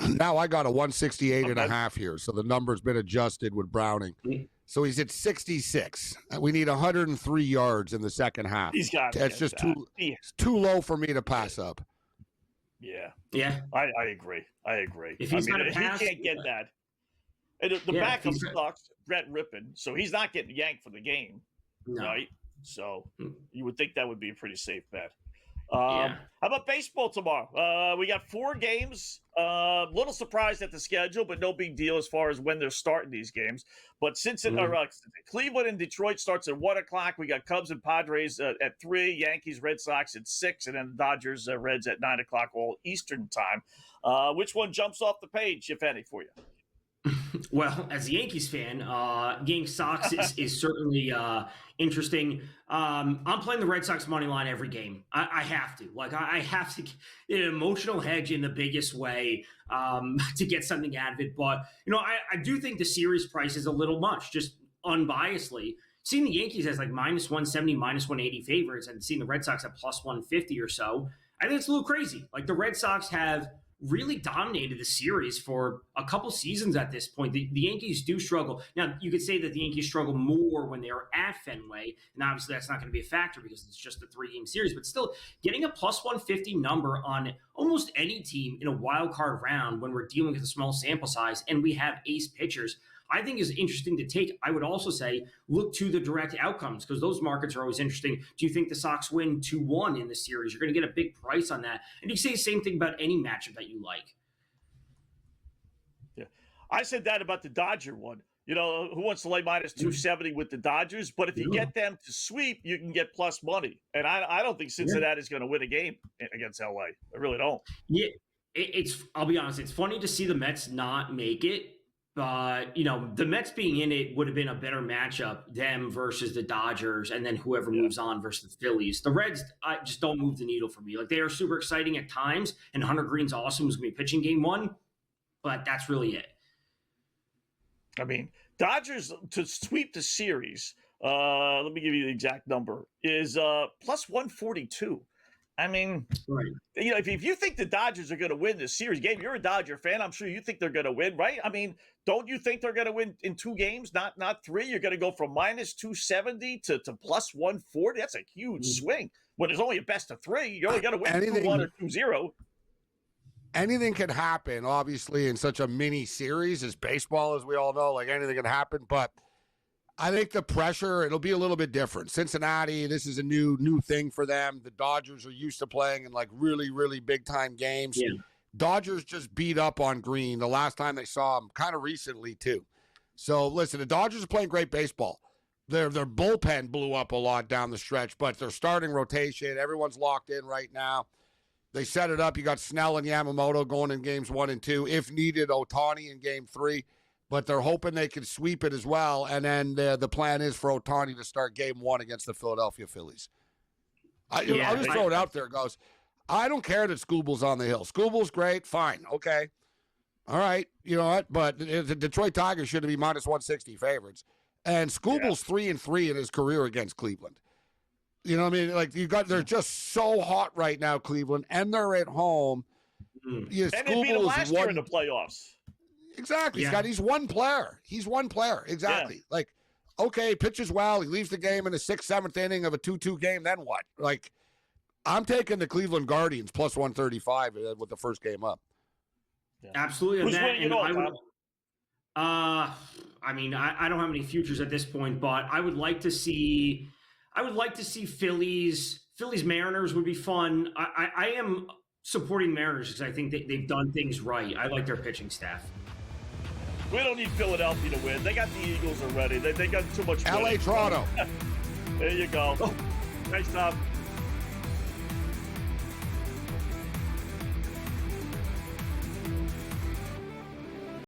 Now I got a 168.5 here, so the number's been adjusted with Browning. So he's at 66. We need 103 yards in the second half. He's got It's just too low for me to pass up. Yeah. I agree. If he's he can't get that. And the backup sucks, Brett Rippon, so he's not getting yanked from the game, right? So you would think that would be a pretty safe bet. How about baseball tomorrow? We got 4 games. Little surprised at the schedule, but no big deal as far as when they're starting these games. But Cleveland and Detroit starts at 1 o'clock. We got Cubs and Padres at 3, Yankees, Red Sox at 6, and then Dodgers, Reds at 9 o'clock, all Eastern time. Which one jumps off the page, if any, for you? Well, as a Yankees fan, getting Sox is certainly interesting. I'm playing the Red Sox money line every game. I have to. I have to get an emotional hedge in the biggest way to get something out of it. But, I do think the series price is a little much, just unbiasedly. Seeing the Yankees as minus 170, minus 180 favorites and seeing the Red Sox at plus 150 or so, I think it's a little crazy. The Red Sox have really dominated the series for a couple seasons at this point. The Yankees do struggle. Now, you could say that the Yankees struggle more when they are at Fenway, and obviously that's not going to be a factor because it's just a 3-game series, but still getting a plus 150 number on almost any team in a wild card round when we're dealing with a small sample size and we have ace pitchers, I think is interesting to take. I would also say look to the direct outcomes because those markets are always interesting. Do you think the Sox win 2-1 in the series? You're going to get a big price on that. And you can say the same thing about any matchup that you like. Yeah, I said that about the Dodger one. Who wants to lay minus 270 with the Dodgers? But if you get them to sweep, you can get plus money. And I don't think Cincinnati is going to win a game against LA. I really don't. Yeah, I'll be honest. It's funny to see the Mets not make it. But, the Mets being in it would have been a better matchup, them versus the Dodgers, and then whoever moves on versus the Phillies. The Reds just don't move the needle for me. They are super exciting at times, and Hunter Green's awesome. Who's going to be pitching game 1, but that's really it. I mean, Dodgers to sweep the series, let me give you the exact number, is plus 142. I mean, right. If you think the Dodgers are going to win this series, Gabe, you're a Dodger fan. I'm sure you think they're going to win, right? I mean, don't you think they're going to win in 2 games, not 3? You're going to go from minus 270 to plus 140. That's a huge swing. When there's only a best of 3, you only got to win 2-1 or 2-0. Anything can happen, obviously, in such a mini series as baseball, as we all know. Anything can happen, but I think the pressure, it'll be a little bit different. Cincinnati, this is a new thing for them. The Dodgers are used to playing in really, really big-time games. Yeah. Dodgers just beat up on Green the last time they saw him, kind of recently, too. So, listen, the Dodgers are playing great baseball. Their bullpen blew up a lot down the stretch, but their starting rotation, everyone's locked in right now. They set it up. You got Snell and Yamamoto going in games 1 and 2. If needed, Ohtani in game 3. But they're hoping they can sweep it as well. And then the plan is for Ohtani to start game 1 against the Philadelphia Phillies. I'll just throw it out there, goes. I don't care that Skubal's on the hill. Skubal's great. Fine. Okay. All right. You know what? But the Detroit Tigers should be minus 160 favorites. And Skubal's 3-3 in his career against Cleveland. You know what I mean? They're just so hot right now, Cleveland, and they're at home. And they beat him last year in the playoffs. Exactly. Yeah. He's one player. Exactly. Yeah. Okay, pitches well. He leaves the game in the 6th, 7th inning of a 2-2 game. Then what? I'm taking the Cleveland Guardians plus 135 with the first game up. Yeah. Absolutely. Who's winning it all, Tom? I mean, I don't have any futures at this point, but I would like to see Phillies Mariners would be fun. I am supporting Mariners because I think they've done things right. I like their pitching staff. We don't need Philadelphia to win. They got the Eagles already. They got too much. LA, Toronto. There you go. Oh. Nice job.